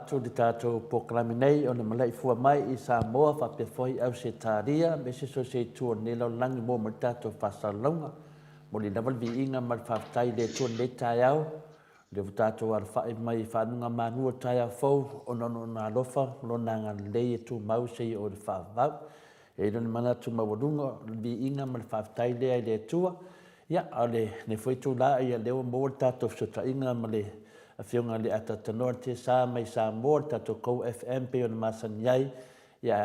atu di tātou poklami nei o na Maleifua-Mai i Samoa whapewhoi au se tāria me se so se tua ne lau langi mō ma tātou whasalonga mo li nawal vi inga mal whaftai le tua ne tai au le tātou ar whae mai whanunga manua tai au fau o nono nā lofa lo nā ngā lei e tu mau se i o le whawau e no ni mana tu mawarunga vi inga mal whaftai le ai le tua ia ale ne whaitu la ia leo mō tātou sota inga ma le a whiunga le ata tanoa te sā mai Samoa tātou kou FM pe ona masani ai ia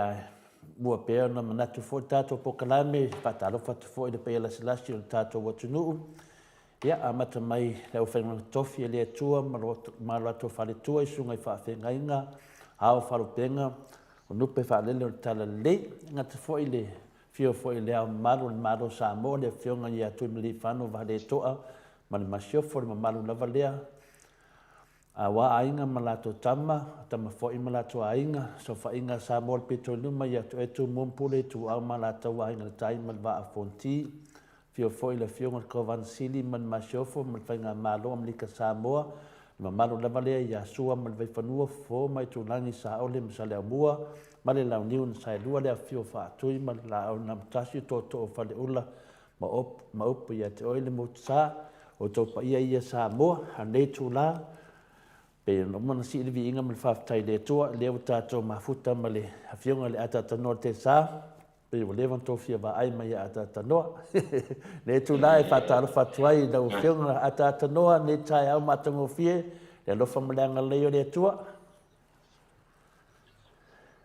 mua pe ona manatu fo tātou pokalame whatalo whatu fo i le pe ala silasi o tātou watunuu ia amata mai leo whainga tofi e le atua malo ato whale tua i sunga i whawhenga inga hao wharupenga o nupe whalele o tala le ngata fo i le whio fo i le au malo Samoa le whiunga i atu i mili whanu vahale toa ma le masiofo le mamalu lava lea wa ainga malato tama foi malato ainga so fa inga sa mol petroluma ya to etu mompule tu au malato wa inga tai mal va fonti fio foi le fio ngor kovan sili man masiofo mal fainga malo amlika Samoa ma malo la vale ya sua mal vai fanua fo mai tu langi sa ole msale bua male la uniun sa lua le fio fa tu mal la nam tasi to fa le ula ma op ya te oile mutsa o to pa ia Samoa ane tu la pe no mana si le vinga mal whaftai le tua le tātou mafuta ma le hawhiunga le ata tanoa te sā pe o lewan tofia wa ai mai ata tanoa le tu la e whataro whatuai na whiunga ata tanoa ne tai au matango fie le lofa malanga leo le tua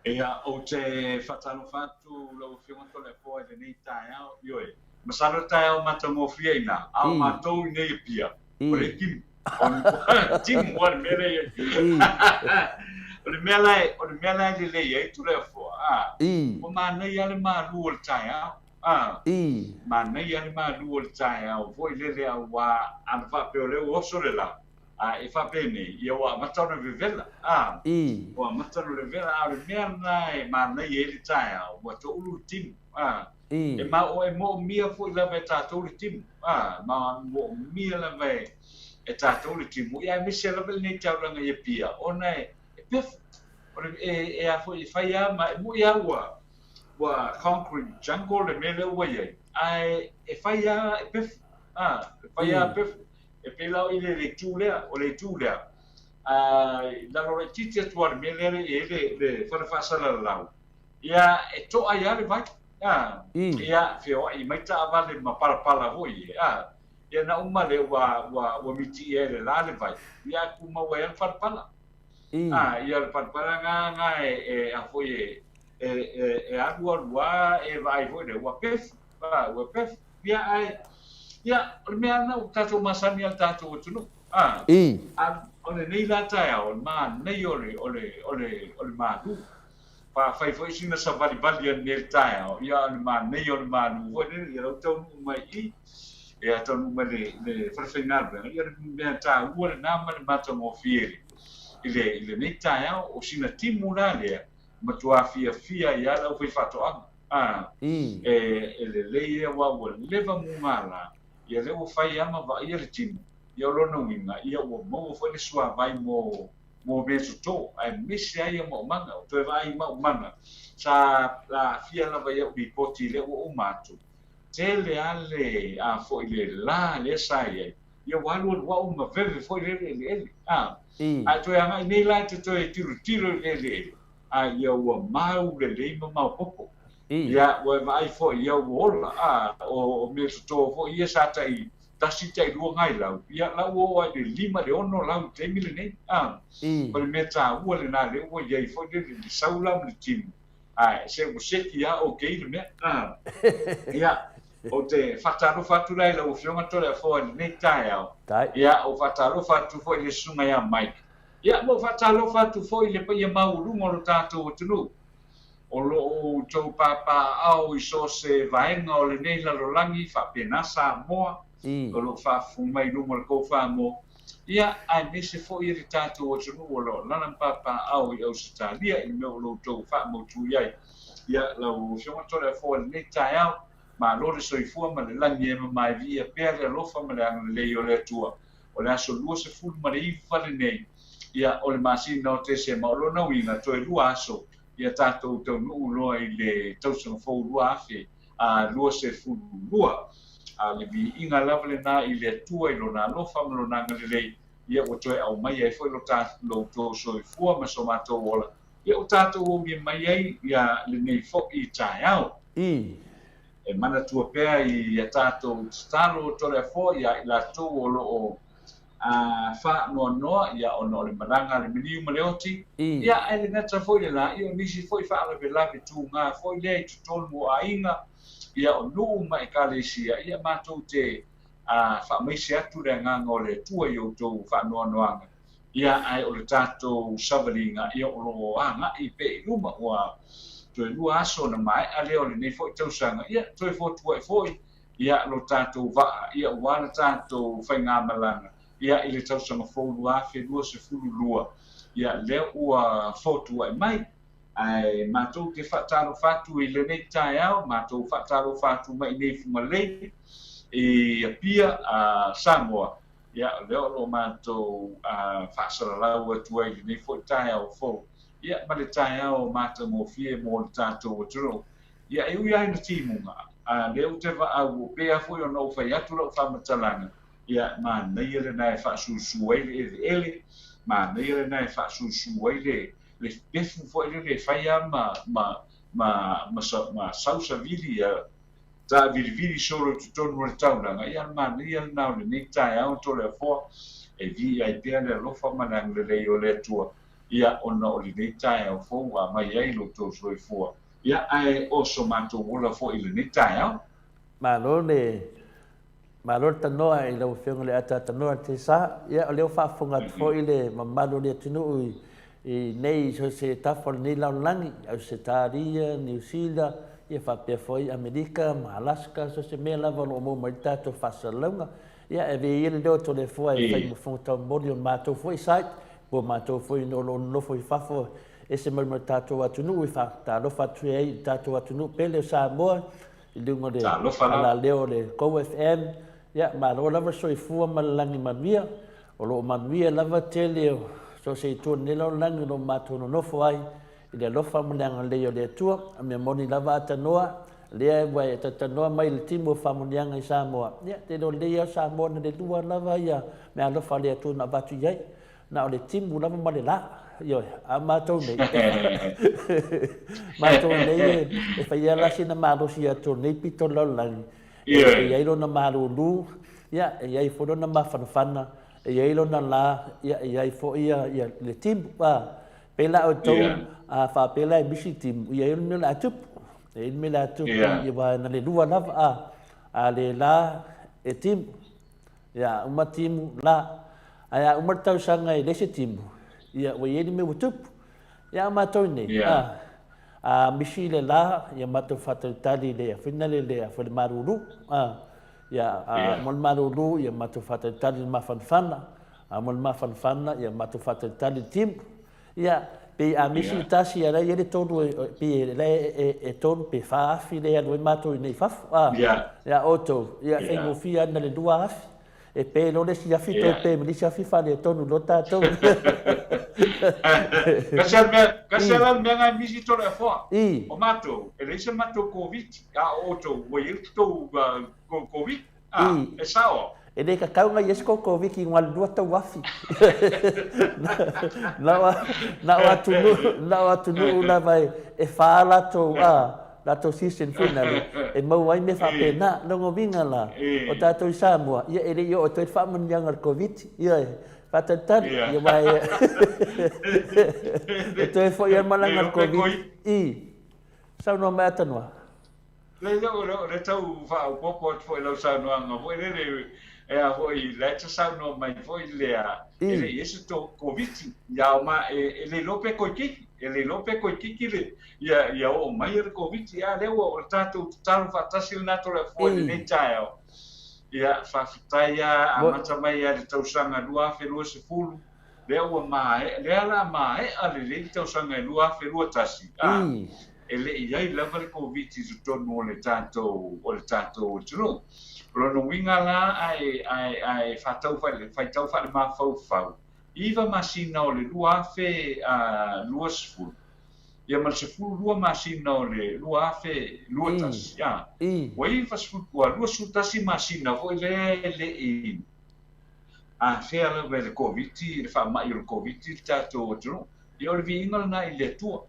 Ea o te whataro whatu lau whiunga tole poa le nei tai au ioi masaro tai au matango fie ina au matou nei pia o le kim Tim one mele o le mele le ye tu le fo o ma nei ale ma lu o tai ma nei ale ma lu o tai o foi le wa an fa pe le o so le la e fa bene io wa matano vivela wa matano le vela a le mele ma nei ele tai o to ulu tim e ma o mo mia foi la beta to le tim ma mo mia la ve e tātou le timu ia me se lava nei tauranga ia pia ona e pef e a foi faia ma mu ia wa concrete jungle le mele wa ia ai e faia e pef faia pef e pela ile le tulea o le tulea la lo titi tuar mele le fora fasala lau ia e to ai ale vai ia fio i mai ta vale ma para hoi ia na uma le wa miti e le la le vai ia kuma wa el farpala ia el farpala nga e a foi e agua e vai foi le wa pef ia ai ia me ana o tato masani al tato tunu ole nei la tai o ma nei ole ma du pa fai foi sina sa vali nel tai ia ma nei ole ma du foi le o tau mai e ata numa le farfeinado ia me ta ua na ma mata mo fieri ile nei tai o sina timula le matua fia ia la foi fato e le wa leva mumala ia le o fai ama va ia le timu ia lo no winga ia o mo foi le sua vai mo beso to ai misi ai mo manga o to vai mo manga sa la fia la vai o bipoti le o matu tele ale a foi le la le sai ia walu wa uma veve foi le a to anga nei la te to tiro le ia wa mau le mau popo ia wa vai foi ia wola o me to foi ia sa tai tasi tai lu ngai la ia la wo ai lima le ono la te mile nei o le meta wo le na le wo ia foi le saula le tim se museki ia okay le me ia o te whataro whatu lai la o whionga tole a fo nei tai au ia o whataro whatu fo i le sunga ia mai ia mo whataro whatu fo i le pa ia maurunga o tātou o tunu o lo o tau papa au i so se vaenga o le nei la rolangi whapena Samoa o lo whafu mai lunga le kou whamo ia ai mese fo i le tātou o tunu o lo lana papa au i Australia i meo lo tau whamo tu iai ia la o whionga tole a fo nei tai au ma lore soifua ma le langi e mai via pere alofa ma le ang le o le tua o le aso lua se fulu ma le iwa le nei ia o le masina o te se maolona uina toe lua aso ia tātou tau nuu loa i le tausanga fau lua afe a lua se fulu lua a le vi inga lava le nā i le atua i lona alofa ma lona ngalelei ia o toe au mai ai foi lo tātou soifua ma so mātou ola ia o tātou o mi mai ai ia le nei foki i tae au e mana tua pea i a tātou talo tole a fo ia i lātou o lo o wha noa ia o no le maranga le miliu ma le oti ia e le nata foi le la ia nisi foi wha ala velawe tū ngā foi le i tutonu mo a inga ia o nuu mai ka le sia ia mātou te wha meise atu le nganga o le tua i o tō wha noanga ia ai o le tātou savalinga ia o lo anga i pe i luma ua toe lua aso na mai a leo le nei foi tausanga ia toe fotua e foi ia lo tātou vaa ia wana tātou whainga malanga ia i le tausanga fōlu afe lua se fulu lua ia leo ua fotua e mai ai mātou te whataro whatu i le nei tae au mātou whataro whatu mai nei fumalei i a pia Samoa ia leo lo mātou whasaralau atua i le nei foi tae au fōu ia ma le tae au mātou mo fie mo le tātou aturo ia e ui aina timunga leo te wa au pea foi o no whai atu lau whamatalanga ia ma nei ele nai whasusu ai le ele ma nei ele nai whasusu ai le pefu foi le whaia ma sausa vili ta vili solo tutonu le taunanga ia ma nei ele nau le nei tae au tole a fo e vi ai pea le lofa manang le lei o le tua ia ona o le nei tae au fo a mai ai lo tō soi fua ia ai oso mātou wola fo i le nei tae au Malo tanoa i lau whiunga le ata tanoa te sa. Ia o leo whaafunga tfo i le mamalo le atinu i nei so se tafo ni lau langi. Au se Tāria, New Zealand, ia whapea foi Amerika, Alaska, so se mea lava lo mo mai tātou whasalunga. Ia e vei ele leo to le fua e whai mawhunga tau mori o mātou foi site. Bo mātou foi no lo nofo i whafo e se mai mai tātou atunu i whaktālofa tue ei tātou atunu pele o Samoa. I lunga le ala leo le GoFM. Ia malo lava soifua ma langi manuia o lo manuia lava tele so se tu ne lo langi no mato no nofo ai i le lofa manga le o le tua a me moni lava atanoa le vai tatanoa mai le timo famunianga i Samoa ia te lo le Samoa ne tua lava ia me alofa le tu na batu ai na o le timo lava ma le la io a mato nei mato nei e fai ala sina malo sia tu nei pito lo langi e ai lona marulu ia e ai fo lona mafanafana e ai lona la ia e ai fo ia le tim pela o tau a fa pela e bisi tim ia e me la tup e me la tup ia va na le lua lava a le la e tim ia uma tim la ia uma tau sanga e lese tim ia o ia me tup ia ma tau nei a misi le la ia matou fatatali le finale le fa le marulu ia mon marulu ia matou fatatali mafanfana mon mafanfana ia matou fatatali tim ia pe a misi tasi ia le todo pe le e todo pe fa fi le no matou nei faf ia auto ia e mo fia na le dua e pe lo le sia fito pe mi sia fi fa le tonu lo tatou Kasel me ngai misi tole a fo. O mato, e leise mato Covid, a auto, o il to Covid. E sao. E le kakau ngai esko Covid ki ngal dua tau wafi. Na wa tunu na vai e fala to la to season finale e mau ai me fa pena no vinga la o tato i Samoa ia ele yo o to fa man yang Covid ia patatan ia vai e to foi ia malanga Covid sa no mata no le tau fa o popo foi lo sa no nga foi le e a foi le sa no mai foi le a ele esse to Covid ya ma ele lope koiki ele lope koiki le ia o mai Covid ia le o tato talo fatasi na to le foi le taio ia whawhitaia a matamai a le tausanga lua whenua se fulu. Lea ua mae, lea la mae a le le tausanga lua whenua tasi. E le iai lava le Covid i tutonu o le tātou tunu. Lono winga la ai whaitau whale mawhau whau. iva masina o le lua afe lua sefulu ia ma le sefulu lua masina o le lua afe lua tasi ua iva sefulu ua lua sefulu tasi masina fo'i le le'i fea lava i le koviti le fa'ama'i o le koviti le tatou atunuu ia o le vi'iga lana i le atua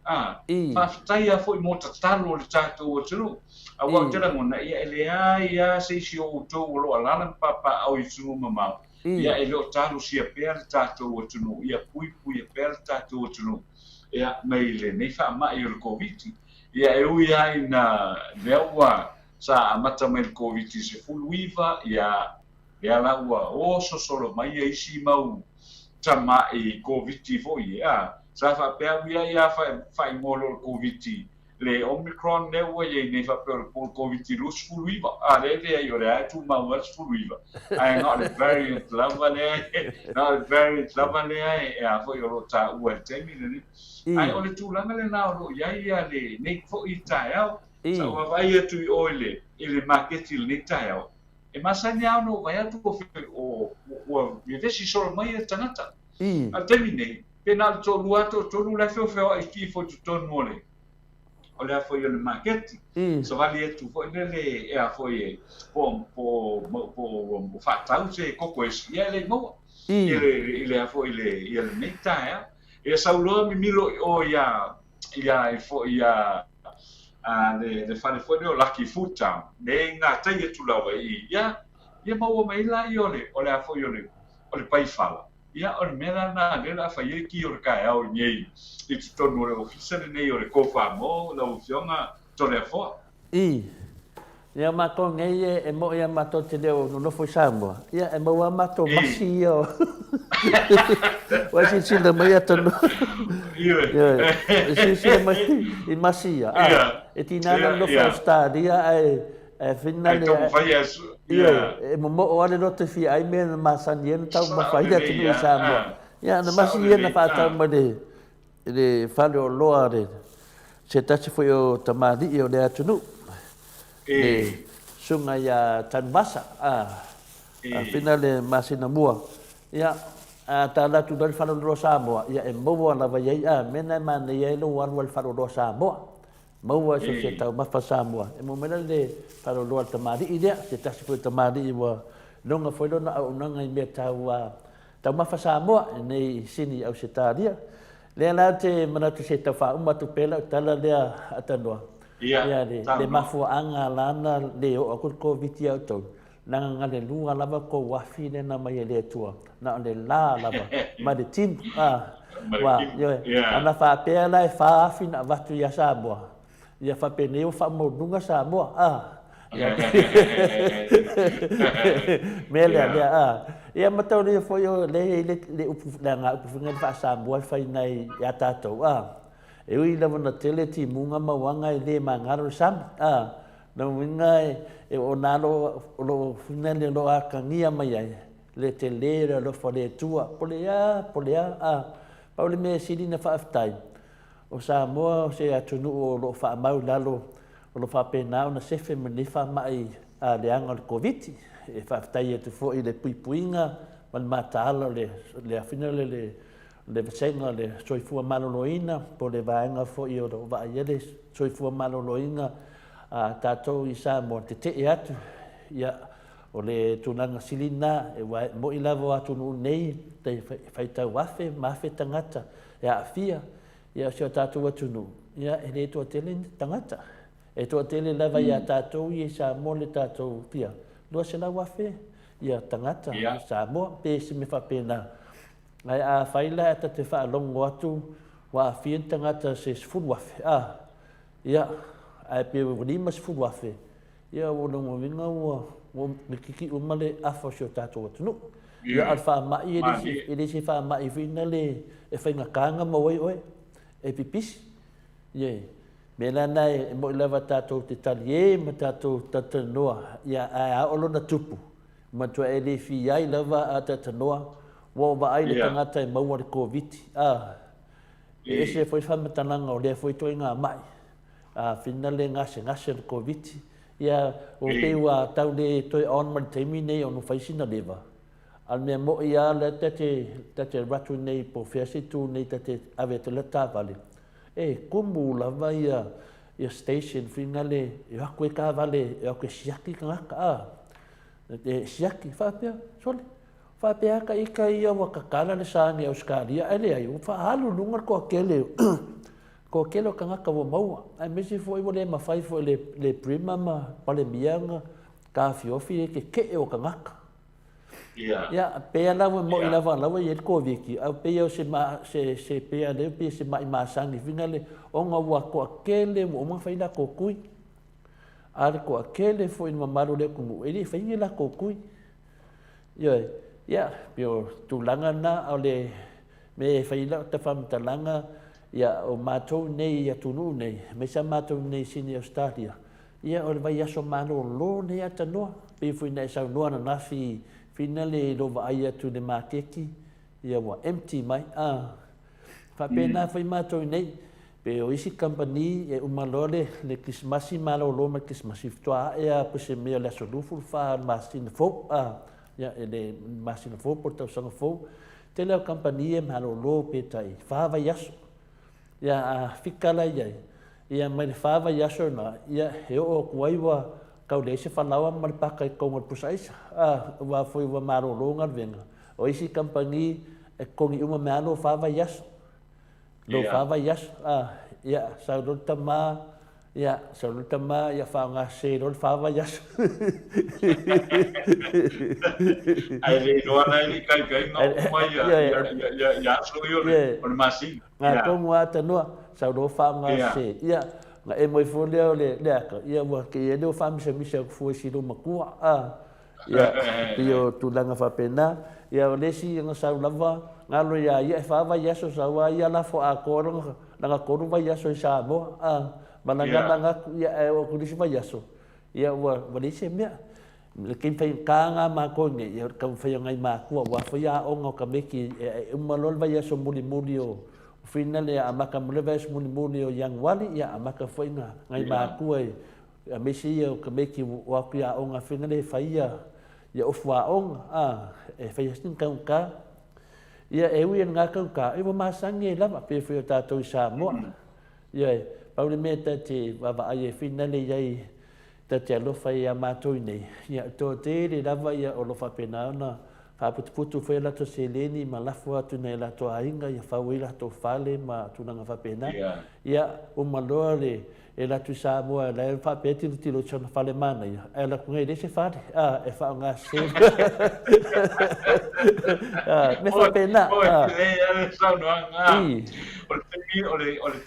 fa'afetaia fo'i mo tatalo o le tatou atunuu aua o te lagona ia e leā ia seisi o outou o lo'o alala ma papa'au i tunuu mamao ia e lo'o talosia pea le tatou atunuu ia puipuia pea le tatou atunuu ia mai lenei fa'ama'i o le koviti ia e ui ai na lea ua sa amata mai le koviti sefulu iva ia ia la ua o sosolo mai ia isi mau tama'i koviti fo'i sa fa'apea ia fa'aimolo le koviti le Omicron le ua iai nei whapea o le koviti lu sefulu iva le ai o le ai tumau a sefulu iva ai ngā le variant lava le ai e a fo'i o lo ta ua temi le ai o le tūlanga le nā o lo iai ia le nei fo'i tae au sa ua vai atu i o i le maketi le nei tae au e masani au no vai atu o vesi solo mai e tangata a temi nei pena le tolu atu tolu la feo ai ki fo tutonu ole o le afo i le market so vali e tu fo le e afo i po fatau se koko esi ia le mo le afo i le neita e saulo mi milo o ia fo ia le fale fo o lucky food town le nga tai e tu lawa ia mau mai la i ole afo i ole pai fala ia o le mera na le la fa ye ki o le kai au nei i tonu le ofisa le nei o le kofa mo la ufionga to le fo ia mato ngai e mo ia mato te leo no foi Samoa ia e mo mato masi o wa si le mai atano ia si mai i masi e tinana no fa stadia e finale ia e mo o ale no te fi ai me ma sanien tau ma fai da te ni Samoa ia na masi ia na fa tau ma de fale o loare se tasi foi o tamadi o le atunu sunga ya tanbasa finale masina mua ya tala tu dal falo do Samoa ya e mo la vai mena man ye lo wan wal falo do Samoa mo so se tau ma fa Samoa e mo mena le falo do tamadi ide se tasi foi tamadi wa longa foi na ngai me tau ma fa Samoa nei sini au se taria le la te mana tu se tau fa uma tu pela tala le atanoa ia le mafuaaga lana le o ko koviti au tau nanga le lunga lava ko wafi le na mai le tua na le la lava ma de tim wa yo ana fa pe la fa afi na vatu ya Samoa ia fa peneu fa mo dunga Samoa ia mele ia matau le fo yo le nga upunga fa Samoa fa nai ya tato e ui lava na tele ti munga mawanga i le mangaro sam na winga e o nalo lo finale lo akangia mai ai le tele lo fale tua polea pa le me sidi na fa aftai o Samoa se atunu o lo fa mau lalo o lo fa pena na sefe me fa mai le anga le covid e fa aftai e tu fo i le puipuinga man matalo le finale le vasenga le soifua maloloina po le vaenga fo i o vaaiele soifua maloloina tatou i Samoa te atu ia o le tunanga silina e mo i lava atu nei te faitau afe mafe tangata e afia ia se tatou atunu ia e le toa tele tangata e toa tele lava ia tatou i Samoa le tatou pia lua se lau afe ia tangata i Samoa pe se me whapena ai a faila ta te fa longo atu wa fien tangata se sfulu afe ia ai pe lima sfulu afe ia o longo vinga o kiki o male afo sio tatou atunu ia alfa mai ele se fa mai finale e fainga kanga mo oi e pipis ye mela nai mo leva tatou te talie ma tatou tatanoa ia a o lona tupu ma to ele fi ai leva a tatanoa wo ba ai le tangata e maua le covid e se foi fa matananga o le foi toinga mai finale ngase le covid ia o pe wa tau le toi on man temi nei o no faisina leva al me mo ia le te ratu nei po fesi tu nei te ave te le tavale e kumu la vai ia station fingale ia koe ka vale ia koe siaki ngaka a te siaki fapea sole fapea ka ika ia wa kakala le sangi Australia ele ai fa halu lunga ko kele ko kelo ka ngaka wa mau ai mesi foi wo le mafai foi le prima ma pale mianga ka fiofi ke o ka ngaka ya pe la mo ila va la ye ko viki a pe yo se pe le pe se mai ma sangi fingale o nga wa ko kele mo ma faina ko kui ar ko kele foi no maru le ku ele faina la ko kui ya pio tu langa na ole me faina ta fam ta langa ya o mato nei ya tunu nei me sa mato nei sini Australia ya o vai aso mano lo nei ata no pe foi nei sa no na fi finale lo vai tu de makeki ya wa empty mai fa pena foi mato nei pe o isi company e umalole le kismasi malo lo ma kismasi toa ya pe se me le so lufu fa masin fo ya ele masin fo porta so fo tele company e malo lo pe tai fa vai aso ya fikala ya mai fa vai aso na ya he o kuaiwa kau dese falawa mal pakai ko mal pusais wa foi wa malo lo ngar venga o isi company e kongi uma malo fa vai aso lo fa vai aso ya saudutama ya fa nga se lo fa vai aso ai le no ana ni kai no mai ya so yo on masi nga ko wa tano saudo fa nga se ya nga e moi fo le ka ya wa ke ye do fa mi se fu si do makua ya pio tu langa fa pena ya lesi nga sa lava ngalo ya fa vai aso sa wa ya la fo a ko nanga koru vai aso sa mo mananga nga ya o kulisi vai aso ya wa lesi me lekin fai kanga ma ko nge ya ka fai ngai ma ko wa fo ya o nga ka meki malol vai aso muli o final ya amaka mleves muli o yang wali ya amaka fai ngai ma ko e mesi ya ka meki wa ku ya o nga finale fai ya ofwa on e fai sin ka ia e ui nga ka e ma sangi la pe fe ta to sa mo ia pauli meta te va ai finale ia te lo fai ya ma to nei ia to te le lava ia o lo fa pena na fa putu fe la to seleni ma la fo tu nei la to ainga ia fa wi la to fale ma tu nga fa pena ia o malore e la tu sa mo la fa peti ti lo chona fale mana ia e la ku ngai se fa e fa nga se me fa pena o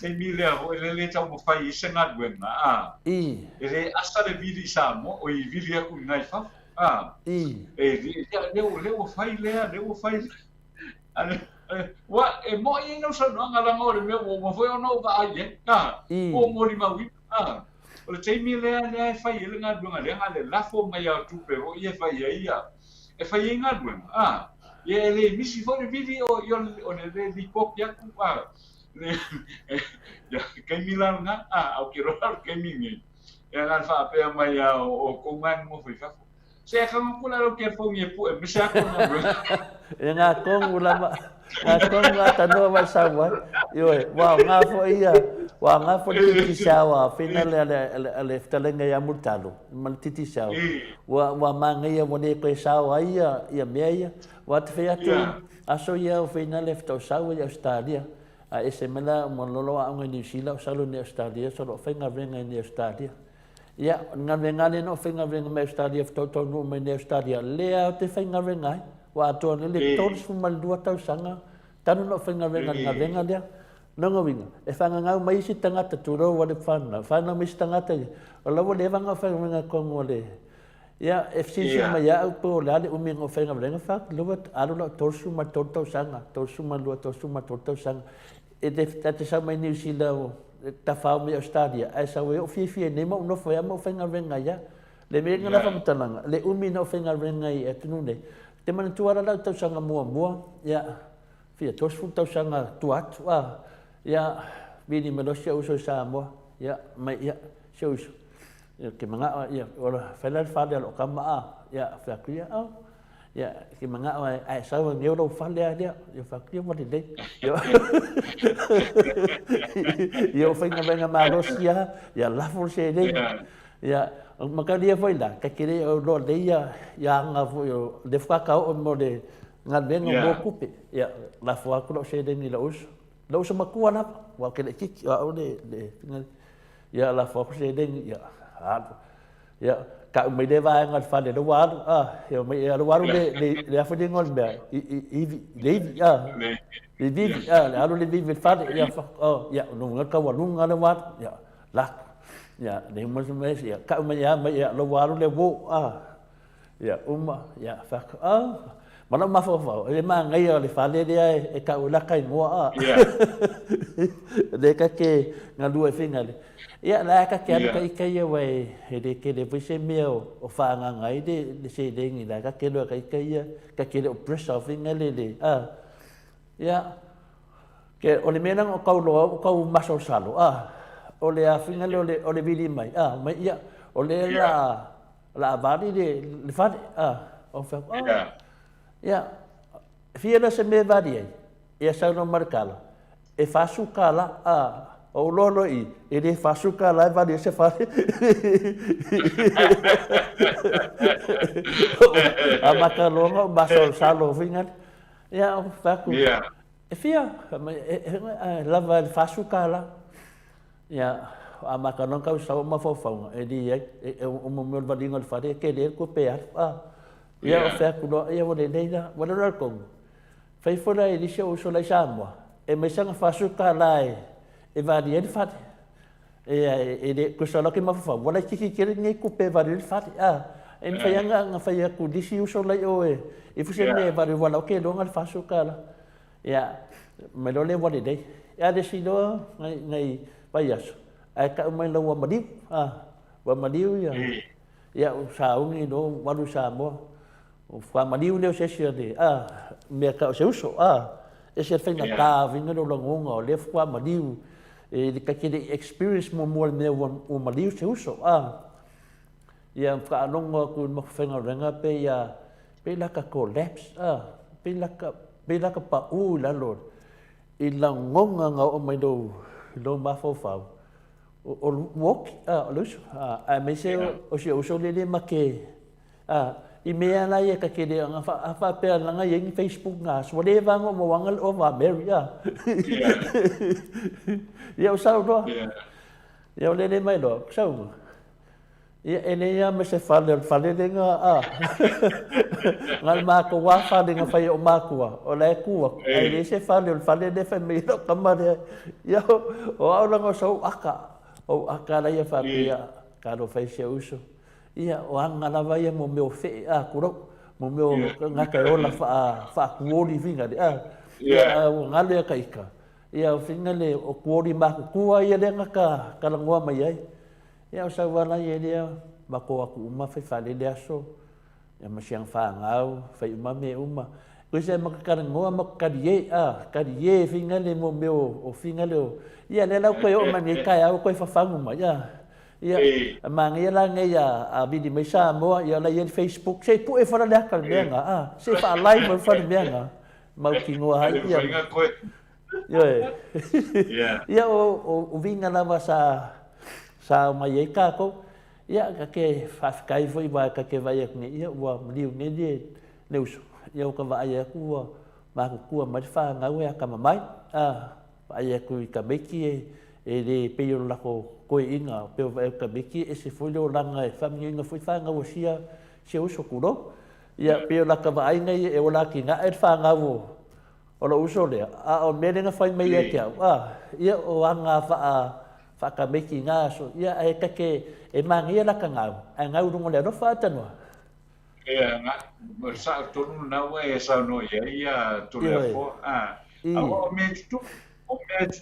te mile o le tau mo fai se nga buena ele asa de vidi sa mo o I vidi ku ngai fa le o fai wa e mo I no so no ngala ngore me o foi no va ai o mo ri ma wi o le temi le fai le nga dunga le la fo mai a tu pe o I fai ia e fai nga dunga ye le misi fo le video yo o le di copia ku le ya ke milan nga au ki ro ke mingi e nga fa pe mai o ko man mo foi fa se ka mo kula lo ke fo nge pu e misa ko no nga kong ulama kong nga tano wa sawa yo wa nga fo ia wa nga fo titi sawa final le ftalenga ya mutalo mal titi sawa wa manga ia mo ne ko sawa ia meia wa te fea tu aso ia o final le fto sawa ya Australia ese mela mo lolo a nga New Zealand salo ne Australia solo fenga venga ne Australia ya nga venga no fenga venga me Australia fto to no me ne Australia le te fenga venga wa to le todos fumal dua tau sanga tanu no fenga venga dia no winga e fanga nga mai si tanga turo wa de fana mi tanga te o lo le vanga fenga ko ngole ya FCC ma ya po la de umi ngo fenga venga fa lo alo lo torsu ma torto sanga torsu ma torto sanga e de te sa mai New Zealand ta fa mi Australia esa we o fi ne mo no foi mo fenga venga ya le me nga fa mtalanga le umi no fenga venga e tunu ne te mana tuara la tau sanga mua ya fia tos fu tau sanga tuat ya bini melosia uso Samoa ya mai ya shows ke manga ya ora felal fa lo kama ya fa kria ya ki manga ai sa wa ngeu do fa le dia yo fa ki mo de yo yo fa nga ma Rusia ya la fu se de ya maka dia foi da ka kire o do de ya nga fu yo de fa ka o mo de nga ben mo kupe ya la fu ko se de ni la us ma ku na wa ke ki o de ya la fu se de ya ya ka mai de va ngal fa de do wa ya mai ya do wa de fa de ngol be le le fa ya fa ya no ngal ka wa no ngal wa ya la ya de mo me ya ka mai ya lo wa le wo ya ya fa mana ma fa e ma ngai le fa le de e ka u la kai mo de ka ke ngalu e finga ya la ka ke ka ka ye we de ke de se meo o fa nga ngai de se de ngi la ka ke lo ka ke o pressure finga le ya ke o le mena o ka lo ka u maso salo o le a finga le o le vidi mai mai ya o le la bari de le fa o fa ya fiera se me varia e sa no marcala e faço cala o lolo e ele faço cala varia se fa a macalonga baso salo vingan ya fa ku e fia lava faço cala ya a macalonga ka sa ma fofa e di o mo vadingo fa de que de ko pe ya o fa ku no ya wo de da wo de ko fai fora e disse o so la Samoa e me sanga fa su ka lai e va di el fat e de ko so la ke ma fa wo la ki ngi ku pe va di fat e me fa nga fa ya ku disi o so la o e fu se me va di wo la ke do ngal fa su ka la ya me lo le wo de ya de si do ngai pa ya ai ka me lo wa ma di wa ma di ya sa o ngi do wa du Samoa o fa madiu leo se se de me ka se uso e se fenga ka vinga do longo le fa madiu e ka ke de experience mo me o madiu se uso ya fa longo ku mo fenga renga pe ya pe la ka collapse pe la ka pa la lor i la ngonga nga o mai do ma fo fa o walk lo me se o se uso le ma ke i mea na ia ka kere anga fa pe langa i Facebook nga so le vanga mo wangal o va beria ia o sau do ia o le mai do sau ia ene ia me se fale de nga ngal ma ko wa fa de nga fa o ma ko o le ku ai le se fale de fa me do kamare ia o anga so aka la ia fa pia ka do fa se uso ia o anga lava ia mo meu fe kuro mo meu nga ka ola fa kuori vinga de ia o ngale ka ika ia finga le o kuori ma ku ia le nga ka langwa mai ai ia o sa wala ia dia ma ko aku uma fa le de aso ia ma siang fa ngau fa uma me uma ko se ma ka ngoa ma ka die finga le mo meu o finga le ia le la ko o ma ni ka ia ko fa fa uma ia ia mang ia la ngai a bidi mai Samoa ia la ia Facebook sei pu e fora le ka benga sei fa live mo fora benga mau ki ngoa hai ia ia o vinga lava sa mai ka ko ia ka ke fa kai foi ba ka ke vai ni ia wa liu ni de neus ia ka vai ku ma ku ma fa ngau ia ka mai vai ku ka beki e le pe yo la ko inga pe ka beki e se foi lo langa e family nga foi fa nga o sia se uso kuro ia pe la ka vai ngai e ola ki nga e fa nga o lo uso le o me nga fai mai e kia ia o anga fa ka beki nga so ia e ka ke e mangi la ka nga a nga ru le no fa tano ia nga sa to na we sa no ia to le fo o me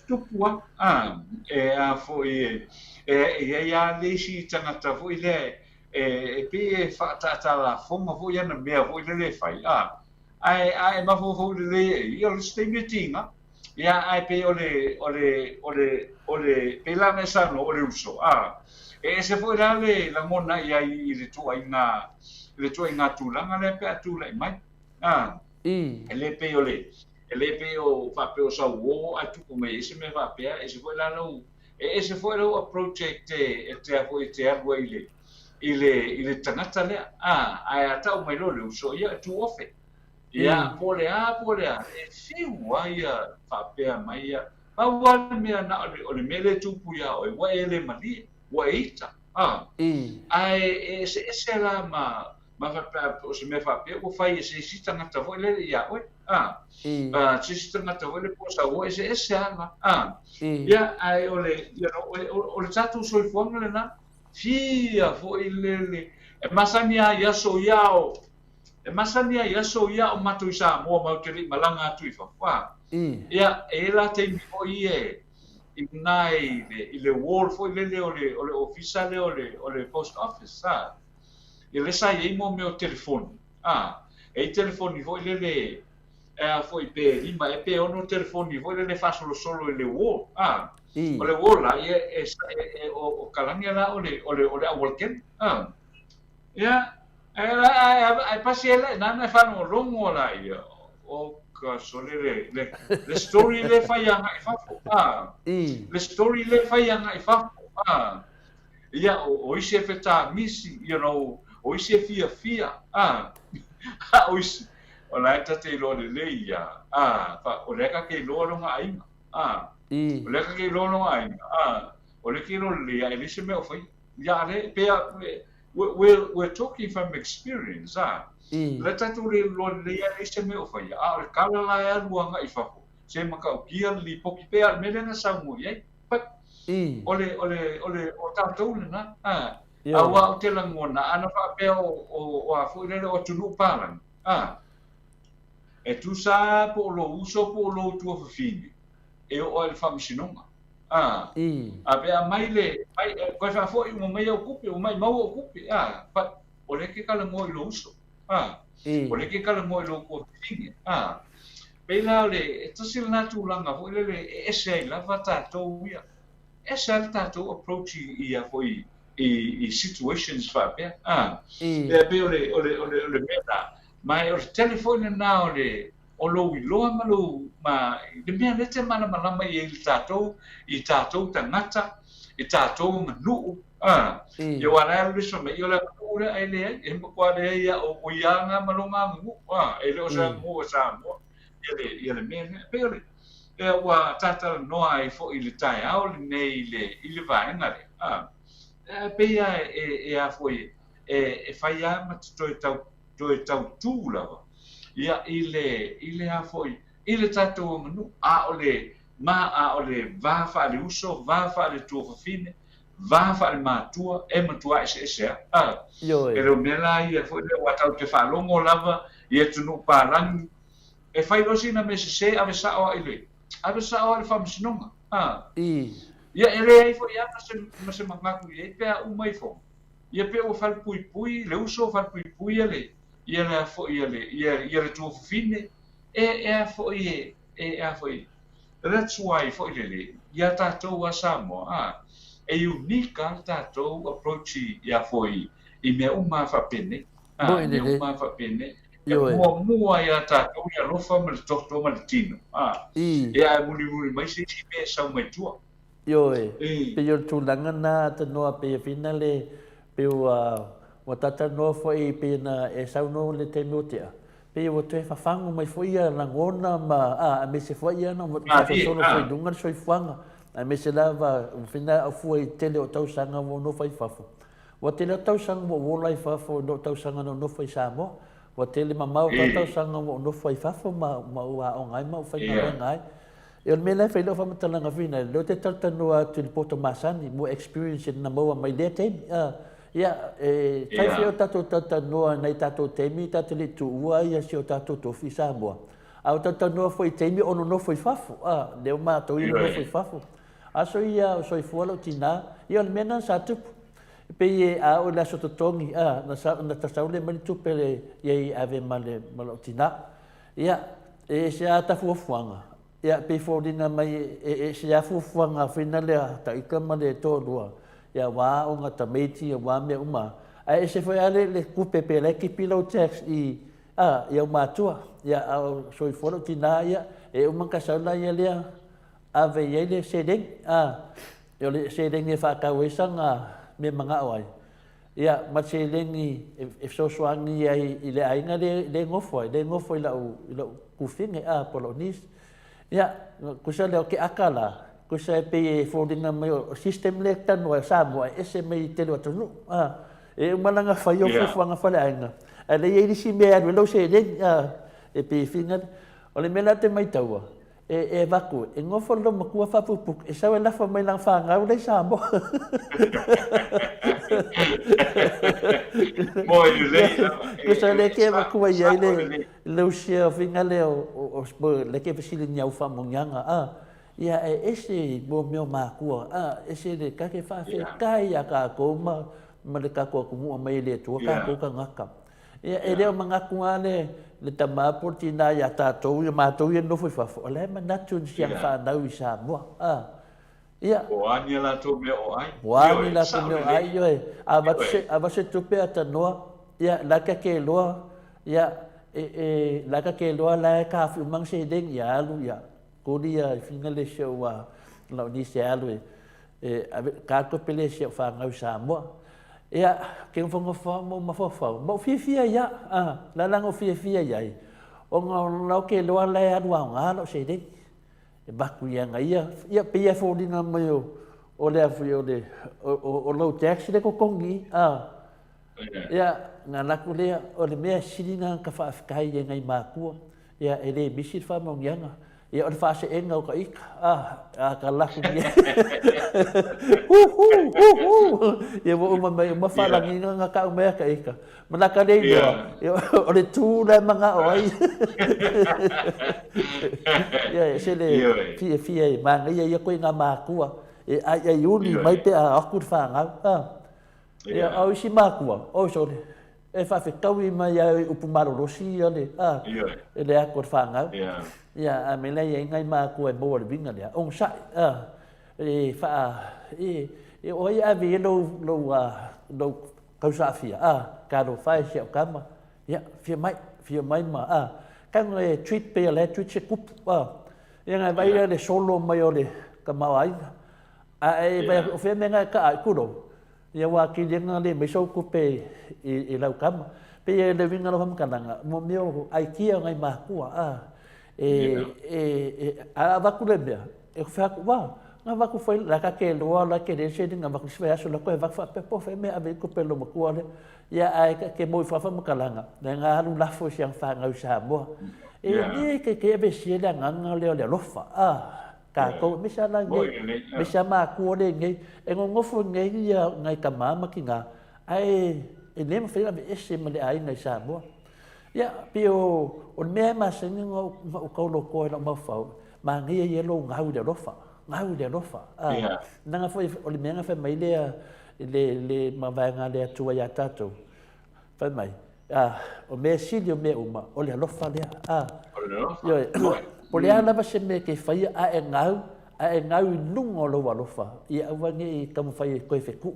tupua foi ia lesi tangata foi le pe fa ta fonga foi ana mea foi le fai ai ma foi le ia le stingatinga ia ai pe ole pe la mesa no ole uso E se foi la la ngona ia I le tu ai ngā tūlanga le pe atu lai mai. Ele pe o whapeo sa uo atu ko me ese me whapea, ese foi la lau, ese foi lau a project e te a foi te arua I le tangata lea, ai a tau mai lo le uso ia tu ofe. Ia pole a, e fiu ai a whapea mai ia, wala mea na o le mele tupu ia o wa ele mali, wa ita. Ai ese la ma o se me whapea o whai e se si tangata foi lele ia oe. Se si tangata foi le posa o ese ala. Ia ai o le tatu soifuanga le na, fia foi lele, e masania yaso iao, e masania yaso iao matu I Samoa mau te ri malanga atu I whawha. Ia e la te mi o I nai I le wall foi lele o le ofisa le o le post office. E le sa I mo me o telefoni. E telefoni foi lele foi pe lima e pe ono telefoni foi lele fasolo solo I le wall. O le wall la o kalanga la o le awalken. Ia ai pasi ele nana fano longo la ia o ka sole le story le faianga I fafo. Le story le faianga I fafo. Ia o ise feta misi, o ise fia. O ise o la eta te lo le ia. O leka ke lo longa ainga. O leka ke lo longa ainga. O le ke lo le ia ele se me o fai. Ia le pe we're talking from experience. Le tatu le lo le ia ele se me o fai. O le kala la ia luanga I fafo. Se maka o kia li poki pe al mele na Samoa ia. O tātou na awa o te langona ana whapea o a fuirere o tunu pārang e tu sa po lo uso po lo tua whawhine e o ele whamisinonga a pea mai le koe whafo I mo mai au kupi o mai mau au kupi o leke kala mo I lo uso o leke kala mo I lo kua whawhine peila le e tasila natu langa fuirere e ese ai lava tātou ia essa tātou approach ia foi I situations whapea. E pe ole mena, mai o telefone na o lo iloa malu, ma le mea le te mana malama I tātou tangata, I tātou manu. Ia wala le so me ia le ura ai le e mokwa le ia o ianga malonga ngu. E le o sa ngu o sa mo. Ia le mea pe ole. E wa tata noa I fo I le tai au le nei I le vaenga le. Pe ia e a foi e fai a ma toi tau tū lava. Ia I le a foi I le tatou manu o le vā wha le uso, vā wha le tua whawhine, vā wha le mātua, e matua ese a. E reo mela ia foi le watau te whalongo lava, ia tunu pārangi. E fai losi na me se ave sao a ile. Ave sao le whamisinonga. Ia ele ai fo ia ma se mangaku ia pe umai fo. Ia pe o fal pui le uso fal pui ele. Ia le fo ia le tu fine e fo e fo. That's why fo ile ia tatou a Samoa. E unika tatou approach ia fo I me uma fa pene. Me uma fa pene. Mua ia tatou ia lofa ma le toto ma le tino. Ia muli mai se me sa mai tua. Pe yo tūlanga nā te noa pe whina le pe o tata noa fwoi pe na e sau no le te motea. Pe o te whawhango mai fwoi a langona ma a me se fwoi ana mo te whasolo fwoi dunga soi whanga. A me se lava whina au fwoi tele o tausanga mo no fwoi whafo. Wa tele o tausanga mo wolai whafo no tausanga no fwoi Samoa. Wa tele ma mau ka tausanga mo no fwoi whafo ma ua o ngai ma u whai ma ngai. E me lai fai lo fa matalanga fina lo te tartanua tu poto masani mo experience na mo mai le te ia fai fai o tato tartanua nei tato temi tato le tu ua ia si o tato to fi Samoa au tartanua foi temi ono no foi fafo le ma to i no foi fafo aso ia so I fualo tina ia mena sa tu pe e a o la so tongi na tasaule mali tu pele ia ave male malo tina ia e se ata fuanga ia pe fodina mai e se afu fuanga fina le ta ikama le tolua ia wā o ngā tameti, wā mea uma. E se foi ale le kupe pe le ki pilo tax ia mātua, ia au soi foro tina ia, e uma kasaula ia lea, ave ia le sedeng, ia le sedeng e whakawisanga me mga oai. Ia, ma sedeng e sosoangi ia i le ainga le ngofoi la u kufinge polonis. Ia, kusa leo ke akala, kusa e pe fordinga mai o system le tanu a Samoa, ese mei te lua tonu. E umalanga whaio fufuanga whale ainga. A le iei si mea anu, lau se e pe finga, o le mena te mai taua. E vaku, e ngofo lo makua whapupuk, e sawe lafa mai lang whangau le Samoa. Moi le. Kusa le ke makua iei le, lau se o finga le o spo, le ke pasili niau whamongyanga, ia e ese mo meo makua, ese le kake whawhi kai a ka koma, ma le kako kumua mai le tua kako ka ngaka. Ia e leo mangaku le tamapo tina ia tātou ia mātou ia nofo i whafo. O le manatu ni siang whanau i Samoa. Ia. O ani la tō mea o ai. O ani la tō mea o ai ioe. A wase tupe a tanoa. Ia laka ke loa. Ia laka ke loa la e ka whiumang se deng i alu ia. Kori ia whina le seo wa lau ni se alu kako pele seo whangau i Samoa. Ia, ke whanga wha ma whawhau. Mau whiawhia ia, la lango whiawhia iai. O ngā lau ke loa lai anu au ngā lau se deng. E baku ia ngā ia pia whōringa mai o lea whi o lau taxi le kokongi. Ia, ngā naku lea, o le mea siringa ka whaafikai e ngai mākua. Ia, e le misit whamau ngianga. Ia, o le whaase e ngau ka ika. Ka laku mea. Ia, mo umamai, mawhalangi ngā ka umea ka ika. Manaka rei noa. O le tūna mga oai. Ia, se le fia e manga ia koe ngā mākua. Ia iuni mai pe a akur whangau. Ia, au isi mākua. O sore. E whawhetau i mai au upumaro rosi ia le. E le akur whangau. Ia, a me lei e ngai mākua e mōre vinga lea. Ong sai. E wha... E oi awe e lau kausawhia. Karo whae siau kama. Ia, fia mai ma. Kanga e tweet pe le, tweet se kupu. Ia ngai vai le solo mai o le ka mau ainga. E vai o whea menga ka ai kuro. Ia wā ki lenga le me sou kupe i lau kama. Pe e le vinga lau hamkananga. Mo meo ai kia ngai mākua. A waku le mea. E whaku wā. Ngā waku whai laka ke loa, la ke rese ngā waku siwai aso la koe waku whapepo whai mea ave kupe lo makua le. Ia ai ke moi whawha makalanga. Nā ngā haru lafo siang whangau Samoa. E ke ebe siela nganga leo le lofa. Ka kou, me sa la ngai, me sa mākua le ngai. E ngofo ngai ia ngai ka māma ki ngā. Ai, e nema whai ave ese ma le ai ngai Samoa. Ia, pi o mea masangi ngā o kaulo koe la mawhau. Ma ngai e lo ngau le lofa. Ngau le lofa. Nanga foi o le menga fa mai le mavanga le atua ya tatou. Fa mai. O me sidi o me uma o le lofa le. O le lofa. Yo. Po le ana ba se me ke fai a ngau nungo lo lofa. Ia wangi kam fai ko fe ku.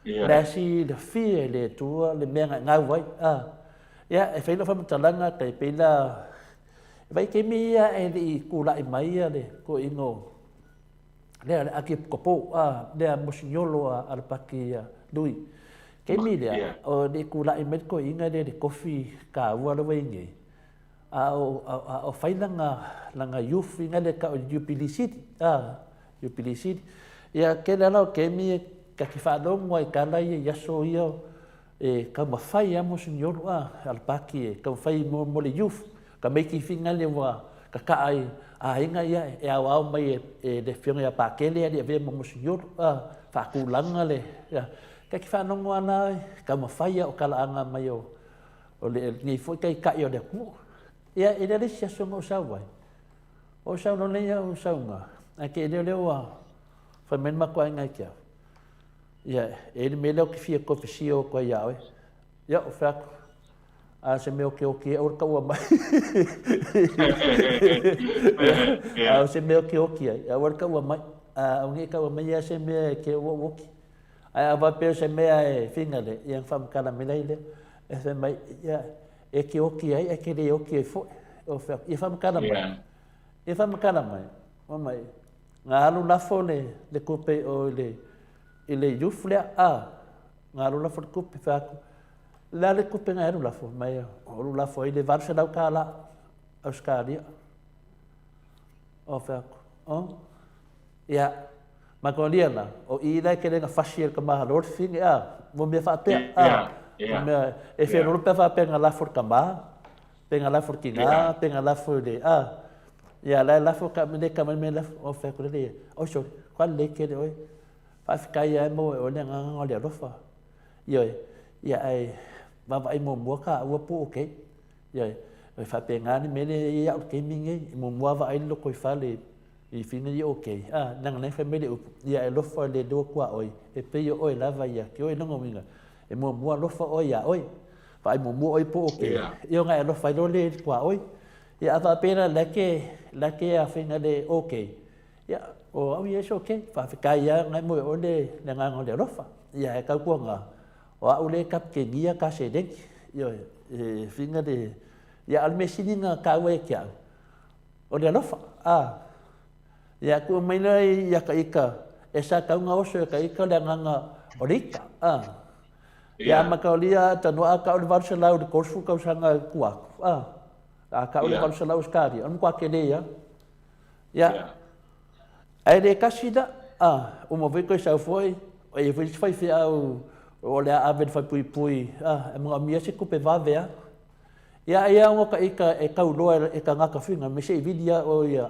La si le fie le tua le menga ngau vai. Ia e fai lo fa mtalanga kai pela vai ke mia e li kula i mai le ko ingo le aki kopo le mosignolo al paki lui ke mia o le kula i mai ko inga le coffee ka wa le wengi o fai langa youth inga le ka jubilicity jubilicity ia ke la ke mia ka ki fa do mo i kala ia so ia e ka ma fai mosignolo al paki ka fai mo le youth ka mai ki finga le wa ka kai inga ia e au mai e de finga ya pakele ia ve mo senhor fa kulanga le ka ki fa no ana ka ma faia o kala anga mai o le ni foi kai ka yo de ku ia e le sia so mo sa vai o sa no le ia o sa nga a ke le wa fa men ma ko nga kia ia e me lo ki fi ko fisio ko ia ia o fa se me o ke o ka ua mai. Se me o ke o a o ka ua mai. O nge ka ua mai se me ke o woki. ai ava pe se mea e finga le ia whamkana minei le e se mai ia e ke oki ai e ke le oki e fo o fa ia whamkana mai ia whamkana mai o mai ngā alu lafo le kupe o le youth lea ngā alu lafo le kupe whaku lea le kupe ngā alu lafo mai o alu lafo i le varse lau ka la Australia o whaku o ia makolia na o i lai ke lenga fasiel ka maha lor fingi mo me fa pe me e fe no pe fa pe nga la for ka ma pe nga la for ki nga pe nga la for de ia la for ka me ka me la o fe ko le o so kwal le ke de oi fa fi kai ai mo o le nga ngo le rofa ia ai va vai mo ka o pu ke ia e fa pe nga ni me le ia o ke mingi mo va ai lo ko fa le i fina i okay nang nei family ia e lofa le do kwa oi e pe yo oi lava ia ki oi no minga e mo lofa oi ia oi fa ai mo oi po okay io nga e lofa lo le kwa oi ia ava pena leke a fina le okay ia o au ia so okay fa fa kai ia ngai mo o le nga ngo le lofa ia e ka kwa nga o au le kap ke gia ka se de io e fina de ia al mesini nga ka we kia o le lofa ia ku mai nei ia ka ika e sa ka nga oso ka ika le nga orika ia makalia tanu aka o varsa lau de korfu ka sanga kuak aka o varsa lau skari on kwa ke le ia ai de kasida o mo ve ko sa foi e foi fe au o le ave fa pui e mo mia se ku pe va vea ia ngo ka ika e ka ulo e ka nga ka finga me se vidia o ia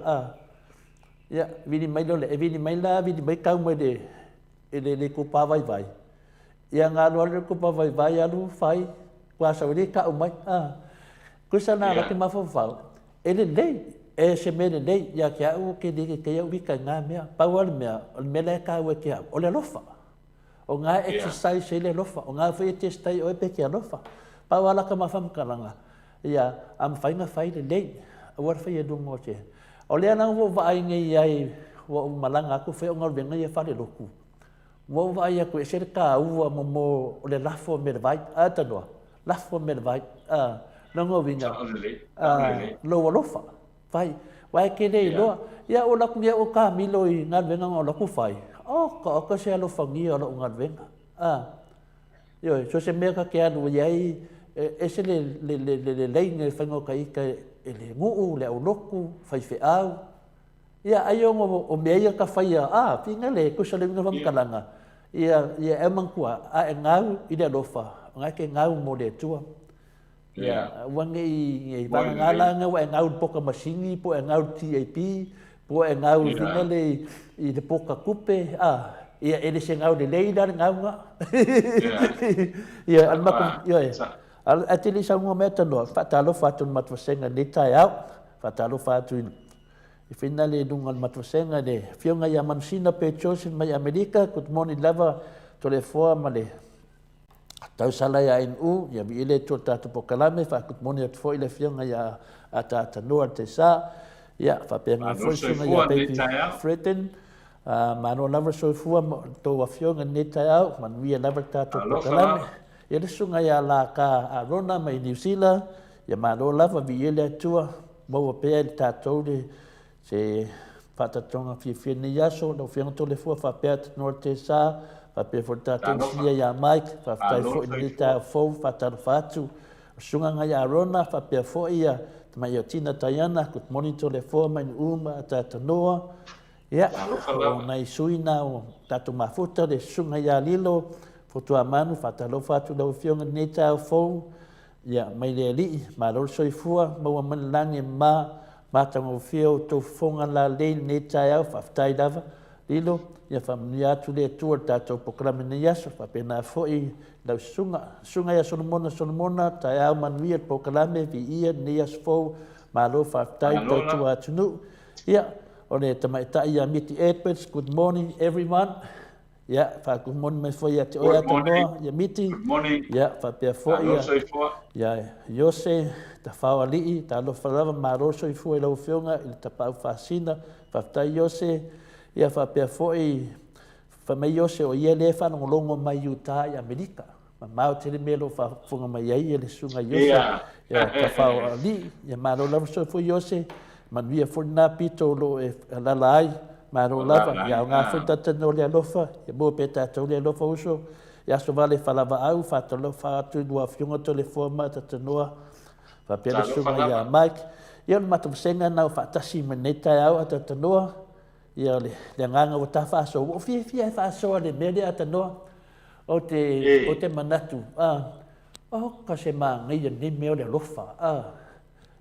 ia vini mai le vini mai la vini mai kau mai de ele ku pa vai ia nga lo ku pa vai alu fai kwa sa le ka mai ku sa na la ke ma fo ele nei e se me nei ia ke au ke de ke ia wi ka nga me pa wal me le ka we ke o le lofa o nga exercise le lofa o nga fe te stai o pe ke lofa pa wala ka ma fam kalanga ia am fai nga fai le nei o war fai du mo che o le ana wo vai ngai ai wo malanga ku fe ngol ben ngai fa le loku wo vai ku se ka u mo le lafo me vai atano lafo me vai no ngo vinga lo lo fa vai ke dei lo ya o la ku ya o ka mi lo ngal ben ngol lo ku fai ko se lo fa ngi o lo ngal ben yo so se me ka ke anu yai e se le ngai fa ngo kai ka ele ngu le o loku fai fe au ia ayo o me ia ka fai pinga le ku sale nga vam kalanga ia e mangkua e ngau i le lofa nga ke ngau mo le tua ia wangi bang ngala nga wa ngau poka masini po ngau TAP po ngau pinga le i le poka kupe ia ele se ngau le leida ngau nga ia alma ia atili sa mo meta no fatalo fatun matwasenga ni tai au fatalo fatun i finale dungal matwasenga de fionga ya mansina pe chosin mai America good morning lava to le fo male tau sala ya inu ya bi ile to tatu pokalame fa good morning at fo ile fionga ya ata no te sa ya fa pe nga fo sina ya pe freten mano lava so fu to wa fionga ni tai au man wi lava tatu pokalame ia le sunga ia la ka arona mai New Zealand ia malo lava vi ele tua mo pe tatou de se fatatonga fi ya so no fi to le fo fa pe norte sa fa pe fo tatou ia Mike fa tai fo ni ta fo fatu sunga nga ia arona fa pe fo ia mai o tina tayana good morning to le fo mai uma tatanoa ia o nai suina o tatu mafuta de sunga ia lilo fotua manu fatalo fatu do fionga neta fo ya mai le li ma lo soifua mo man lange ma tango fio to fonga la le neta ya fatai dava lilo ya famia tu le tu tato programa ne ya so fa pena fo i da sunga ya sonomona ta ya man wi programa vi ia ne ya fo ma lo fatai to tu atunu ya ole tamai ta ya miti edwards good morning everyone. Ya, fa good morning me foi at oia tono ya miti. Ya, fa pe fo ya. Yose ta fa ali ta lo falava maroso i foi lo fionga il ta pa fascina fa ta yose ya fa pe fo fa mai Iose o ia le whanongolongo mai Utah i Amerika. Ma mau te le melo whafunga mai ai le sunga Iose. Ia ka whao li, ia maro lava so fu Iose, manuia furna pito lo e lala ai, maro lava, ia o ngā whutatano le alofa, ia mua pe tātou le alofa uso, ia so vale whalawa au, whatalo whaatu lua whiunga to le fuama tatanoa, whapele sunga ia Mike, ia le matamasenga nau whaatasi manetai au tatanoa, ia le nganga o ta whaaso, o fia e whaasoa le mele atanoa, o te manatu, ka se maa ngia ni meo le alofa,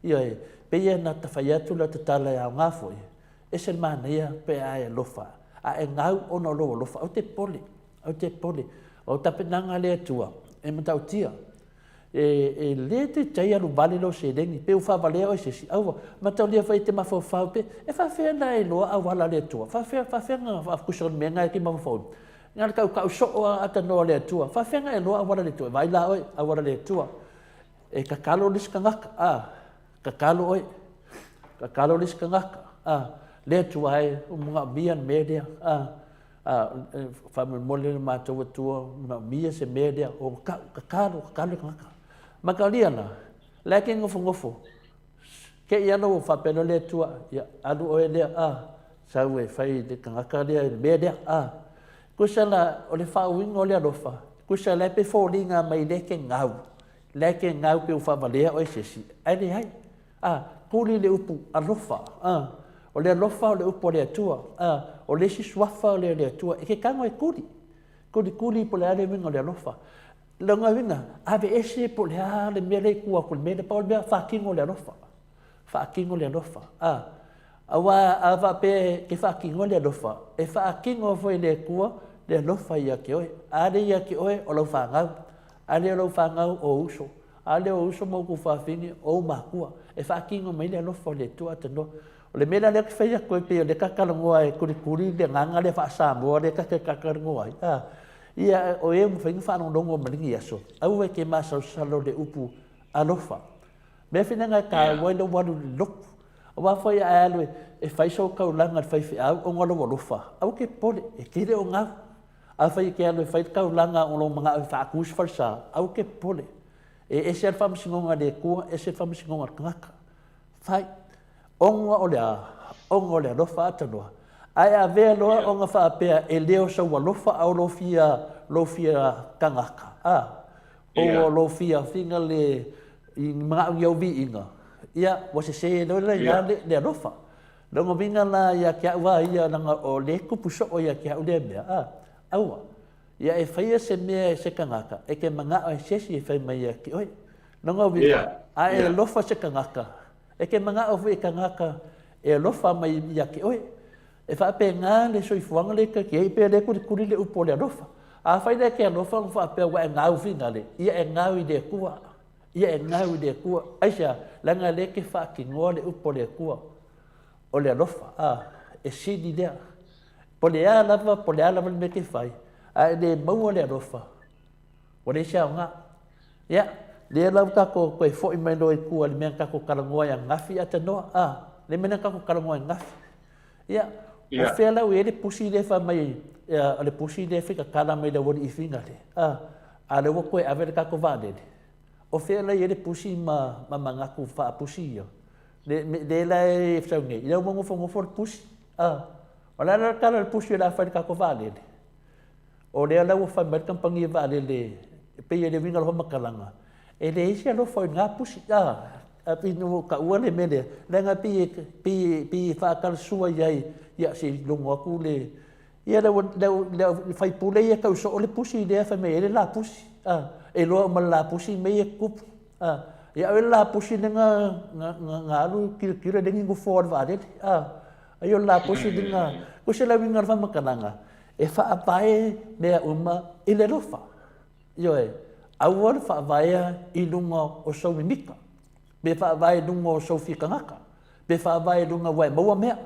ia e, pe ia na ta whai atu la te tala e au ngāfo e, e se maa ngia pe a e alofa, a e ngau ono lo alofa, au te pole, o tapenanga le atua, e matau tia, e le te tai alu vale lo se rengi, pe u whavalea o se si, aua, matau lia whai te mawhau pe, e whawhea na e loa au wala le atua, whawhea ngā whafkuson mea ngai ki mawhau, ngā kau soa ata noa le atua, whawhenga e loa awara le tua, vai la oi awara le atua. E kakalo liska ngaka, kakalo liska ngaka, le atua e mga mian media, whamu mole na mātou atua, mga mia se media, o kakalo ngaka. Makaliana, leke ngofo, ke iano o whapeno le atua, alu oe lea, sau e whai de ngaka lea media, kusala o le whauinga o le alofa, kusala pe fōringa mai leke ngau pe uwhavalea o esesi. Aile hai, kuri le upu alofa, o le alofa o le upu o le atua, o le siswafa o le atua, e ke kango e kuri po le ale winga o le alofa. Longa winga, ave ese po le ale mele kua po le mele pa o le mea whakingo le alofa, awa ava pe ke whakingo le alofa, e whakingo foi le kua, le alofa ia ke oe, ale ia ke oe o lau whangau, ale o lau whangau o uso, ale o uso mo ku whawhini o makua, e whakingo mai le alofa o le tua atanoa, o le mena le kwhaya koe pe o le kakarangoa e kuri le nganga le whaasamoa le kakarangoa, ia o e mu whainga whanongongo maringi aso, au e ke masau salo le upu alofa, me whinanga ka waino wanu loku, o wawhai a alu e whaiso kaulanga le whaiwhi au o ngalo alofa, au ke pole, e kire o ngau, a whai ke alu e whai kaulanga o lo mga whaakus whalsa, au ke pole, e se al whamasingonga le kua, e se whamasingonga ngaka, whai, onga o le alofa atanoa, ai a vea loa o ngā whaapea e leo sa walofa au lo fia kangaka, o lo fia whinga le i mga ngiau vi inga, ia wase se le alofa, longa vinga na ia kia ua ia nanga o le kupuso o ia kia ule mea, aua, ia e whaia se mea e se kangaka, e ke mga o e sesi e whai mai ia ki oi, longa vinga, a e lofa se kangaka, e ke mga o whi kangaka e lofa mai ia ki oi, e whaape ngā le soifuanga le ka ki pe le kuri le upo le alofa, a whai le ke alofa ng whaape wa e ngau vinga le, ia e ngau i le kua, aisha, langa le ke whaaki ngoa le upo le kua, o le alofa, e sidi lea, po le alava me ke whai, a e le maua le alofa, o le siao ngā, ia, le lau kako koe fōi mai no e kua, le mea kako karangoa ia ngafi atanoa, le mea kako karangoa ia ngafi, ia, o whea lau e le pusi le wha mai, le pusi le whika kala mai le wori i whinga le, a le wako e awe le kako vālele, o whea lau e le pusi ma ngaku wha pusi ia, le la e whaunge, i lau ngofo le pusi, o la la kala le pusi e la whai le kako vālele, o le lau o whai mai kampangi e vālele, pe e le winga loha makalanga, e le isi alo whai ngā pusi, a pino ka ua le mele, lenga pi whaakala sua iai, ia se longo aku le, ia lau whai pule ia kau so o le pusi, lea whai mei ele la pusi, e loa ma la pusi mei e kupu, ia o la pusi le ngā alu kira dengi ngufo ar vālele, ai o la pusi le ngā, kuse la winga rwa makananga, e whaapae mea uma i le rofa, io e, aua le whaapaea i lunga o sau mimika, be whaavae lunga o sau whikangaka, be whaavae lunga wai maua mea,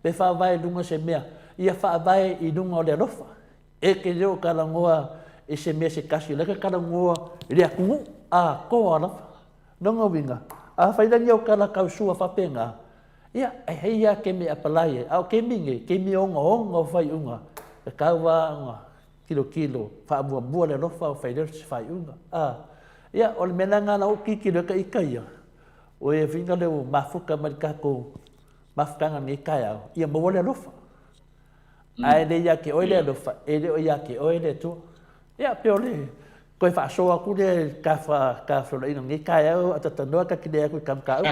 be whaavae lunga se mea, ia whaavae i lunga o le rofa, e ke leo karangoa e se mea se kasi, leka karangoa rea kungu, koa rafa, nonga winga, a whairangi au kala kausua whapenga, ia, e heia ke me apalaie, au ke minge, ke me onga o whai unga, kakawa kilo fa mua le lofa fa ile fa unga ia o le menanga na o kiki le ka ikaia o e finga le mafuka marika ko mafutanga ni kaya ia mo le lofa ai le ia ke o le lofa e le o ia ke o le tu ia pe ole ko fa so aku le ka fa le ina ni kaya o tata no ka kile ku kam ka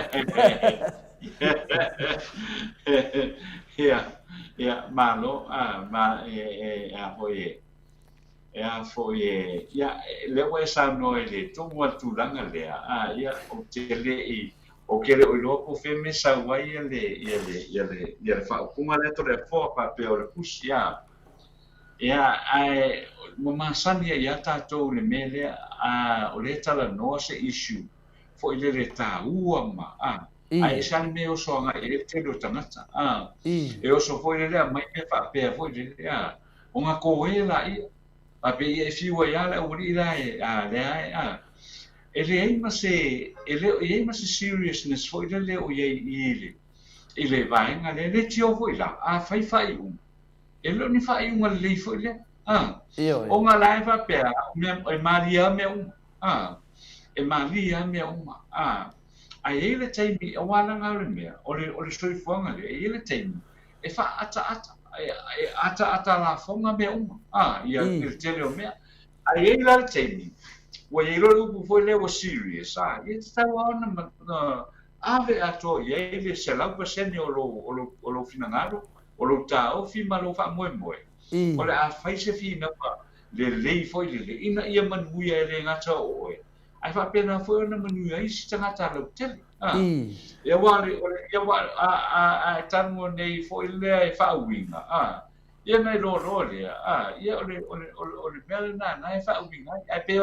ia malo ma foi ia le wa sa no ele to mo tu langa le ia o te le I o ke le o lo ko fe me sa wa ia fa ku ma le to le fo pa pe o le pusia ia ai mo ma sani ia ta to le mele o le tala no se issue foi le ta ua ma ai sa me o so nga e te do tangata e o so foi le mai me fa pe foi le o nga ko e la I a pe e fiwa ya la uri la ele ma se seriousness foi le o ile vai nga le tio foi la fai ele ni fai le foi le o nga la fa pe e Maria me e Maria me ai ele taimi o wala nga le me o le soi fonga le ele taimi e fa ata la fonga me ia il tele o me ai ele la taimi wa ye lo ku foi le was serious ia ta wa na ave ato ye ele se la ko se ni o lo finangaro o lo ta o fi ma lo fa mo o le a fai se fi na pa le foi le ina ia man buia le ngata o ai fa pena foi na manu ai si tanga ta lo tele ia wa a tango nei foi le fa winga ia nei lo le ia o le mele na fa winga ai pe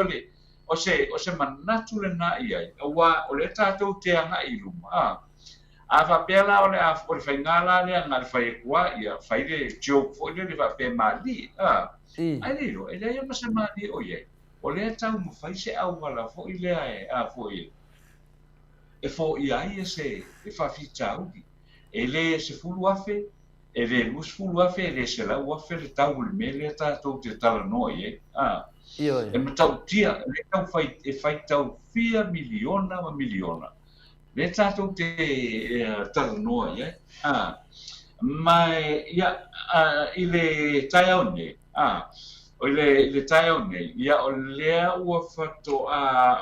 o se manatu le na ia wa o le tatou te anga I luma a fa pela o le fa ngala le ngal fa kwa ia fa le joke foi le fa pe mali ai le lo ele ia ma se mali o ye o le tau mo fai se au wala fo I le fo I e fo I ai se e fa fitau e le se fulu afe e le mus fulu afe le se la afe le tau le mele ta to te tala no e e mo tau tia le tau fai tau 4 miliona le ta to te tala no e mai ia I le tai au ne o le tai o nei ia o lea ua fato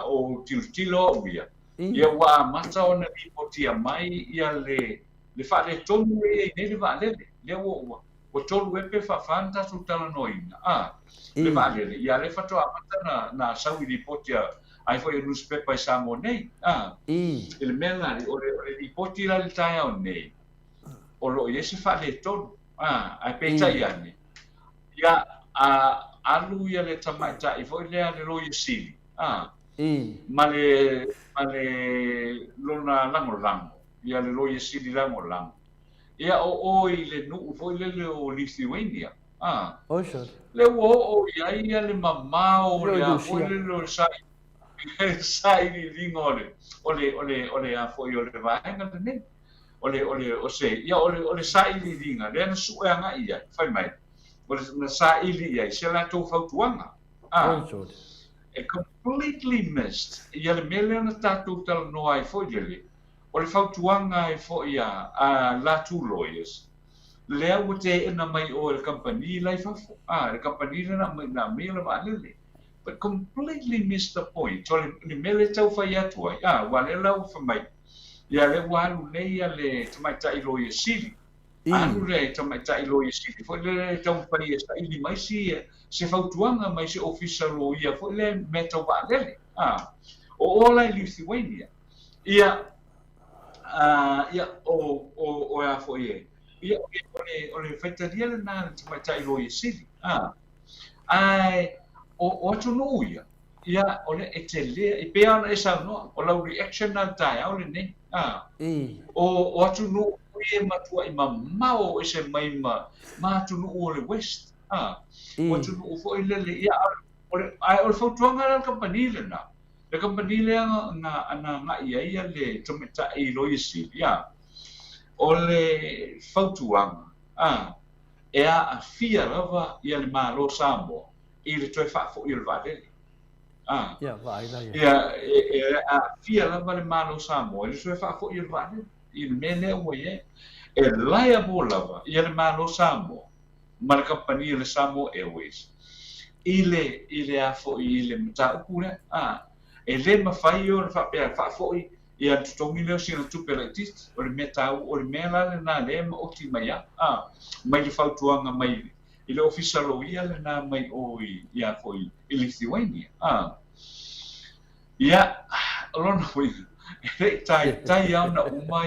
o tilo ia wa mata ona ni potia mai ia le fa le tonu e nei le va le o tolu e pe fa fanta su tala noina le va le ia le fato a mata na sawi di potia ai foi o newspaper Samoa nei il mela o le potia la le tai o nei o lo ia se fa le tonu ai pe tai ani ia alu ia le tamaita I foi le lo sili ma le lona lango ia le lo sili lango ia o I le nu foi le o Lithuania le o ia le mama o le foi le lo sai lingole ole a foi o le vaenga ne o se ia ole sai linga le na suanga ia fai mai na sa ili ia se la to fautuanga completely missed ia le mele na tatu tal no ai foi le o le fautuanga e foi ia la two lawyers le o te na mai o le company lai fa le company na mai le va le but completely missed the point so le mele tau fai atu ai wa le la fa mai ia le walu nei ia le mai tai lawyer sili anu le tamaita I lo isi foi le tau pai esa I mai si se fautuanga mai se official lo ia foi le meta wa le o ola I Lithuania ia o a foi ia o le faitaria le na tamaita I lo isi ai o tu no ia o le etele e pe ana esa no o la reaction na tai o le ne o tu no e matua I mamao e se mai ma tunu o le west o tunu o foi le ia o le fautuanga le company le na le company le na ia le tometa I lo isi ia o le fautuanga e a fia lava ia le malo Samoa i le toe whaafo i le vadele. Ia, vai la ia. Ia a fia lava le malo Samoa i le toe whaafo i le vadele. I le mele ua e laia mo lava ia le malo Samoa ma le kampani le Samoa Airways. I le a fo i le mata upule e le mawhai o le whaafo i ia tutongi leo sina tupe le tit o le meta o le mela le na le ma oti mai mai le fautuanga mai i le official ia le na mai o ia foi i Lithuania ia lona foi e tai au na uma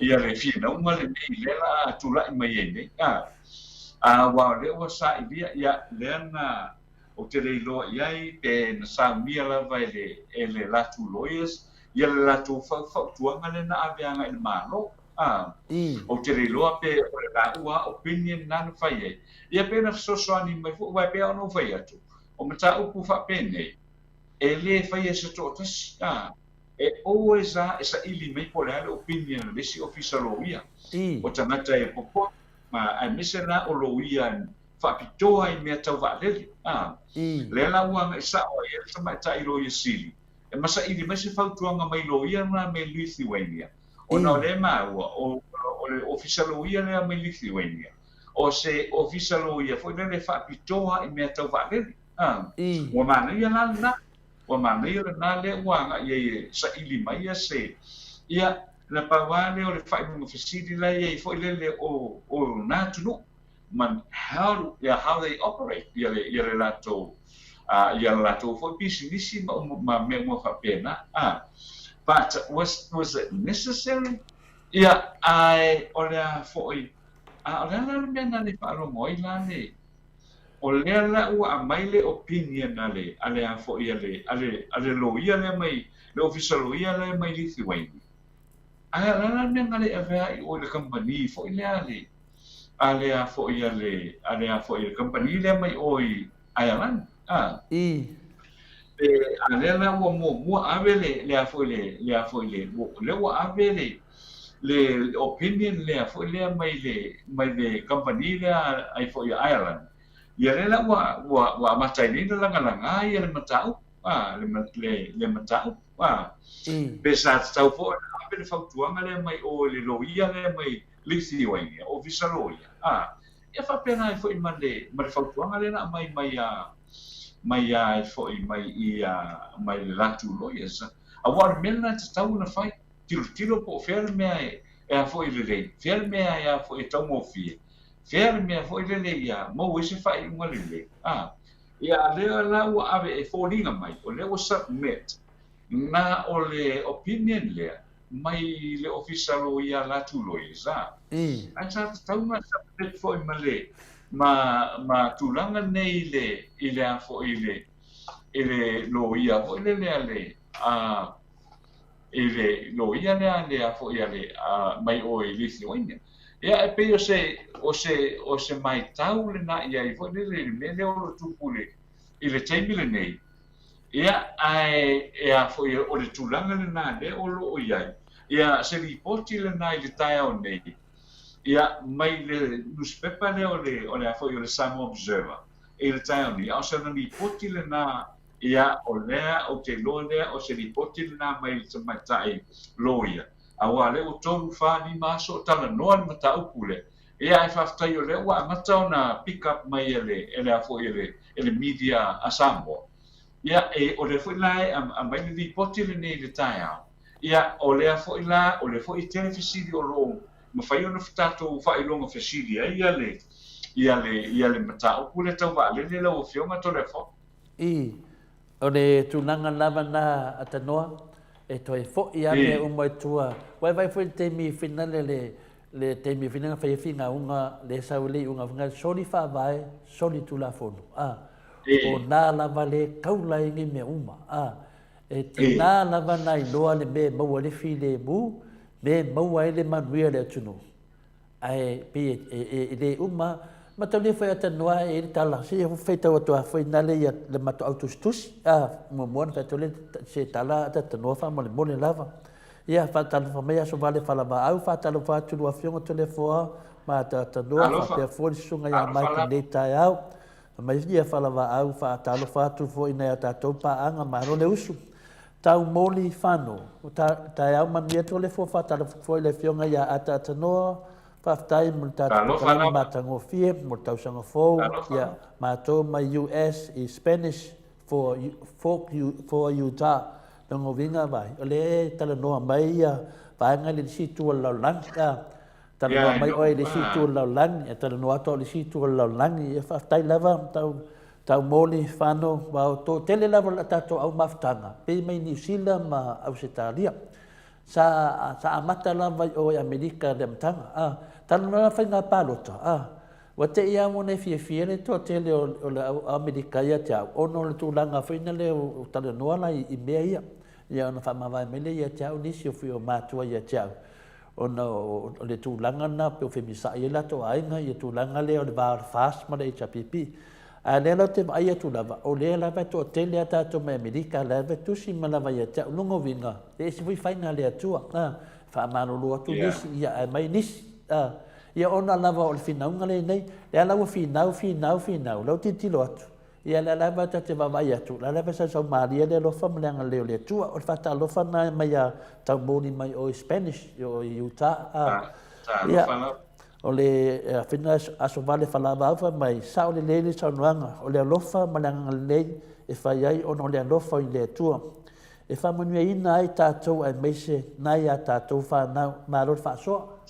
ia le fina uma le nei le la tula mai nei wa le o sa ia le na o te leilo iai pe na sa mia la vai le latu lawyers ia le latu fautuanga le na aveanga i malo o te leilo pe o le la ua opinion na fai ia pe na sosoani mai fu vai pe ono fai atu o mata upu fa pene e le fai se totas e always esa ili mai po le opinion le si official lawyer o tangata e popo ma ai misera o lawyer whapitoa i mea tau waalele. Le la uanga e sao e sa mai tai loia sili. E masa ili mai se whautuanga mai loia na me Lithuania. O na le maua o le official loia lea mai Lithuania. O se official loia foi le whapitoa i mea tau waalele. Wa mana ia la na. Wa mana ia na le uanga ia sa ili mai ia se. Ia na pawale o le whainunga fasidi la ia i foi le o na tunu. Man how they operate ia le lato for business ma me mo fa pena but was it necessary ia ai ora foi ora la me na le palo moi la ne o le la u a mai le opinion ale a foi ale lo ia le mai le official lo ia le mai Lithuania ai la me na le ave o le company foi le ale alea fo ia le company le mai oi Ireland alea la mo ave le fo le wa ave le opinion le fo le mai le company le ai fo Ireland ia le la wa matai ni la ngala ia le matau le matau pe sa tau fo ave le fautuanga le mai o le loia le mai Lithuania official lawyer ia fa pena foi male fautuanga le na mai foi mai latu lawyers a war melna tau na fai tiro po fer me e foi le fer me ia foi tau mo fi fer me foi le ia mo wese fai mo le ia le la wa ave e folinga mai o le was submit na o le opinion le mai le official ia latu lawyers a sa tau na submit foi male ma tulanga nei le ile a foi ile lo ia foi le ile lo ia le a foi ale mai o Lithuania ia e pe o se mai tau le na ia i foi le o tupule ile taimile nei ia a foi o le tulanga le na le o lo ia ia se ripoti le na ile tai o nei ia mai le newspaper le o le foi o le Samoa Observer e le tai o nei o se ripoti le na ia o lea o te lo lea o se ripoti le na mai le matai loia awa le o tonu fa ni maso tala noa le mata upule ia e whaftai o le wa mata ona pick up mai ele a foi ele media a Samoa ia e o le foi lai a mai le ripoti le nei le tai au ia o le foi la o le foi televisi o lo ma fai ona ftato fai longa fasili ia le mata upule tau va le o fioma to le fo o le tunanga lava na atanoa e toi fo ia me o mai tua vai foi te mi finale le te mi finanga fai finga unga le sauli unga finga soli fa vai soli tu la fono o na lava le kaula ngi me uma e tina lava na i loa le me maua le file mu me maua le manuia le tunu ai pe le uma ma tau le foi atanoa e tala se foi tau tua foi na le mato autostus mo mon fa tole se tala atanoa fa mo le lava ia fa tala fa me so vale fa lava au fa tala fa tu afionga tele foa ma ta noa fa pe fo sunga ya mai ki nei tai au mai ia fala va au fa talo fa tu fo ina ta to pa anga ma no le usu tau moli fano ta au man ia to le fo fa ta fo le fionga ya ata ta noa fa tai mo ta ta ma ta ngo fie mo ta sanga fo ya ma to ma US is Spanish for Utah ngo vinga vai le tala noa mai ya pa nga le si tu la langa tala noa mai oi le si tu la lang ya tala noa to le si tu la lang ya fa tai lava tau moli fano wa to tele lava la tato au maftanga pe mai New Zealand ma Australia sa amata lava o America dem tanga tala noa fa nga palota wa te ia mo ne fie le to tele o America ya ta ono le tu langa fa ina le tala noa la i mea ia ona fa mava mele ia tau nisi o fio matua ia tau ona o le tūlanga na pe o femisa ia la to ainga ia tūlanga le o le var fast ma le HPP a le la te ai tu lava o le la va to tele ata to me America la va tu si ma la va ia tau lungo vinga e se voi faina le atua fa mano lo tu nisi ia ai mai nisi ia ona lava o le finaunga le nei le la o finau lo ti lo atu ia la va te va vai atu la va sa Maria le lo fa mlanga le tua o fa ta lo fa na mai ta boni mai o Spanish o Utah ia o le fina aso vale fa va mai sa o le sa nuanga o le lo fa mlanga le e fa ai o no le lo fa le tua e fa manu ina ai tatou ai meise nai a tatou fa na ma ro fa so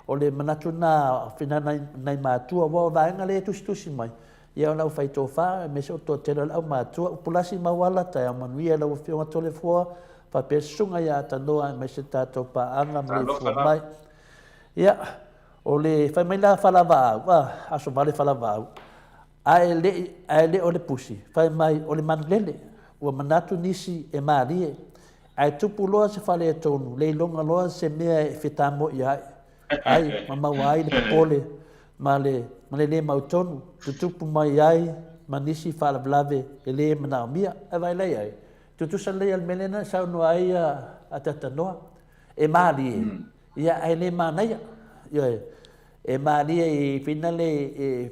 o le manatu na fina nai matua wa va ngale tusi mai ia ona fai to fa me so to tele au matua pulasi mawala ta manuia la fio tole fo fa pesunga ya ta noa me se tatou pa anga Maleifua-Mai ia o le fa mai la fala va aso vale fala va ai le o le pusi fa mai o le manlele o manatu nisi e marie ai tupu loa se fale tonu le longa loa se mea e fitamo ia ai mama wai le pole male le mautonu tutupu mai ai manisi fala blave e le mana mia e vai lei ai tutu sa le al melena sa no ai a tatanoa e marie ia ai le manaya ia e marie e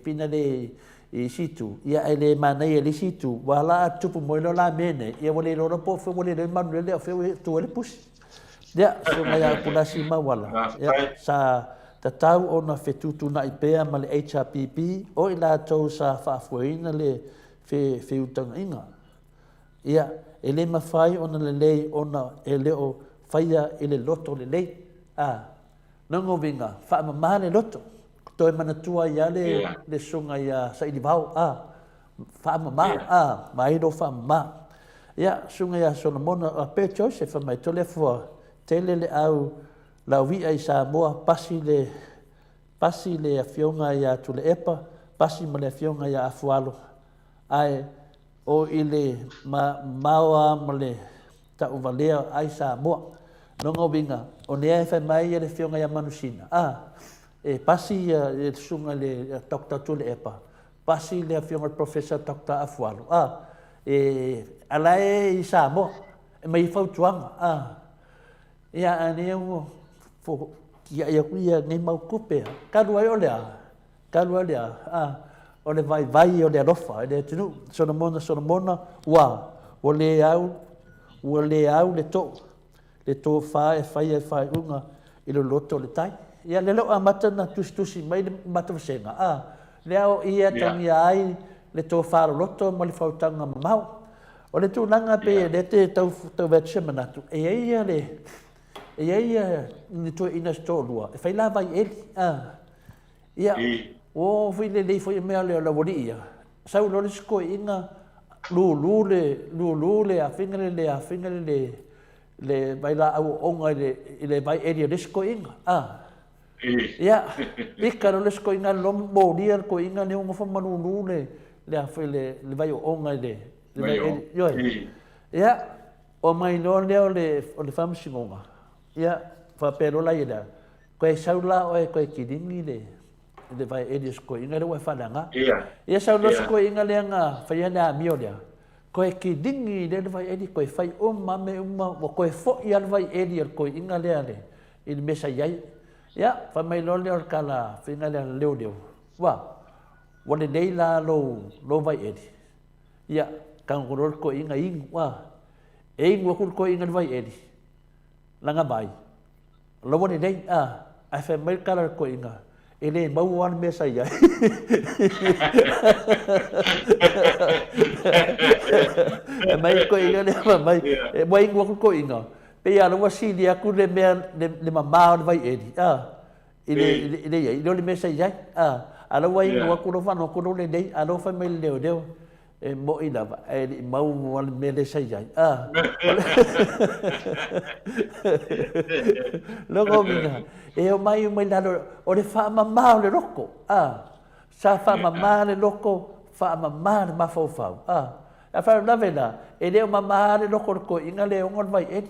finale i situ ia ele manai ele situ wala tupu moilo la mene ia wale lo po fo wale le manu le fo tu ele pus dia so mai pulasi ma wala ia sa tatau ona fetutu na ipea ma le HPP o ila to sa fa fuina le fe utanga inga ia ele mafai ona le lei ona ele o faia ele loto le lei nango vinga fa ma le loto toi manatua ia le sunga ia sa ili vau fa mama mai do fa mama ia sunga ia sona mona a pe Joseph mai tole fo tele le au la wi ai Samoa pasi le afionga ia tule epa pasi ma le afionga ia afualo ai o ile maua ma le ta uvalea ai Samoa nongo vinga o ne fa mai le afionga ia manusina e pasi e sunga le Dr. Tule Epa pasi le afionga Professor Dr. Afualo e alae i Samoa e mai fautuanga ia aneu fo ia kuia nei mau kupe kalua olea o le vai o le alofa le tunu sona mona wa o le au le to fa e fai unga i lo loto le tai ia le lo amata na tusi mai mata senga le au ia tangi ai le to fa loto mo le fautanga mau o le tunanga pe le te tau vetse manatu ia ni to ina stolua e fai la vai eli ia o fai le foi me le la volia sau lo sko inga lule a finga le vai la au onga le vai eli le sko inga ia ikaro le sko inga lombo dia ko inga ne unga fa manu le afa le vai onga le vai yo ia o mai no le fam singonga ia fa pero la ida ko saula o ko kidingi le vai e sko inga le fa danga ia saula sko inga le nga fa ia na mio dia ko kidingi le vai e ko fa o mame ko fo ia vai e ko inga le il mesa yai Ya, fa mai lo le kala finga le leo. Wa. Wale dei la lo vai edi. Ya, kang kuror ko inga ing wa. Ing wa ko inga vai edi. Langa bai. Lo wale dei ai fa mai kala ko inga. Ele mau wan me sai ya. Mai ko inga le mai. Mai ing wa ko inga. Pe ya lo wasi dia ku le me le mama vai edi. Ile ya, ile me sai ya. Alo wai ngua ku fa no ku le dei alo fa me leo deo e mo ina ba e mau wal me le sai ya lo go minga e o mai la o le fa mama le roko sa fa mama le roko fa mama ma fo fa a fa na vela e le mama le roko ko inga le ngon vai e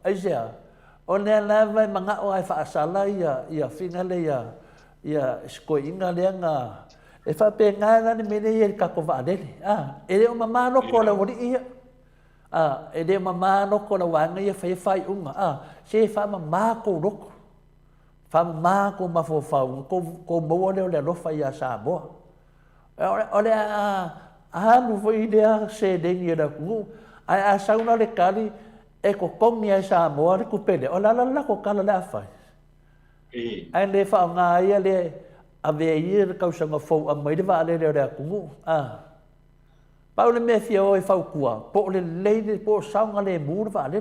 ai sia o le la vai manga o ai fa sala ya finga le ya sko inga lenga e fa penga ni mene ye ka ko va dele e le mama no ko la wori ia e le mama no ko la wanga ye fa unga se fa mama ko roko fa mama ko ma fo fa ko mo le lo fa ya sa bo ole mu fo idea se de ni da ku ai sa una le kali e ko komi sa mo re ku pede ola la ko kala la fa ai le fa nga ia le ave ia ka sa nga fo a mai de va le le ku pa le me fia o fa ku po le po sa nga le mu va le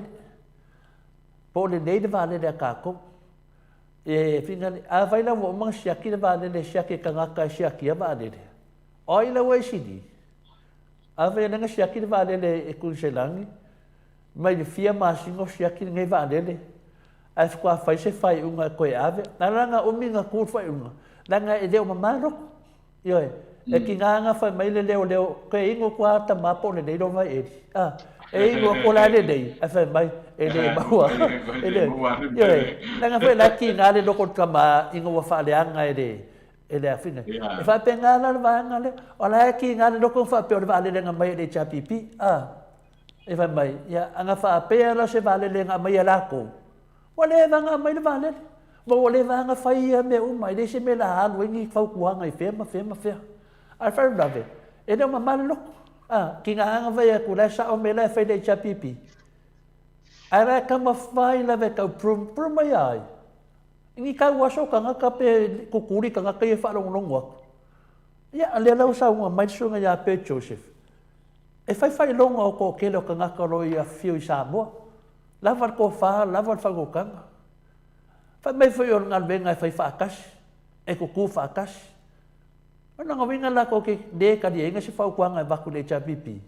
po le va le ka ko e fina a vai la mo mang sia ki va le sia ki ka nga ka sia ki va le oi la we si di a vai nga sia ki va le e ku se langi mai fia ma singo sia ki ngai va le ai kwa fai se fai unga koe ave na ranga uminga ku fai unga langa e deo mamaro yo e ki nga fai mai le leo ko ingo kwa ta mapo le dei do vai e ingo ko la le dei a fai mai e le baua e le yo langa fai la ki nga le loko kama ingo wa fa le anga e le afina e fa penga la va nga le ola ki nga le loko fa pe o va le nga mai le chapipi e fa mai ya anga fa pe la se va le nga mai la ko wale vanga mai le vale mo wale vanga fai me mai de se me la han wingi fau ku ngai fe al fa dave e de mama lo ki nga nga vai ku la sa o me la fai de chapipi ara kama fai la ve ka prum mai ai ni ka waso ka nga ka pe ku kuri ka nga ka fa long wa ya ale la sa un mai so nga ya pe Joseph e fai long o ko ke lo ka nga ka ro ya fiu sa mo lava ko fa lava fa ko kanga fa mai foi on ngal venga fai fa kas e ko ku fa kas ona ngavinga la ko ke de ka di nga se fa ko nga ba ku le chapipi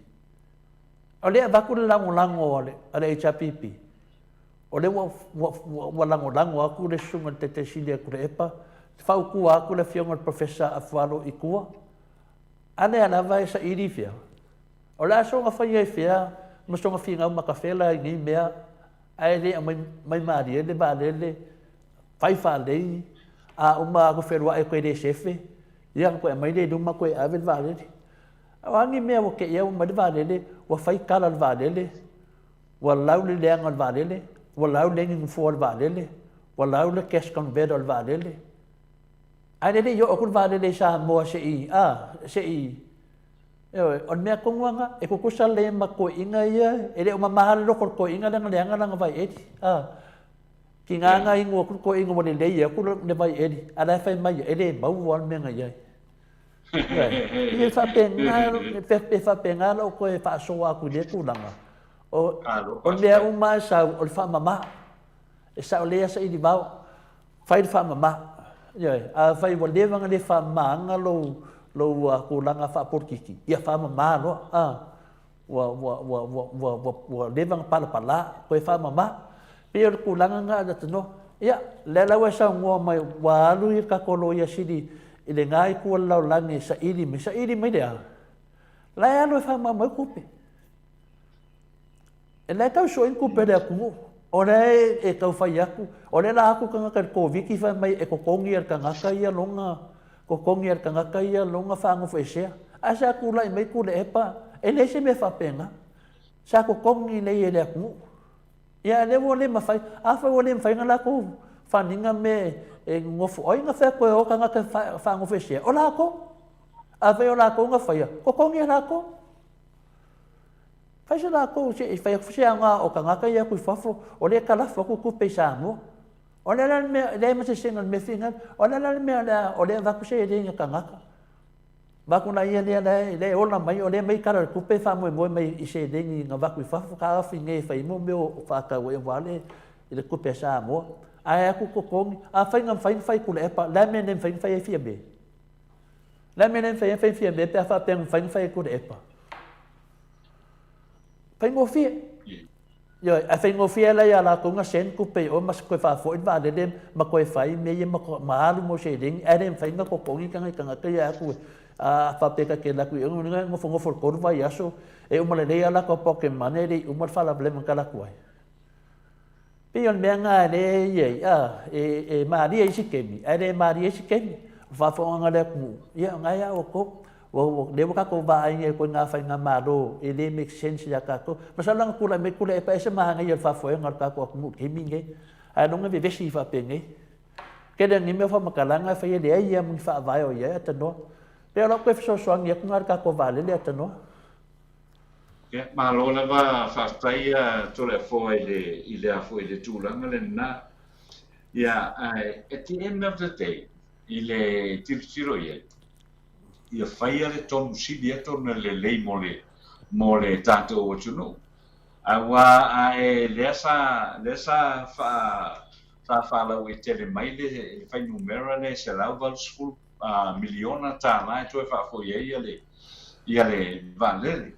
ole ba ku lango ole chapipi ole wa lango aku le sunga te silia ku epa fa ku aku le fiona professor afalo ikua ane ana vai sa irifia ola so nga fa ye fia mo so nga finga ma kafela ni mea ai le mai mari le ba le fai fa le uma ko ferwa e ko de chefe ya ko mai le duma ko ave va le wangi me o ke ya uma de va le wa fai kala va le wa lau le ngal va le wa lau le ngi fo va le wa lau le cash con bed va le ai le yo ko va le sa mo se i on me ko nga e ko kusal le ma ko inga ia e le ma mahal lo ko inga nga vai edi ki nga ingo ko ingo mo le ia ko le vai edi ala fai mai e le mau wal me nga ia e fa penga lo ko e fa so aku le ku langa o me uma sa o fa mama e sa le sa i di bau fai fa mama ia fai wo le nga le fa manga lo ko langa fa porkiki ia fa mama lo wa levang pala ko fa mama pe ko langa nga no ia le la wa sa ngo mai wa lu ka ko lo ya sidi ile ngai ko la langi sa ili me dia la ya no fa mama ko pe ele ka so in ko pe da ku ore e ka fa ya ku ore la ku ka ko viki fa mai e ko kongier ka nga ia longa ko kongier ka nga ia longa fa ngo fa sia asa ku lai mai ku le epa ele se me fa penga sa ko kongi le ele ku ya le wo le ma fai a fa wo le fai ngala ku whaninga me e ngofu oinga whea koe o ka ngaka whangofu sia. O lako, a vei o lako ngā whaia, ko kongi a lako. Whai se lako, se i whai sia ngā o ka ngaka ia kui whafo, o le kalafo ku kupe Samoa. O le lan me, le ma se singa me whingan, o le lan me o le vaku se e ringa ka ngaka. Vaku na ia le ola mai, o le mai kara kupe whamoe moe mai i se ringi ngā vaku i whafo, ka awhi nge whai mo meo whakau e wale i le kupe Samoa. Ai aku ko kongi, a whai ngam whai kule epa, la me nem whai e fia me. La me nem whai fia me, pe a whapeng whai kule epa. Whai ngō fia. Yo, a whai ngō fia lai a la konga sen kupe o mas koe whafo in vāle dem, ma koe whai me ia ma alu mo se ringi, a rem whai ngā ko kongi kanga kaya aku a whapeka ke laku i ngofo koru vai aso, e umale rei ala ko poke mane rei umar whala blema ka laku ai. Pion mea ngā re iei, e Maria isi kemi, a re Maria isi kemi, whafonga le kumu, ia ngai a o ko, lewa kako vāinga e koe ngā whai ngā maro, e le make sense ya kako, masalanga kula me kula e pa ese mahanga i al whafoenga kako a kumu kemi nge, a nonga vi vesi i whapenge. Keda ni mea whamakalanga whai e lea ia mungi whaavai o ia ata noa, pea lo koe whasosoangi e kungar kako vāle le ata noa. Malo lava whaftai tole fo i le afo i le tūlanga le nā. Ia, at the end of the day, i le tiritiro ia, ia whaia le tonu sidi atona le lei mo le tātou o tunu. Awa e lea sa whalau e tele mai le whai numera le se lau valsful miliona tā lai toi whafo ia le valele.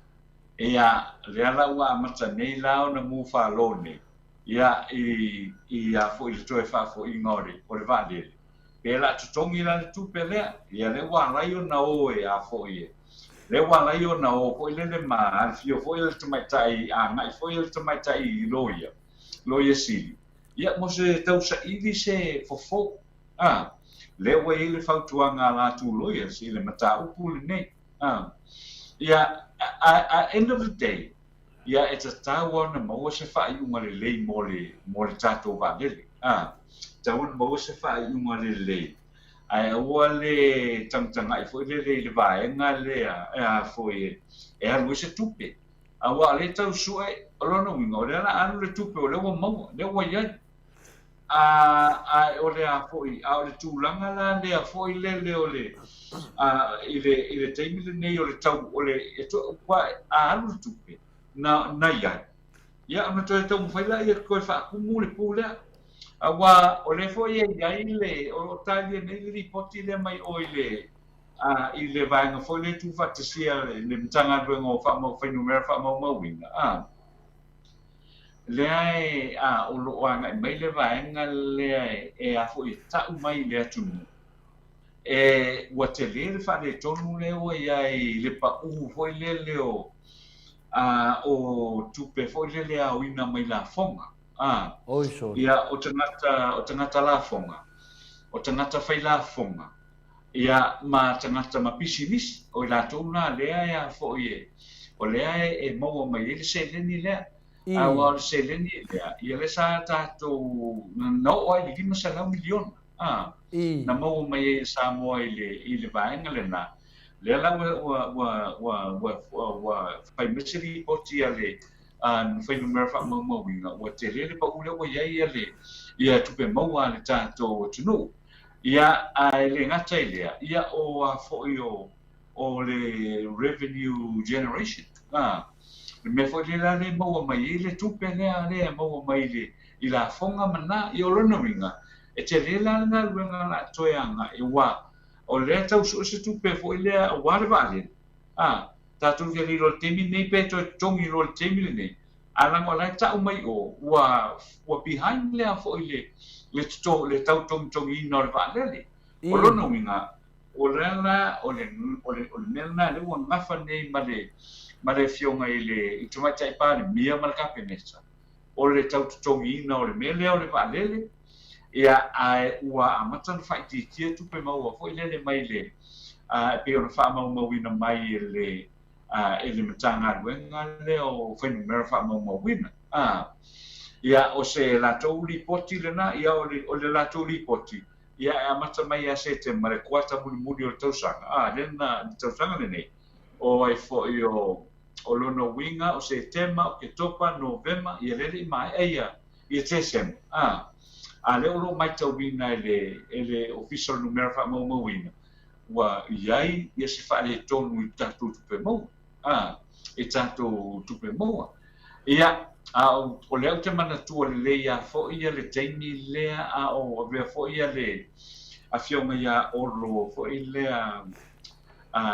Ia rea laua amata nei lao na mu whalone. Ia i a fo i le toe whafo i ngore o le valele. Pela tutongi la le tupe lea. Ia le walai o na o e a fo i e. Le walai o na o fo i le maa. Alfio fo i le tamaitai a ngai fo i le tamaitai i loia. Loia sili. Ia mo se tau sa ili se fofo. Le wa i le whautuanga la tu loia si le mata upu le nei. Ia at end of the day, ia e tāua na maua se whaiunga le lei mo le tātou wālele. Tāua na maua se whaiunga le lei. Ai aua le tangtanga i fwoi le vaenga le a fwoi e alu se tupe. Aua le tau sue, alono winga, o le ana anu le tupe o le wa maua, le wa iai. O le a fwoi, a o le tūlanga la le a fwoi le o le i le teimi le nei o le tau o le e to kwa a alu tupe na iai. Ia ana toi tau mwhaila ia koe whaakumu le pūlea. Awa o le fo ia iai le o talia nei le ripoti le mai o i le vaenga fo le tu whatasia le mtanga duenga o whaamau whainumera whaamau mawinga. Lea e o loanga i mai le vaenga lea e a fo i tau mai le atunu. Ua te le whare tonu leo i le pa uhu foi le o tupe foi le a uina mai la fonga. Ia o tangata la fonga. O tangata whai la fonga. Ia ma tangata ma pisimisi o la tona lea ia foi o lea e maua mai le se leni lea. Awa le se leni lea. Ia le sa tātou na oai li 5 miliona. Na mau mai Samoa i le vaenga le na. Le ala wa fai mesiri poti ale fai numera wha mau winga. Wa te le pa ule wa iai ale ia tupe maua le tātou tunu. Ia le ngata i lea. Ia o a foi o le revenue generation. Me foi le la le maua mai le tupe lea maua mai i la fonga mana i o lona winga. E te le langa luenga la toeanga e wā. O le tau su se tupe fo i lea wā le vāle. Tātou ke li rol temi nei pe toi tongi rol temi le nei. Alango lai tau mai o wā behind lea fo i le tau tongi ina o le vāle le. O lono winga, o le la, o le melna le ua ngafa nei ma le fionga i tumatai pāle mia ma le kapenesa. O le tau tongi ina o le mele o le vāle le. Ia ua amata na whaititia tupe maua fo i lele mai le pe ona whaamau mawina mai e le matanga luenga le o whainumera whaamau mawina. ia o se la tau li poti lena ia o le la tau li poti ia e mata mai a se te mare kuata muli o tausanga lena tausanga lenei o ai fo o lono winga o se tema o ke topa novema ia lele mai ia tesem le o mai tau wina ele official numero fa mo wina wa iai ia se fa le tonu i tatu tupe mo e tatu tupe mo ia o le au te mana tua le ia fo ia le taimi lea o vea fo ia le a fionga ia olo fo ia lea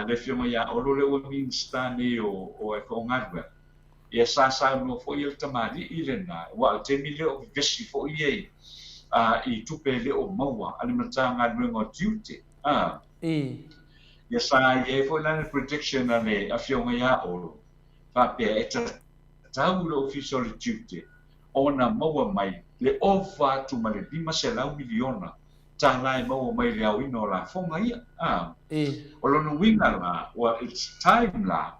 le fionga ia olo le o minstani o e fo ngadwe ia sa no fo ia le tamari i le na wa te mi le o vesi fo ia i tupe le o maua ale matanga nwengo duty ia sa ia fo la prediction ale a fionga ia olo fa pe eta tau le official duty ona maua mai le ofa tu male 5 miliona talai maua mai le au ino la fonga ia o lono winga la well it's time la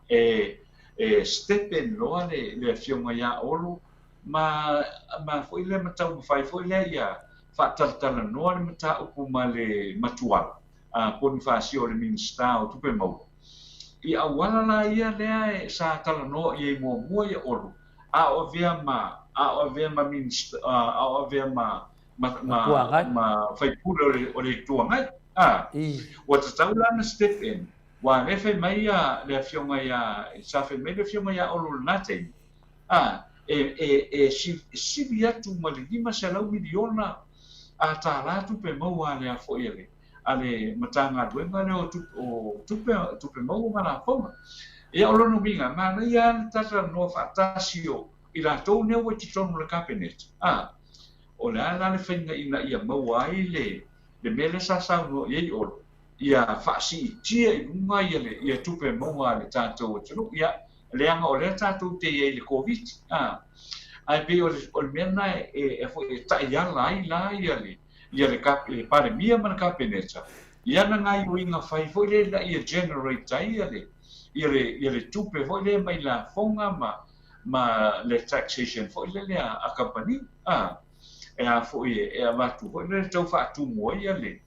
step in lo le fionga ia olo ma foi le matau fai foi le ia fa tala no le mata upu male matuala pon fa si o le minsta o tupe mau i awala la ia le sa tala no ia mo ia olo o vea ma minsta o vea ma fai pula o le tuangai wa tau la na step in wa le fai mai le fionga ia sa fai mai le fionga ia olo nate si via tu malima se la miliona ta la tu pe mo ale fo ile ale matanga duenga le o tupe mo mana fo ia olo no minga ma ia tata no fatasio ila to ne o ti tonu le cabinet o la le fenga ina ia mo ai le mele sa no ia o ia fasi tia i lunga ia tupe mo ale tato o ia le anga o le tato te le covid ai pe o mena fo ta ia la ia le cap le pare mia man cabinet ia na ngai winga fai fo le ia generate ia le tupe fo le mai la fonga ma le taxation fo le a company fo va tu fo le tau fa tu mo ia le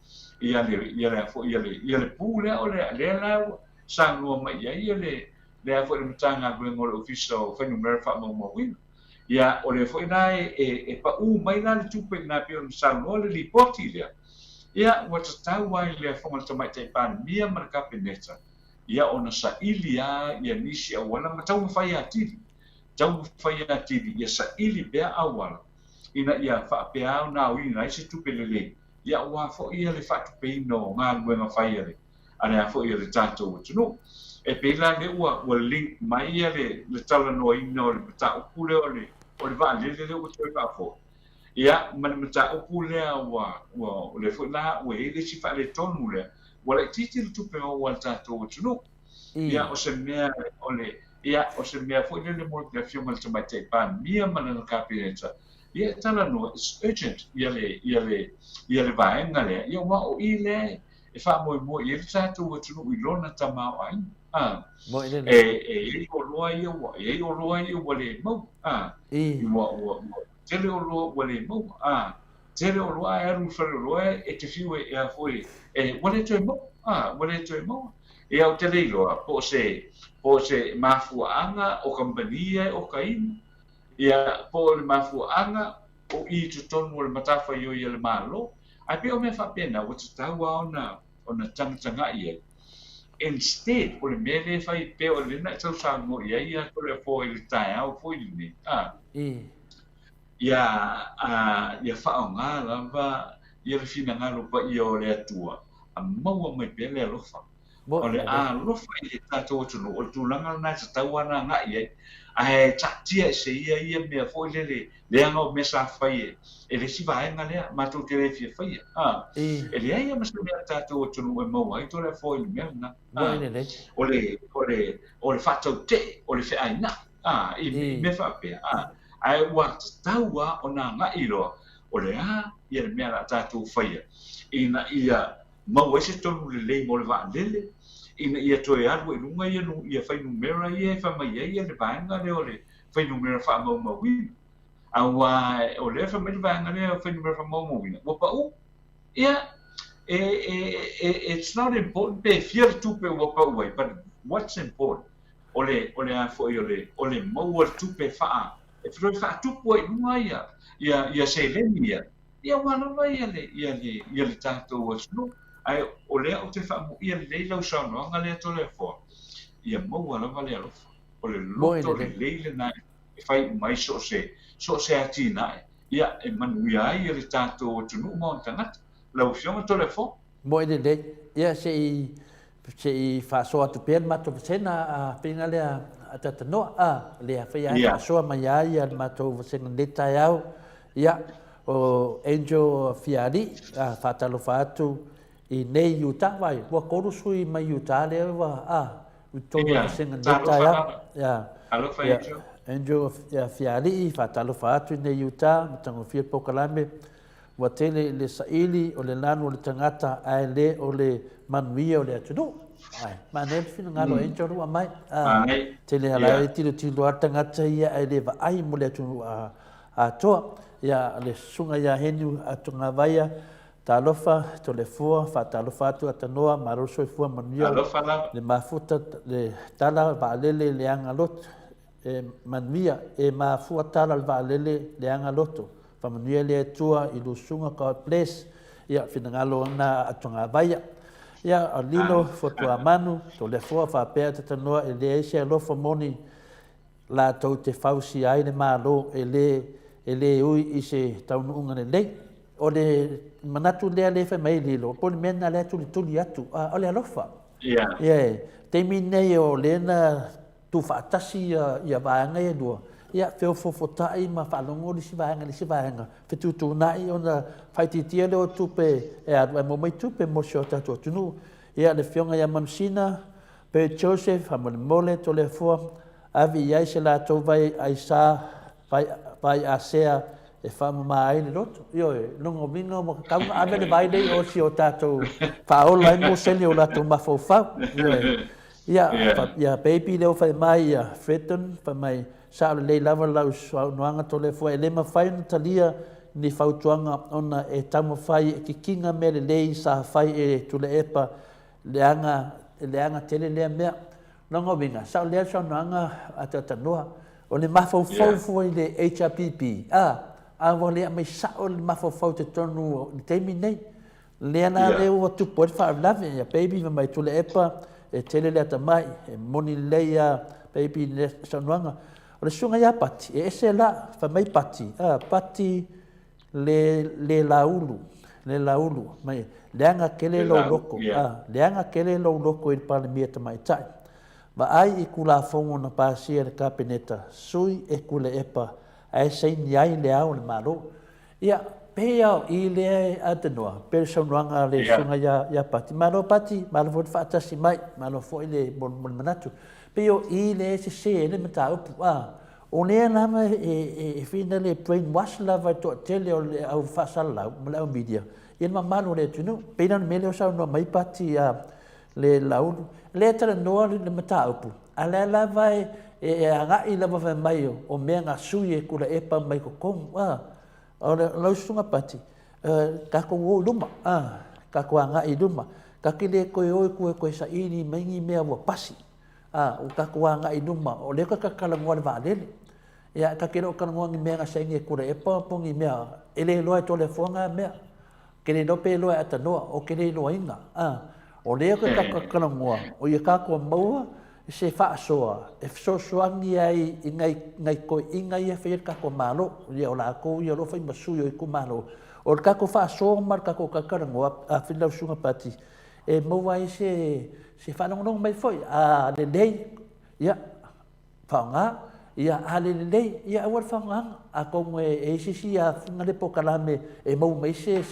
pule o le la sang no mai ia le fo le mtanga ngol official fa numero fa mo win ia o le fo nai pa mai la le tupe na pe on sang no le lipoti ia what tau wai le fo mal mai te pan mia mar kapineta ia ona sa ilia ia nisi awala matau fai ati jau fai ati ia sa ili be awala ina ia fa pe au na wi na se tupe le ia wa fo ia le fa tupe no nga ngwa fai ale ana fo ia le tato no e pe la le wa link mai ia le tala no ino le ta pule o le va le o te ka fo ia man mata pule wa le fo la we le si fa le tonu le wala titi le tupe o wa tato no ia o se mea ole ia o se mea fo le mo le fio mal tama te pa mia mana no kapineta ia tala no it's urgent ia le vaenga le ia wa o ile e fa mo ia tato o no i lona tama ai mo ile o loa ia wa le mo wa tele o loa wa le mo tele o loa e ru fa loa e te fiu e a foi wa le te mo e au te leilo po se mafuanga o kompania o kain ia po le mafuanga o i tu tonu le matafa yo ia le malo ai pe o me fa pena o te tau ona tanga ia instead o le mele fai pe o le na tau sa mo ia ko le fo i tai au fo i ni ia fa nga lava ia fina ngalo pa ia o le atua a mau mai pe le lofa ole lofa i tato tunu o tulanga na tau ana nga ia ai chatia se ia me fo le anga o mesa fai le si vai nga le ma tu te le fai le ia ma se me tato tunu e mo ai to le fo i me na ole fato te ole fe ai na i me fa pe ai wa tau ona nga i lo ole ia me la tato fai ina ia ma wa se tonu le mo le va le ina ia toe alu e lunga ia fai numera ia fa mai ia le vaenga le ole fai numera fa mo wi o le fa mai va ngale fa ni fa mo mo ina wa pa u ia it's not important pe fear tu pe wa pa u but what's important ole a fo ole mo wa tu pe fa e fa tu po mai ia se le ia wana mai ia le tato wa snu ai ole o te fa mo ia le lo so no ngale to le fo ia mo wala vale alo ole lo to le na e fai mai so se atina ia e manuia ia le tato tunu mo tanga lo fiona to le fo mo le ia se fa so atu pen ma to sena a pinga le a tata no a le fa ia so ma ia ma to sena le taiau ia o Angel Fiari fa talo fa atu i nei yuta vai wa koru sui mai yuta le wa to sena le taiau ia alo fa Angel Fiari fa talo fa atu nei yuta tango fia pokalame wa tele le saili o le lanu o le tangata ai le o le manuia o le atudu ai ma ne fina ngalo Angel wa mai tele hala tilo tangata ia ai le va ai mo le atu a toa ia le sunga ia henu atunga vaia talofa to le fua fa talofa tu atanoa maroso fua manuia le mafuta le tala va lele le anga lot e manuia e mafua tala va lele le anga loto fa manuia le tua i lu sunga ka place ia finangalo na atunga vaia ia alilo foto amanu to le fua fa pe atanoa e le ese lo moni la to te fausi ai le malo ele ui i se taununga le lei o le manatu le fa mai lilo po mena le tuli atu o le alofa te minei o le na tu fatasi ia vaanga e dua ia feo fofotai ma falongo le si vaanga fe tu nai ona faititia le o tupe e a mo mai tupe mo shota to tunu ia le fionga ia mamsina pe Joseph mole to le fo avi ia se la to vai aisa vai a sea e fama mai le loto io longo vingo mo ka ave le vai dei o si o tato fa o lai mo se le o lato ma fo fa ia baby le o fa mai ia freton fa mai sa le lava lau so no anga to le fo le ma fai no talia ni fa tuanga ona e tamo fai ki kinga me le sa fai e tu le epa le anga tele le me longo vinga sa le so no anga atata noa o le mafofo i le HRPP a wale mai sa o le mafofo te tonu i teimi nei le ana le o tupo e whaarlawe ia baby ma mai tule epa e tele le ata mai e moni leia baby le sanuanga o le sunga ia pati e ese la fa mai pati pati le laulu mai le anga kele lo loko le anga kele lo loko i pale mia ta mai tai ma ai i kula fongo na pasia le kapeneta sui e kule epa ai sei ni ai le au le malo ia pea i le atenoa personanga le sunga ya pati malo fo fatasi mai malo fo ile mon manatu peo i le se le mata upu o ne na ma e fina le brainwash la va to tele o le au fasala mo media ia ma malo le tunu pena me le sa no mai pati le laulu le tala noa le mata upu ala la vai e anga i lava fa mai o mea nga sui e kula epa mai ko kong o le sunga pati ka ko wo luma ka ko anga i luma ka kile ko o ko sa ini mai mea wa pasi o ka ko anga i luma o le ka kala ngwa va lele ya ka kile o ka ngwa ngi mea nga sa ini kula epa pongi mea ele loa to le fonga mea kile no pe loa ata noa o kile loa inga o le ka kala ngwa o ye ka ko maua se fa soa e so soangi ai ngai ko ingai e fe ka ko malo le ola ko yo lo fa masu yo ko malo o ka ko fa so mar ka ko ka karango a fi la sunga pati e mo vai se fa no mai foi a le dei ya fa nga ya ale le dei ya wa fa nga a ko e si a ngale pokalame e mo mai se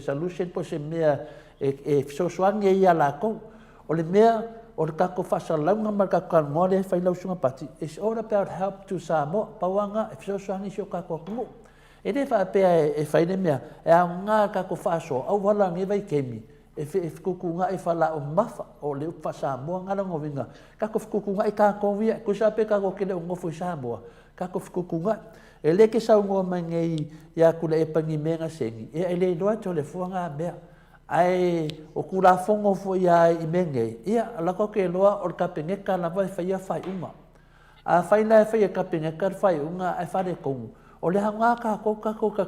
solution po se mea e so soangi ya la ko o le mea o le kako whasalanga ma kako ngore whai lau sunga pati. It's all about help to Samoa. Pawanga, e whisosoangi sio kako kungu. E le wha pēa e whai ne mea, e a ngā kako whaso, au wala nge vai kemi, kukunga e fala o mafa o le upa Samoa ngala ngovinga kako kukunga e ka kovia ku sa pe ka ko kele ngofo Samoa kako kukunga e le ke sa ngo mangei ya ku le pangimenga sengi e le doa to le fuanga be ai o kula fongo fo ya i menge ia la ko ke loa o ka pengeka la vai fa ia fai uma a fai la fa ia ka pengeka fai unga ai fa de ko o le hanga ka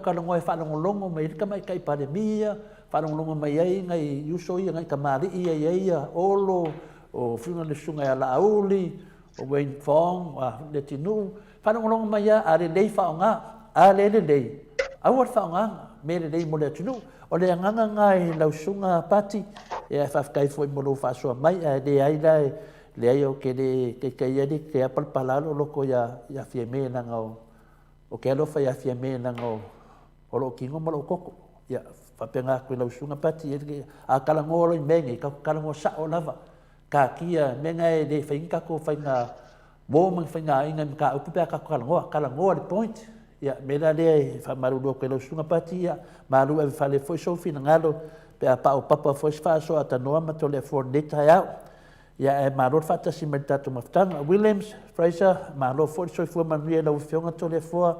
ka longo e fa longo mai ka mai kai pandemia fa longo mai ai ngai uso ia ngai ka mari ia olo o funga le sunga ya la auli o wen fong a le tinu fa longo mai ia a le dei fa nga a le dei a wa fa nga me le dei mo le tinu o le nganga ngai lau sunga pati e fa kai foi mo lo fa so mai de ai dai le ai o ke de ke ia di ke apal palalo lo ko ya fieme na ngau o ke alo fa ya fieme na ngau o lo kingo mo lo koko ya fa penga ko lau sunga pati e a kala ngolo mengi ka kala ngo sa o lava ka kia menga e de fa inka ko fa nga bo mo fa nga inga ka o pe ka kala ngo le point ya mela le fa maru do ko lau sunga pati ya maru e fa le foi so fina ngalo pe a pa o papa foi fa so ata no ma to le for data ya ya e maru fa ta simenta to maftang Williams Fraser maru foi so fu man ria lau fionga to le fo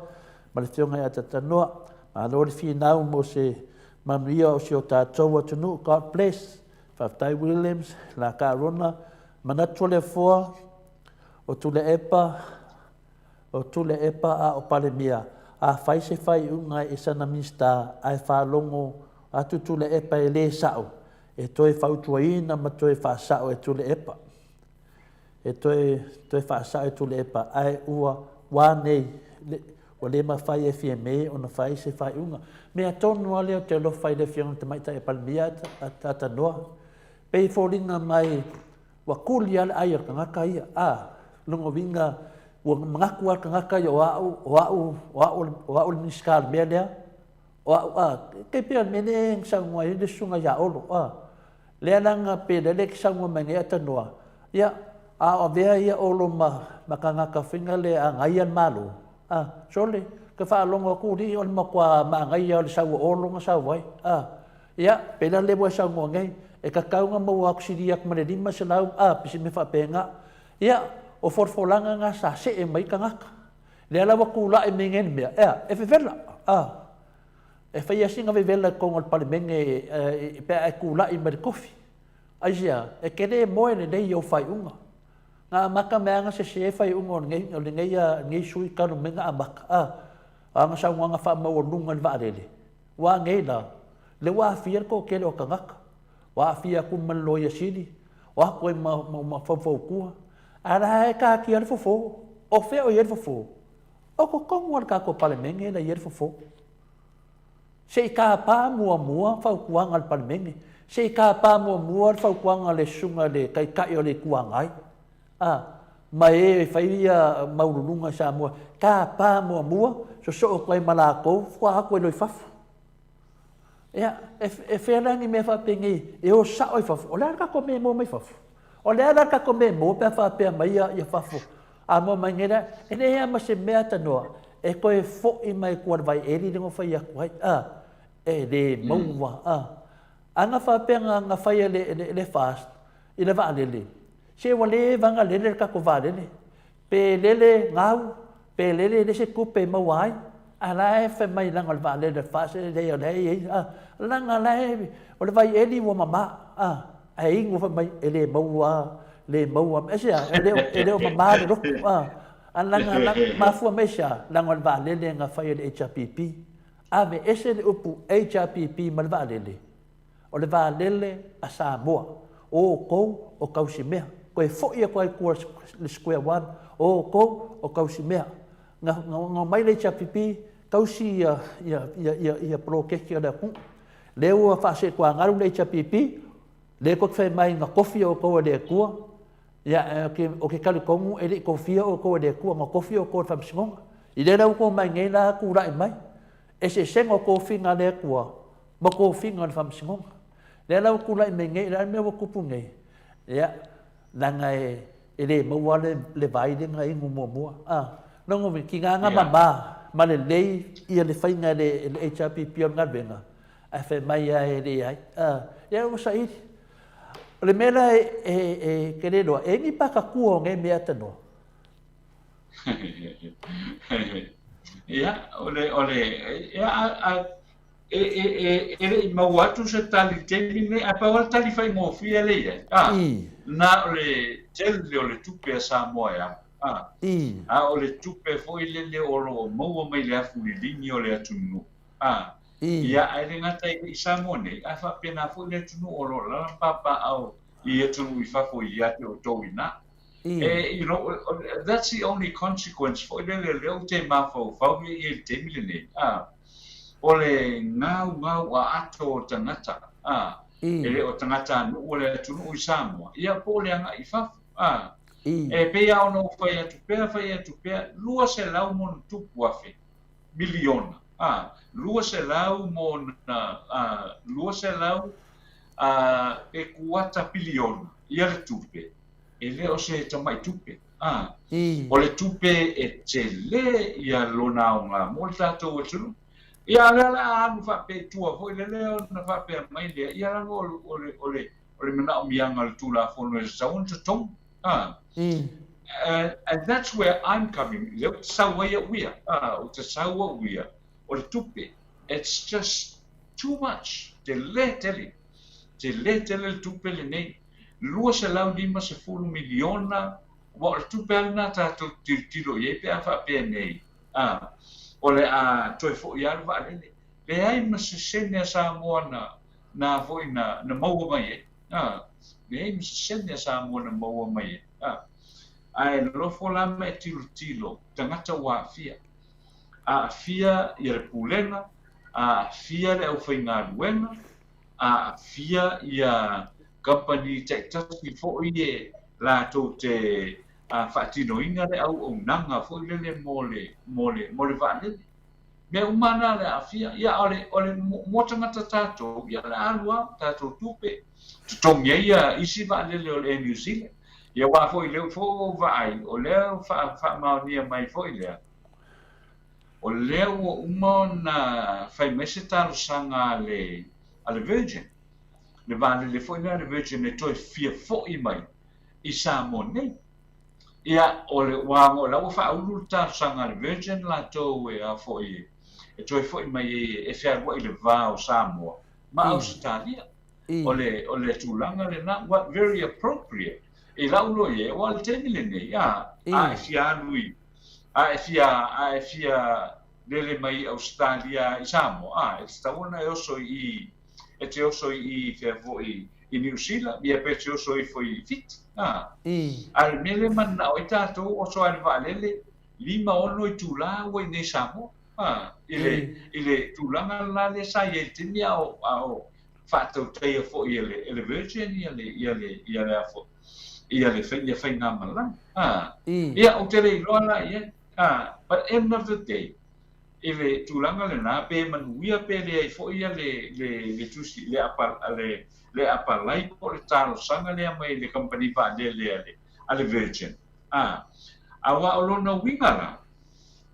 ma le fionga ya ta no maru le fina mo se man ria o se o ta to to no God bless fa tai Williams la carona mana to le fo o to le epa a o palemia a fai se fai unga e sana mista ai fa longo a tu le epa e le sao e toi fa utuaina ma toi fa sao e tu le epa e toi fa sao e tu le epa ai ua wanei o le ma fai e fieme o na fai se fai unga me a tonu ale o te lo fai le fiona te maita e palemia ta noa pei folinga mai wa kuli ale ai o kangaka ia longo vinga o mangaku al kangaka yo wa miskal melia ke pe meneng sangwa de sunga ya olo le langa pe de lek sangwa menge atanoa ya o vea ia olo makangaka finga le ngaian malu sole ke fa longo ku di on makwa ma ngai ya sa olo nga sa wai ya pe le bo sangwa ngai e ka kaunga mo wa kusiriak mane di masalau pisi me fa penga ya o forfolanga nga sa se e mai kangaka le ala wa kula e mengen me e fevela e fa yasinga vevela ko ngol palemenge pe e kula i mer kofi asia e kene moene dei yo fai unga nga maka menga se fai unga ngai sui kanu menga amaka nga sa nga fa ma wonunga va rele wa ngai la le wa fier ko kele o kangaka wa fia ku man lo yasidi wa ko ma fa ku ara e ka ki ar fofo o fe o yer fofo o ko kongo ka ko palemenge la yer fofo se ka pa mua fa kuang al palemenge se ka pa mua fa kuang le sunga le kai o le kuangai mai fa ia maulunga sa mua ka pa mua so ko malako fa ko le faf ya e fe la ni me fa pengi e o sa o faf o la ka ko me mo mai faf o le ala ka kome mo pe fa pe mai ia fafo a mo mangera ene ia ma se mea tanoa e ko e fo i mai ko vai eri ngo fa ia kwai e de mowa anga fa pe nga fa ia le fast i le va le se wale vanga le ka ko va le pe le ngau pe le se ku pe mawai ala e fe mai langa va le fast le ia le langa le o le vai eri wo mama ai ngo fa mai ele maua esa ele o mama ro langa mafua mesha langa va le nga fa le HPP ave ese le upu HPP malva le o le va le a Samoa o ko o kausimea ko e fo ia ko le square one o ko o kausimea nga mai le HPP kausi ia pro ke da ku le o fa se ko ngaru le HPP le ko fe mai nga kofi o ko de ku ya o ke kali kongu ele kofi o ko de ku nga kofi o ko fam singo i le ko mai ngai la ku ra mai e se sengo kofi nga le ku mo kofi nga fam singo le la ku la mai ngai la me ko pu ngai ya na ngai ele mo wa le vai de ngai ngu mo no ngo ki nga mama ma le le i le fai nga le HPP nga benga a fe mai ai ri ai ia o sai le mena ke re no e ni pa ka ku nge me atano ia ole ia e mauatu se tali teli ne a pa tali fai mo fia le ia na ole tele ole tupe Samoa ia ole tupe foi le oro mo mai le afu ni lingi ole atunu ia ai le ngata i Samoa ne a fa pena foi le atunu oro la papa au i atunu I fa foi ia te o toina you know that's the only consequence for le te mafo fa i te milene ole ngau a ato tangata ele o tangata no ole tunu I Samoa ia po le anga I fa e pe ao no fai atu pe lua se lau mon tupu afe miliona lua se lau mon lua se lau e kuata piliona ia le tupe ele o se tamai tupe o le tupe e tele ia lona o ngā mo le tātou e tunu ia la anu fa pe tua foi le na fa pe mai le ia la ole mena o mianga le tula fono e saun te tong and that's where I'm coming le sawa we o te sawa we o le tupe it's just too much te le le tupe le nei lua se lau lima se fulu miliona wa le tupe ana tātou tiro ye pe a fa pe nei ole toi fo ia va le ai ma se sene Samoa na foi na mau mai le ai ma se sene Samoa na mau mai ai lo fo la me tilo tangata wa fia fia ia le pulenga fia le au fainga luenga fia ia company teki fo ie la to te fatino inga le au o nanga fo le mole vale me umana le afia ia ole motanga tato ia le alua tato tupe tongia ia isi vale le New Zealand ia wa fo le fo vai o le fa maonia mai fo ile o le umona fai meseta sanga le Virgin le vale le fo le Virgin le toi fia fo I mai I Samoa nei ia ole wango la fa ulu ta sanga le Virgin la to e a fo I e toi fo I mai e fia wa I le va o Samoa ma Australia ole tulanga le na what very appropriate e la ulo ye wa le temile nei a fia lui a fia le mai Australia I Samoa e sta una e oso I e te oso I fia fo I New Zealand ia pe te oso I fo I fit al mele man o tato o so al valele lima ono I tula o nei Samoa ile tulanga la le sa ye tinia o fato te fo ile Virgin ile afo ile fe na mala ia o te le lola ia but end of the day ile tulanga le na pe manuia pe le fo ia le tusi le apa lai po le talo sanga le mai le company va le Virgin awa o lona wingala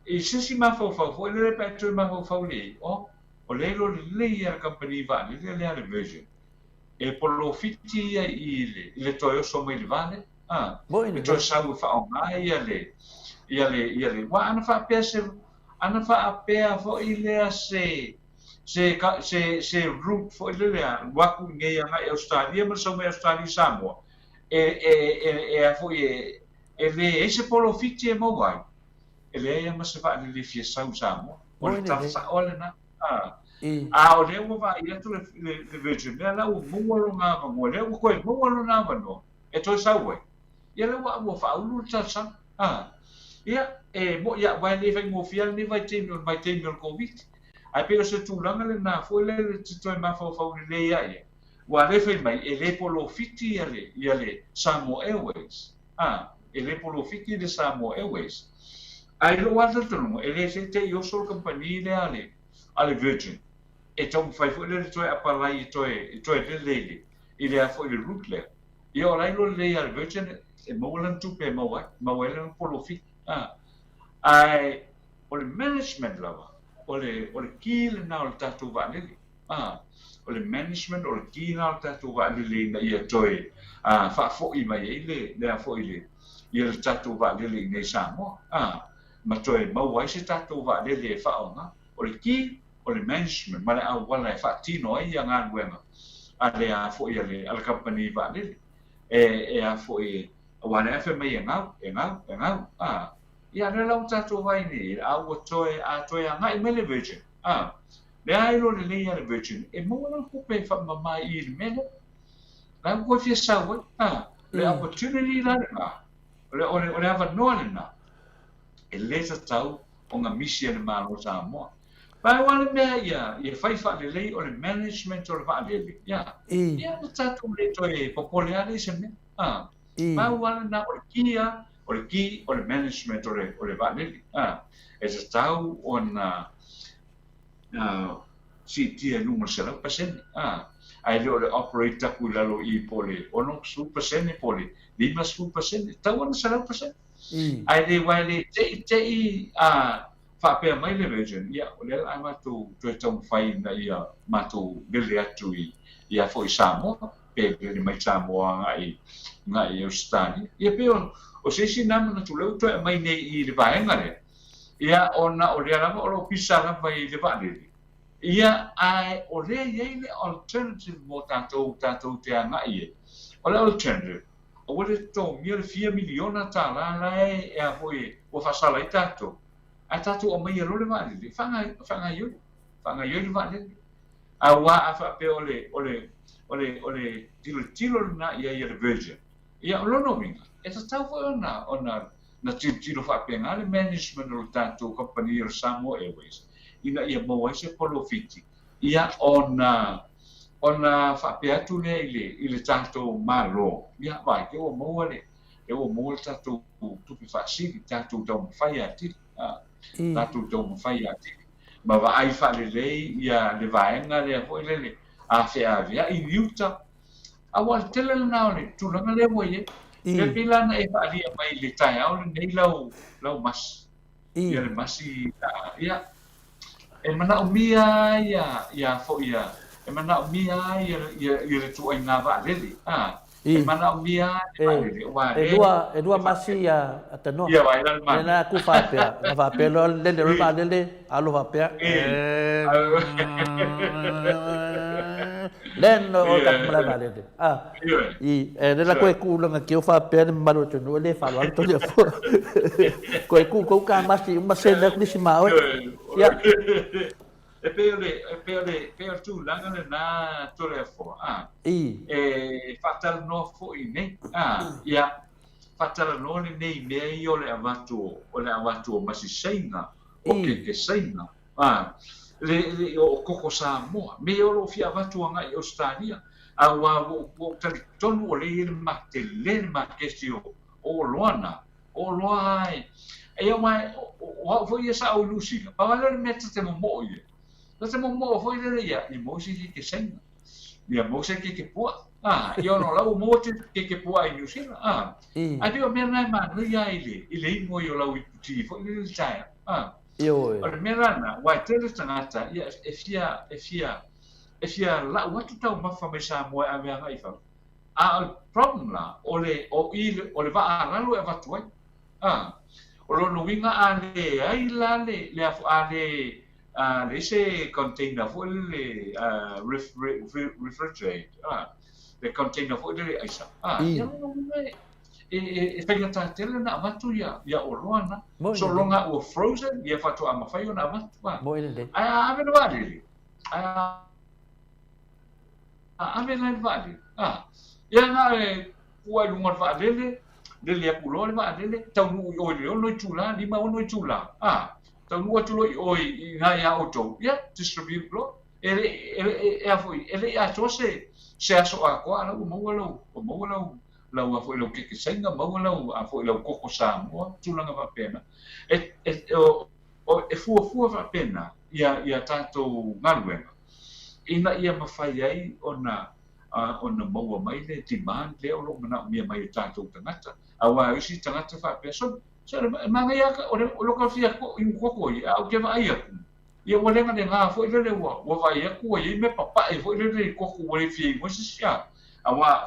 e sisi ma fo le petro ma fo le o le lo le ia company va le Virgin e polo fiti ia ile toyo so mai le vale le to sa fa o mai ia le wa ana fa pese ana fa apea fo ile se root fo ile waku nge nga Australia ma so mai Australia Samoa e fo le ese polo fiti e mo vai ele ia ma se fa le fie Samoa o le tasa o le na o le o va ia tu le Virgin la o mo lo nga va mo le o ko mo lo na va no e to sa we ia le wa fa ulu tasa ia mo ia vai le vai mo fial ni vai te mil covid ai pe se tu langa le na fo le to ma fo le ia wa le fe mai e le polo fiti ia le Samoa Airways e le polo fiti de Samoa Airways ai lo wa to e le se te yo sol company le ale Virgin e tom fai fo le to apalai to le ile fo le route le io ora lo le ale Virgin e mo lan tu pe mo wa polo fiti ai o le management lava o le kile na o le tatu vanili o le management o le kina o tātou wa'alele na ia toe whaafo'i mai le a fo'i ia le tātou wa'alele nei Samoa ma toe mau ai se tātou wa'alele e wha'onga o le ki o le management ma le au wala e wha'atino ai a ngā luenga a le a fo'i ale company wa'alele e a fo'i wale e whemai e ngau ia le lau tātou vai ni au a toe a ngai me le Virgin le ailo le leia le Virgin e mua la kupe whamamai i le mele la kua fia sawe le opportunity la o le awa noa le na e le tatau o ngā misi ane mālo Samoa pai wale mea ia whai whaale lei o le management o le whaale ia le tātou le toi popole ale se me pai wale na o le ki o le management o le whaale e tatau o na si tia numa se lau pasene ai le o le operate taku lalo i pole ono su pasene pole 5% tau ana se lau pasene ai le wale te i whapea mai le Virgin ia o le ai matu tue tau whai na ia matu bele atu ia fo i Samoa pe le mai Samoa ngai Australia ia pe o se si nama na tu leu tue mai nei i le vaenga le ia ona o le alama o lo pisa la vai le vale ia ai o le iei le alternative mo tātou te angai o le alternative o le tō mia le 4 miliona tā la e a hoi o whasala i tātou a tātou o mai alo le vale le whanga ioi le vale a wā a whape o le tilo na ia le Virgin ia o lono minga e tātou ona na tilo whape ngā le management o tātou company o Samoa Airways ina ia mau ai se polofiti ia ona whape atu le i le tātou malo ia vai ke o mau ale e o mau tātou tupi whaasiri tātou tau mawhai ati tātou tau mawhai ati ma wa ai whale lei ia le vaenga le a hoi lele a whea via i riuta a wale tele na ole tūranga le wai le pilana e whaalia mai le tai au le nei lau mas ia le masi ia e mana o mia ia fo ia e mana o mia ia le tu ai nga va leli e mana o mia e dua masi ia atano ia vai lan man na ku fa pe na va pe lo le va le alo va pe len o ka mala va le e de la ku lo nga ke fa pe ma lo tu no le fa lo to le fo ku ka masi ma se na ni si ma ia e pe tu langa le na to le fo e fatal no fo i ne ia fatal no le nei nei o le avatu masi saina o ke saina le o koko Samoa me o lo fia avatu nga i Australia a wa o tali tonu o le ma kestio o loana o loai e o mai o foi esa o lusi pa valer meta te mo ie no te mo foi le ia i mo si ke senga ia mo se ke pua io no la mo ke pua i New Zealand a dio me na ma no ia ile mo io la uti foi le tai io o me na wa tele tangata ia e fia la watu tau mafa me sa mo a me ai fa problem la o le va a lo e va tu o lo no winga ale ai la le le se container fo le refrigerate le container fo le aisa ya no e pega ta tele na vatu ya o loana so longa o frozen ia fatu ama fai na vatu mo ele a me no vale a me no vale ya na kuai lunga vale le pulo le va le tau nu o le no chula li ma no chula tau nu chulo i nga ya auto ya distribute lo e a foi ele a chose se aso a ko ala mo la wa foi lo que senga mo la a foi lo koko Samoa chula nga pena e fu va pena ia tanto ngalwenga ina ia mafai ai ona maua mai le demand le o lo mana mia mai tātou tangata awa isi tangata fa peso so manga ia o lo ka fia ko i koko ia o ke vai aku ia ua lega le ngā fo'i lele ua vai aku ia me papa'i fo'i lele koku ua le fie mo sia awa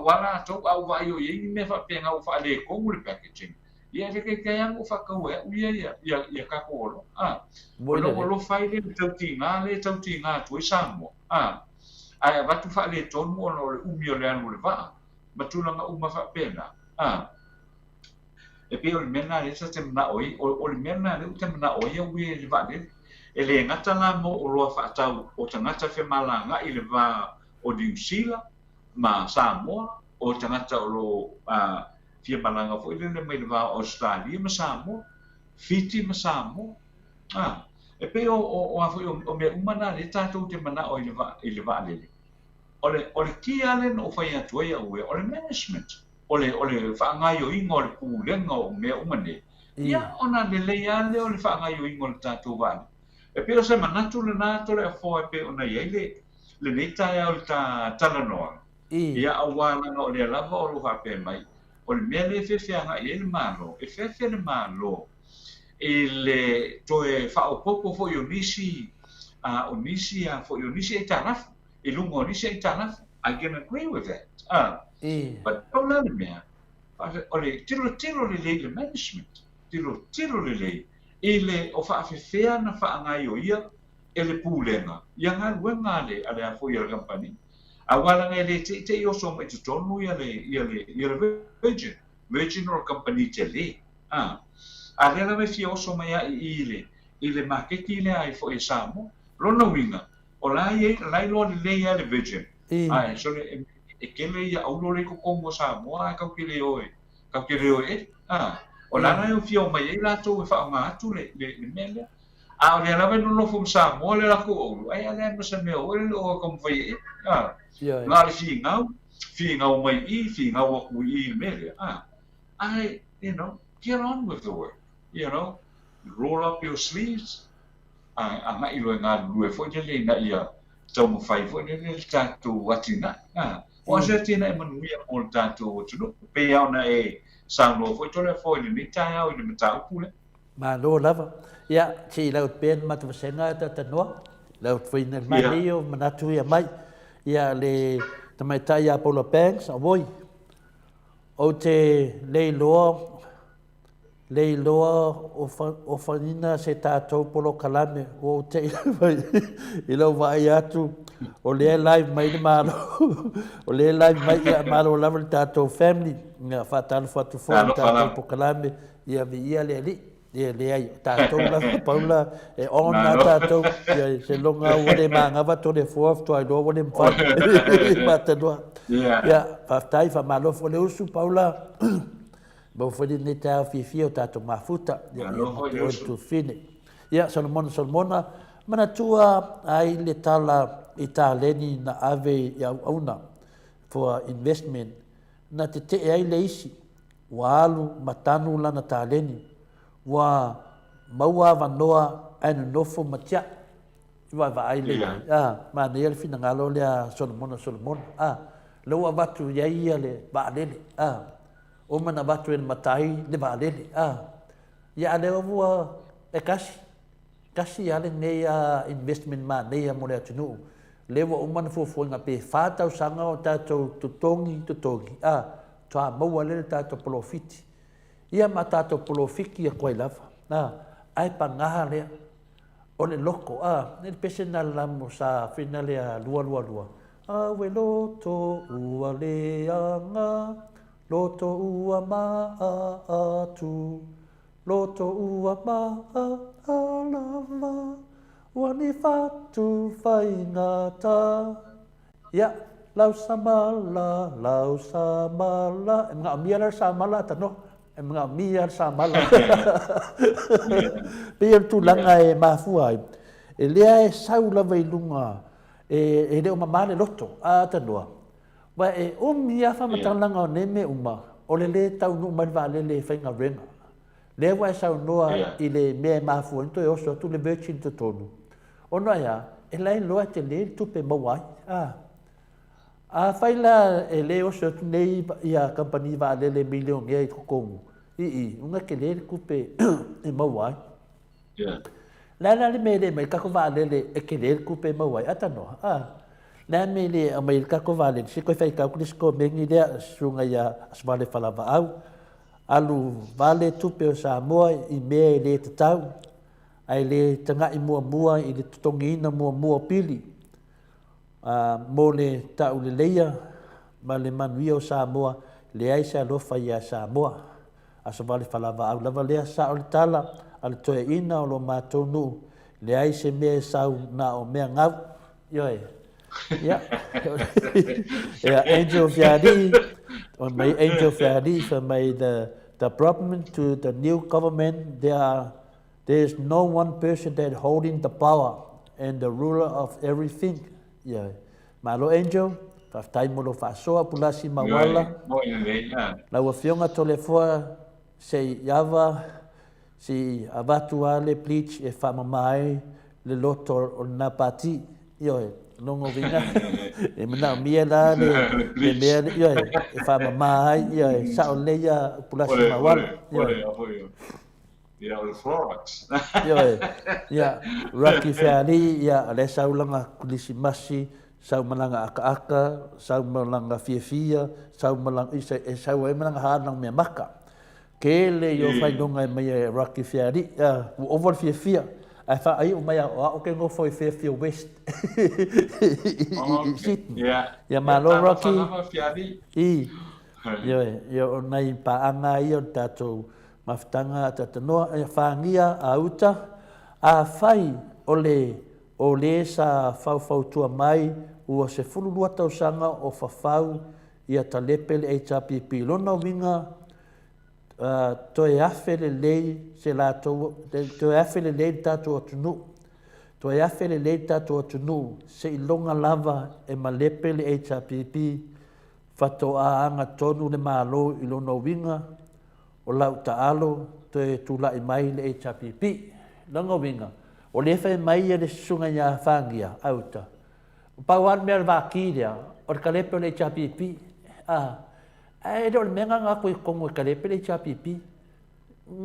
wa rātou au vai o ia me whapenga o whaale kongu le packaging ia le ke yang o whakau ia kakoro lo fai le tauti ngā tui Samoa ai watu whaale tonu o le umi o le anu le waa matulanga uma whapena e pe o le mena le sa te mana oi o le mena le te mana oi o we le vale e le ngata la mo o loa whaatau o tangata whe malanga i le wā o New Zealand ma Samoa o tangata o lo fia malanga fo i le mai le wā Australia ma Samoa Fiji ma Samoa e pe o me umana le tātou te mana oi i le vā lele o le kia le no whai atu e au o le management o le whaangai o ingo o le pūlenga o mea umane. Ia ona le leia le o le whaangai o ingo le tātou vāne. E peo se manatu le nāto le a fōa e pe ona iei le neitai au le tā talanoa. Ia awalanga o le alava o lo hape mai. O le mea le whewhianga i le mālo. E whewhia le mālo. E le toe whaopopo fo i o nisi fo i o nisi e tānafu. I lungo o nisi e tānafu. I can agree with that. But don't let me. Ole tiro le management. Tiro le ele o fa fea na fa ngai o ia ele pulenga. Ia nga wenga le ale a foi le company. Awala ngai le te o so mai tonu ia le Virgin or company te le. Ale la me fi o so mai ile maketi le ai foi Samoa. Lona winga. Ola lai lo le ia le Virgin. Ai so le e kele ia aulo le ko kongo Samoa ka kele oi o la na fio mai la to fa nga atu le mele a le la no fum Samoa le la ko ai ale mo se me o le o kom vai nga le fi ngau mai fi ngau ku I mele I get on with the work roll up your sleeves nga I lo nga lu fo je le na ia so mo fai fo le tatu watina o se tina e manuia o le tātou o tunu pe au na e sanglo foi tole foi ni tai au ni matau pule ma lo lava ia ti lau pen matu senga ta noa lau foi na mario manatu ia mai ia le tamai tai a polo banks a voi o te le loa o fanina se tātou polo kalame o te I lau vai atu o le live mai le malo o le live mai ia malo lava le tātou family nga whātalo whatu fōi tātou po kalame ia vi le ali ia le ai tātou lava paula e ona tātou ia se longa o le mangawa to le fourth to ai lo o le mwhai matanua ia whaftai whamalo fo le usu paula Bo fodi ne ta fi o tato mafuta ya o tu fine ya Solomona mana tua ai le tala italeni na ave ya una for investment na te ai le isi walu matanu lana taleni wa maua vanoa anu nofo matia wa ai le ma ne el fina ngalo le Solomona lo avatu ya ia le ba le o mana batu en matai le valele ya le wa e kasi ya le nei investment ma nei mo le tunu le wa o mana fo nga pe fata o sanga o tato tutongi toa mo le tato profit ia matato profit ia ko lava ai pangaha le o le loko ne personal la mo sa finale lua we loto ua le anga Loto ua atu, loto ua lava, wani fatu whaingata. Ya, lau samala, mga miar samala tano, mga miar samala. Pian tu langa e mafua e lea e saula veilunga e leo mamane loto tanoa. Wa e ia fa matalanga ne me o le tau no mai vale le fainga renga le wa sa noa I le me mafu to o so tu le virgin to tonu ona ya e lai loa te le tu pe mawai a faila e le o so tu nei ia company vale le million e ko unga ke le ku pe e mawai la le me le mai ka ko va le e ke le ku pe ma wai ata no la me le a mai ka ko va le si ko fai ka ku ko me ngi le sunga ya asvale fala va au alu vale tu pe Samoa I me le tau ai le tanga I mua I le tongi na mua pili mo le tau le leia ma le manuia o Samoa le ai sa lofa ia Samoa aso vale falava au lava lea sa o le tala al toe ina o lo mātou nu le ai se mea sau na o mea ngau yoe ya angel fiari on my angel fiari for my the problem to the new government there is no one person that holding the power and the ruler of everything yoe malo angel Taftai molo fasoa pulasi mawala. La wafionga tolefoa se yava si abatua le bleach e famamai le loto o napati yoe longo vinga e mana mia la le mea yoe e famamai yoe sa o leia pulasi mawala yoe Ya o Florence. Ya Rocky Ferry ya le saulanga kulisi masi sau malanga aka sau malanga fia sau malanga sau malanga hanang me maka kele yo fai longa me Rocky Ferry o over fia ai fa ai o mai o ke ngo foi fia west ya malo Rocky yo nai pa anga yo tato maftanga tatanoa e fangia auta a fai o le sa fau tua mai ua se fululua tausanga o fafau ia talepe le HRPP lona winga toe afe le lei se latou toe afe le lei tatou atunu toe afe le lei tatou atunu se ilonga lava e malepe le HRPP fatoa anga tonu le malo I lona winga o lau taalo te tulai mai le HRPP langa winga o le fai mai le sunga ia fangia auta pawan mer vakiria o kalepe le HRPP ai do menga nga ko kongo kalepe le HRPP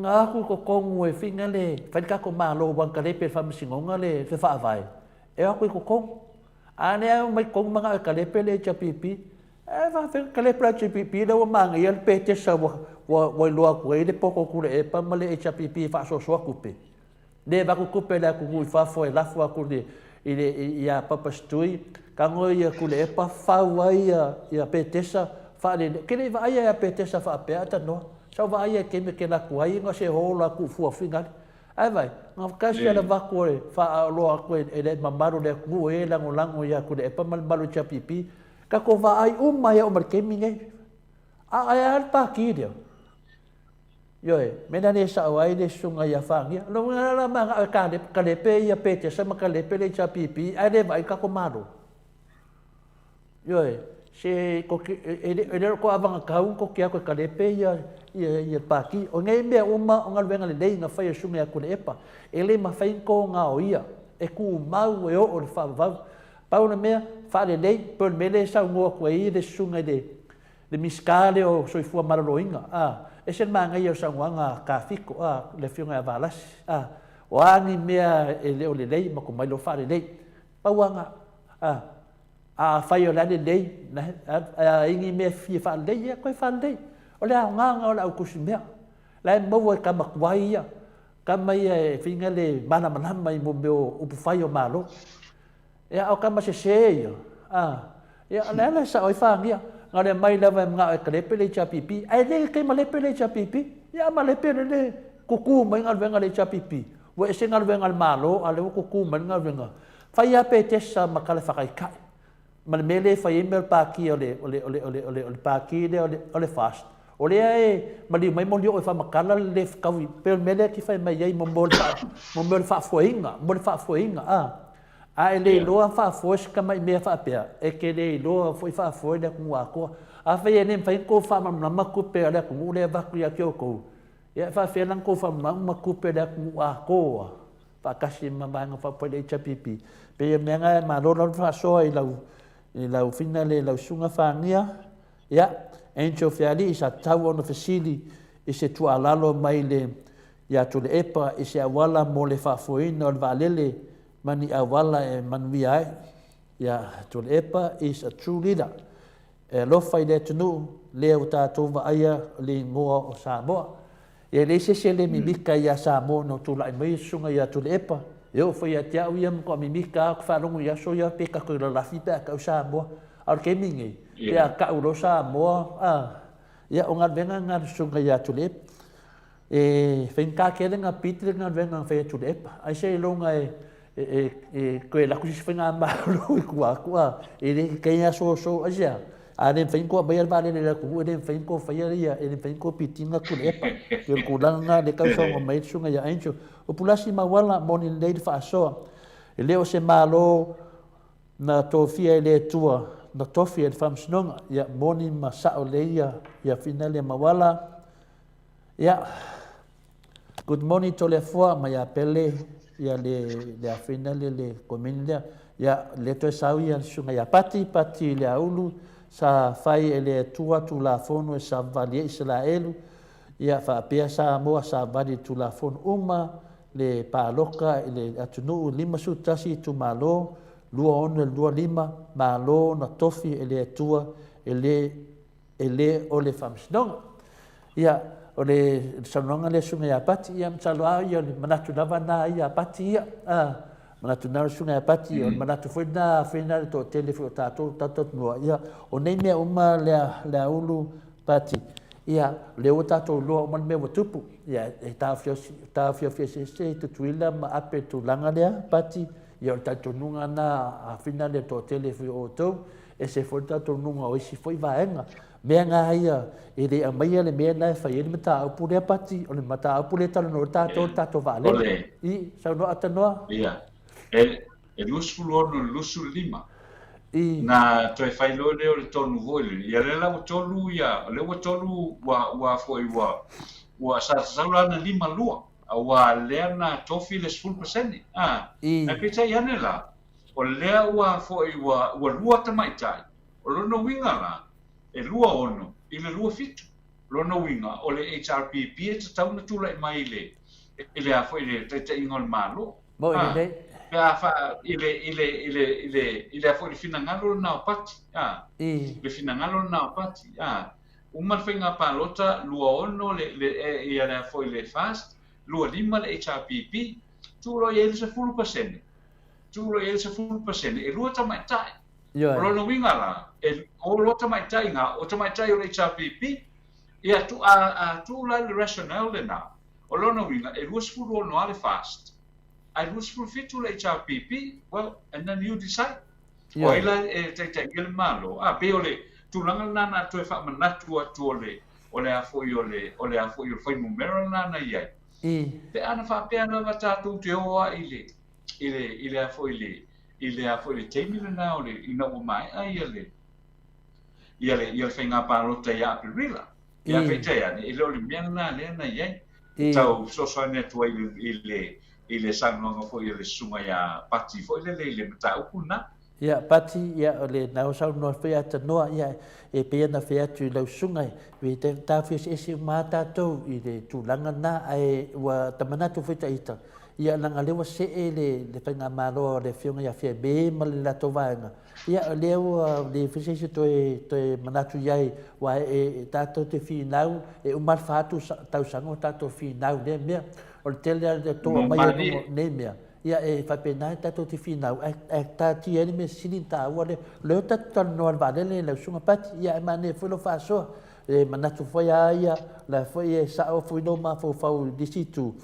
nga ko kongo e finga le fai ka ko malo wan kalepe fam singonga le fe fa vai e ko kongo ane mai kongo manga kalepe le HRPP va fe kalepe le HRPP do manga ia pete sa wa loa ko e poko ku e pa male HRPP fa so kupe de ba ku kupe la ku fa fo e la fo ku de ile ia papa stui ka ngo ia ku le pa fa wa ia petesa fa le ke le va ia petesa fa pe ata no sa va ia ke me ke la ku ai ngo se hola ku fu fingal ai vai ngo ka se la va ku fa lo ku e le mamaro le ku e la ngo lango ia ku le pa mal balu HRPP ka ko va ai ya o mar ke mi ngai ai al pa ki dia yoe mena ne sa wai le sunga ya fangia lo ngala manga ka le pe ya pete sa maka le pe le HRPP ai le vai ka ko malo yoe se ko ele ko avanga ka un ko kia ko ka le pe ya paki o ngai me uma o ngal venga le dei na fai sunga ya ko le epa ele ma fai ko nga o ia e ku mau e o le fa va pa una me fa le dei per me le sa ngo ko i le sunga de miskale o soifua maraloinga e se manga ia sangwanga ka fiko le fionga valas o ani mea e le o le lei ma ko mai lo fa le lei pauanga fai o le lei na ingi me fi fa lei ko fa lei o le nganga o la kusimea la mo ka makwai ia ka mai e finga le mana mana mai mo o upu fai o malo e o ka ma se ia la sa o fa ngia ngale mai lava nga kalepe le HRPP ai le ke malepe le HRPP ya malepe le kuku mai ngal venga le HRPP we se ngal venga malo ale kuku mai ngal venga fa ya pete sa makala fa kai kai mal mele fa email pa ki ole pa ki ole fast ole ai mali mai mo dio fa makala le ka wi per mele ki fa mai ai mo fa foinga ai le loa fa fosh ka mai me fa pe e ke le loa foi fa foi da ku ko a fe ne fa ko fa ma ku pe da ku le va ku ya ko ya fa fe nan ko fa ma ku pe da ku ko fa kasi ma ba nga fa po le HRPP pe me nga ma lo fa so i lau finale lau sunga fa ngia ya encho fiali sa tau ona fasili i se tu alalo mai ia tu le epa i se awala mo le whaafuina o le waalele mani awala e manui ai. Ia tu le epa is a true leader. E lofa i le tunu lea o tātou waaia le ngoa o Samoa. Ia le se le mimika ia Samoa no tu lai mai sunga ia tu le epa. Eo whai a te au ia mko mimika ako whanongu ia so ia peka koe la lafi pea kau Samoa. Ar ke mingi. Pea ka uro Samoa. Ia o ngā venga ngā sunga ia tu le epa. E whenka kere ngā pitire ngā venga whai tu le epa. Ai se longa koe la kusi whenga maru i kua. E le kei so asia. A le whainko mai al vale le ku le whainko whaia ia e le whainko pitinga ku le epa. Ke ku langa le kau songa mai sunga ia aincho. O pulasi mawala moni le de whaasoa. E leo se malo na tofia le tua na tofia le whamsinonga. Ia moni masao le ia fina le mawala. Ia, good morning to le fua mai a pele ia le afina le kominida. Ia le toe sau ia sunga ia pati le aulu. Sa fai e le tua tu la fono e sa vali e se la elu. Ia whaapea sa moa sa vali tu la fono uma le pāloka e le atunuu 5 sutasi tu malo. Lua ono e lua 5 malo na tofi e le tua e le o le whamsinonga. Ia o le sanonga le sunga ia pati ia mtaloa ia le manatu lava na ia pati ia. Manatu nara sunga ia pati o manatu whena le to telefo tato noa ia o nei mea uma lea ulu pati ia le o tato loa o man mea watupu ia e tāwhia se tutuila ma ape tu langa lea pati ia o tato nunga na a whena le to telefo o tau e se fo tato nunga o isi foi vaenga mea ngā ia e le amaia le mea nai whai ele mata aupu lea pati o le mata aupu le talo no tato vaale i sau no atanoa ia e lusu ono lusu 5 na toi fai lo le o le tonu voile ia le la tolu ia le o tolu wa foi wa sa na 5 lua wa le na tofi le 10% na ke tai ane la o le wa foi wa lua tamai tai o lo no winga la e lua ono i le lua fitu lo no winga o le HRPP e tau na tula i mai le a foi le tai ngol malo mo ile ya fa ile foi le finangalo na pati le finangalo na pati uma finga palota lua ono le ia le foi le fast lua 5 le HRPP tulo ia le 10% tulo ia le 10% e lua tamai tai lo no winga la e o lo tamai tai nga o tamai tai o le HRPP ia tu la le rationale na o lo no winga e lua 10 no ale fast I was fulfilled to HRPP, well, and then you decide. Oila te gil malo. Peole, tu langa nana tu e wha manatu atu ole a foi foi numero nana iai. Te ana wha pea na watatu te oa ile a foi le teimile na ole ina o mai ia le whainga pārota ia apirila. Ia whaitea ne ile ole miana na iai. Tau sosoane tua ile sangonga foi le sunga ya pati foi le mata ukuna ia pati ia le na sa no foi ata no ia e pe na fe atu le sunga we te ta fi ese mata to i le tulanga na ai wa tamana tu foi taita ia langa le wa se le penga malo le fiunga ya fe be mal la to vanga ia le fi se to manatu ia wa e tato te fi nau e o mal fatu tau sango tato fi nau le me o le tele de to mai ne mea ia e fa pena tato te finau e ta ti ene me silinta ore le tato no al vale le sunga pati ia mane fo fa so e manatu foi ia la foi sa o foi no ma fo disitu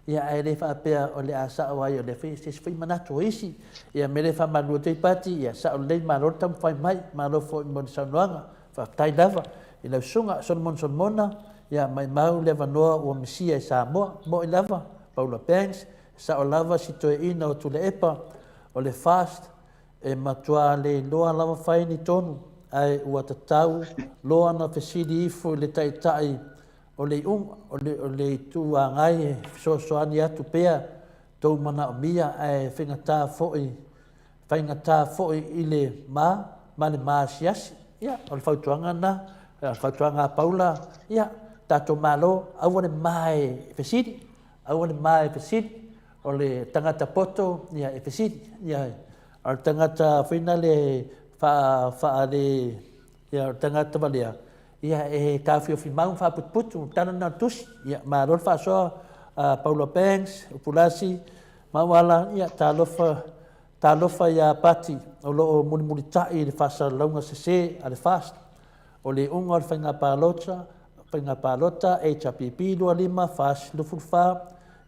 ia e le fa pe o le asa o ia le foi manatu isi ia me le fa manu te pati ia sa o le mano tam fai mai mano foi mon sananga fa tai lava e le sunga son mona ia mai mau le vanoa o Mesia e Samoa mo i lava Paula Banks sa o lava si toe ina o tule epa o le fast e matua le loa lava fai ni tonu ai ua tatau loa na fesidi ifo le taitai o le tuangai soani atu pea tou mana o mia ai whingatā fo'i i le ma le maasiasi ia o le whautuanga na whautuanga Paula ia tato malo awane mai fesidi au le mai pesiti o le tangata poto ia e pesiti ia o tangata fina le fa le ia tangata valia ia e kafio fi mau fa putu tana na tus ia ma rol fa so Paulo Banks Pulasi mawala ia talofa ia pati o lo muli tai le fasa longa se ale fast o le unga o whainga palota HPP lua lima fas lufulfa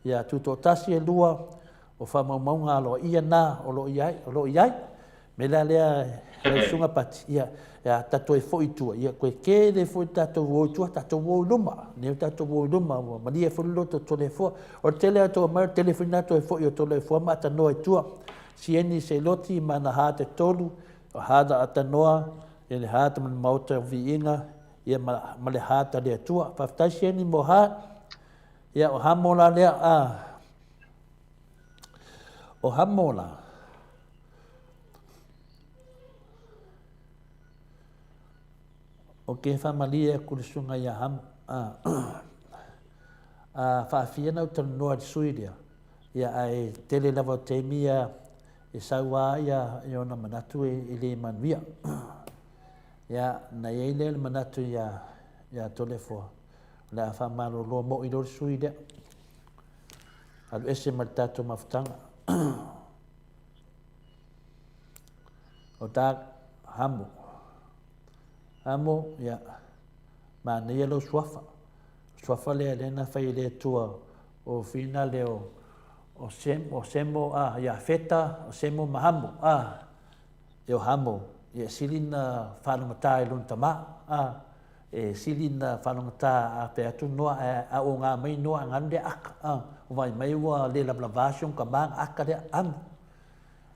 ia tutotasi e lua o whamaumaunga alo ia na o lo iai me lea sunga pati ia tato e fo itua ia koe ke le fo tato wo itua tato wo luma ne tato wo luma ma dia fo lo to le fo o tele ato mar telefona to e fo i to le fo ma ta no itua si eni se loti mana ha te tolu o hada ata noa ele hata man mauta viinga ia ma le hata le tua fa taisi eni mo ha ia o hamola le o hamola o ke familia kulisunga ia ham fa fiena uta noa suidia ia ai tele lava temia e saua ia i ona manatu i le manuia ia na ile le manatu ia tolefo la fa malo lo mo i lo suidia al ese martato maftanga o ta amo ia ma ne lo swafa le lena fai le tua o fina le o semo ia feta o semo mahamo e o hamo ia silina whanamata e luntama e silina whanamata a pe atu noa a o ngā mai noa ngande aka o vai mai ua le lablavation ka mang aka le amo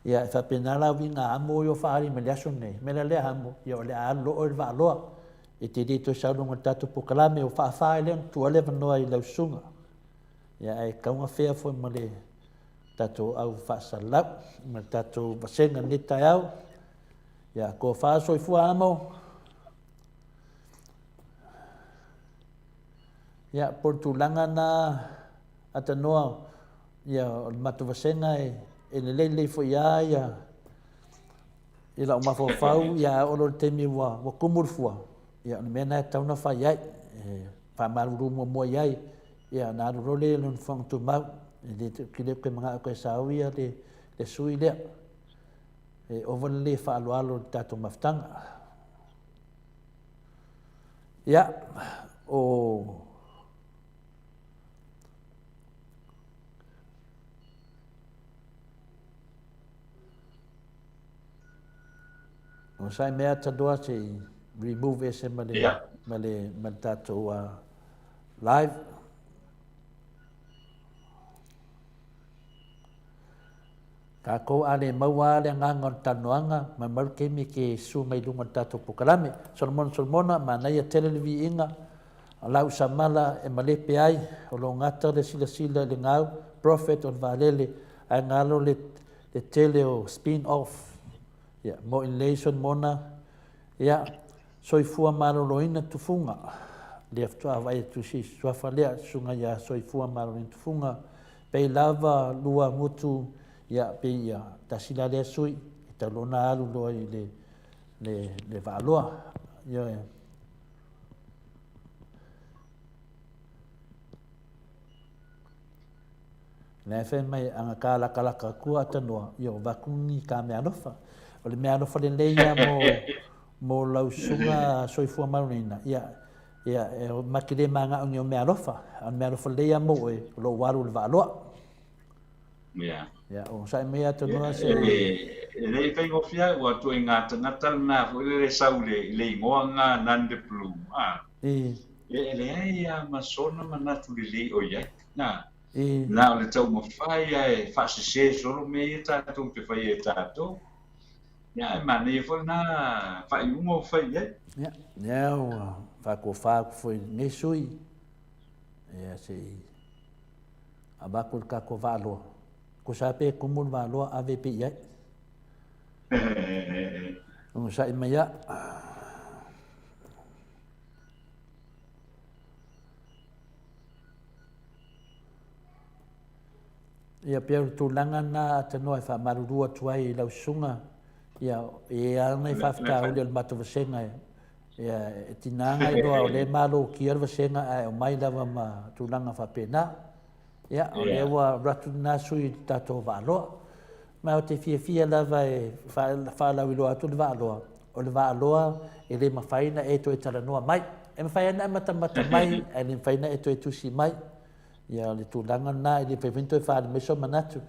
ia fa penala winga amo yo faari me leso nei me le amo yo le alo o va lo e te dito sa lo ngata po kalame o fa le tu le no ai la sunga ia ai ka unha fea foi male tato au fa sala me tato basenga ni taiau ia ko fa so fu amo ia portulanga na atanoa ia matu basenga e le fo ia ila uma fo fau ia o lo temi wa kumurfua ia mena tau na fa ia fa malu mo ia ia na ro le non fong tu mau de kile ke manga ko sauia de suile e over le fa alo tato maftanga ia o o sai mea tadoa se remove ese male tato live ka ko ale maua le nganga tanoanga ma marke mi ke su mai lunga tato pukalame solmona ma na ia televi inga lau samala e malepe ai o lo ngata le sila le ngau prophet on valele ai ngalo le tele o spin off ya mo inlation mona ya soifua maloloina tufunga le aftua vai tu si suafalea sunga ya soifua maloloina tufunga pe lava lua mutu ya pe ya tasila le sui talona alu lo le valoa ya na fe mai anga kala kua tanoa yo vakuni ka me alofa o le mea nofa leia mo lausunga soifua marunina ia e makile manga o mea alofa leia mo e lo waru le valoa ia o sai mea tanoa se le kai ngofia wa tu inga tangata na fo le saule le ngoanga nande plum le ia masona manatu le o ia na na le tau mafai e fa se solo me tato te fai e tato ya mane fo na fai umo fai ya fa ko foi nesui ya se abakul ka ko valo ko sape kumul valo avp ya un sai maya ia pia tulaga na atanua e faamalulua atu ai i lausuga ia e ana i faafetauli o le matavasega ia e tinaga i loa o lē malokia le vasega ae o mai lava ma tulaga faapena ia o lea ua ratu na sui tatou vaaloa ma o te fiafia lava e faalauiloa atu le vaaloa o le vaaloa e lē mafaina e toe talanoa mai e mawhai ana e matamata mai e le mawhaina e toe tusi mai ia le tulaga na i le pevento e faalemesa manatu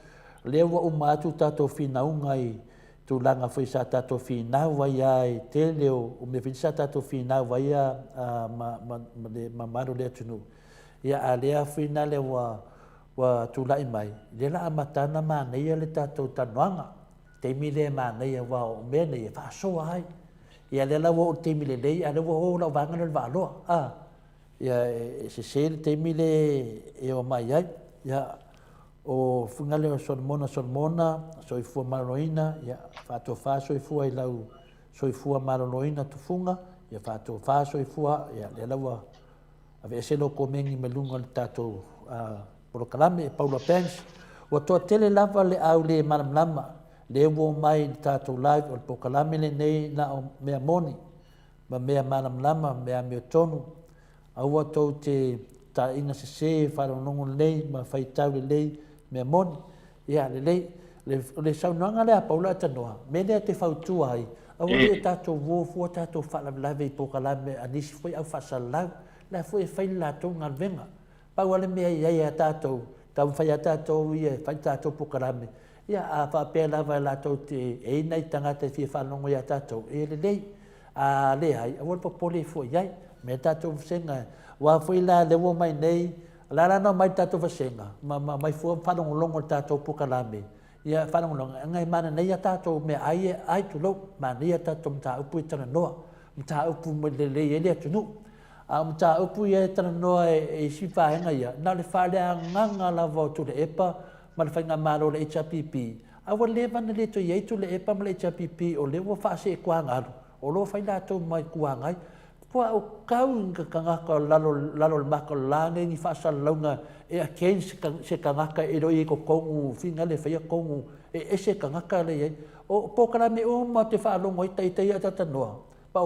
lea ua uma atu tatou finaunga i tulaga foi sa tatou finau ai ai tele o me fisa tatou finau ai ma maro le atunuu ia a lea fina le ua tulaʻi mai le la amatana maneia le tatou tanoaga teimi lē maneia ua o mea nei e faasoa ai ia le lau o teimi lelei a le ua o lauvaga le vaaloa ia e sesē le teimi le e o mai ai ia o fugale o solimona soifua maloloina ia faatofā soifua i lau soifua maloloina tufuga ia faatofā soifua ia le lau aveese loko megi me luga le tatou polokalame e paula pens ua toʻatele lava le au lē malamalama le ua mai le tatou live o le polokalame lenei na o mea moni ma mea malamalama mea meotonu aua tou te taʻiga sesē faalonogo lelei ma faitau lelei mea moni ia lelei le saunoaga le a paula atanoa me lea te fautua ai aua le tatou vuafua tatou faalavelave i polokalame anisi foi au faasalalau la foi e fai le latou galuega paua le mea iai a tatou taumafai a tatou ia fai tatou polokalame ia a faapea lava e latou te eina i tagata e fia faalogo iā tatou e lelei a lē ai aua le popole foʻi ai me tatou vasega ua foi la le ua mai nei la lana mai tatou vasega mai fua faalogologo le tatou polokalame ia faalogologo agai mananei a tatou mea ai ai tulou manei a tatou mataupu e talanoa mataupu ma lelei ai le atunuu a mataupu ia e talanoa e isi faega ia na le faaleagaga lava o tuleepa ma le faiga malo le HRPP aua lē vana le toi ai tuleepa ma le HRPP o le ua faaseekuaga alu o lo fai latou mai kuaga ai kua o kau ka kangaka lalo le maka langa i faasalalauga e akei se kangaka e roi ko kongu finga le faia kongu e se kangaka le ai o pokalame o ma te faalogo ai taitai a tatanoa pa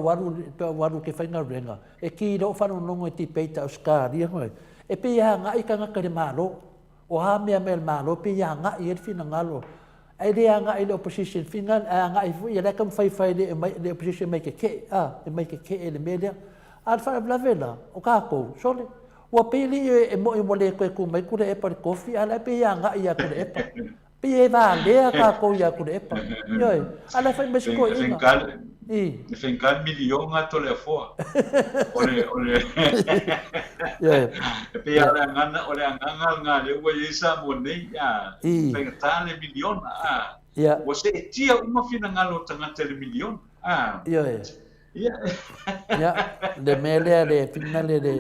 waru ke fainga renga e ki ro faalogo i tipeita o skaria ngoi e pe ia ngai kangaka le malo o ha mea me le malo pe ia ngai e fina ngalo ai le anga i le opposition fingal anga i fu ia le kam fai le opposition mai ke e mai ke le media al fa la vela o ka ko sole o peli e mo le ko ku mai ku le pa coffee ala pe anga ia ku le pa pe e va le ka ko ia ku le pa yo ala fa mes ko ina le fingal milion a to le fo ole pe ala ngana ole ngana le wo isa mo nei ya fingal le milion o se tia uma fina ngalo tanga le milion le mele le final le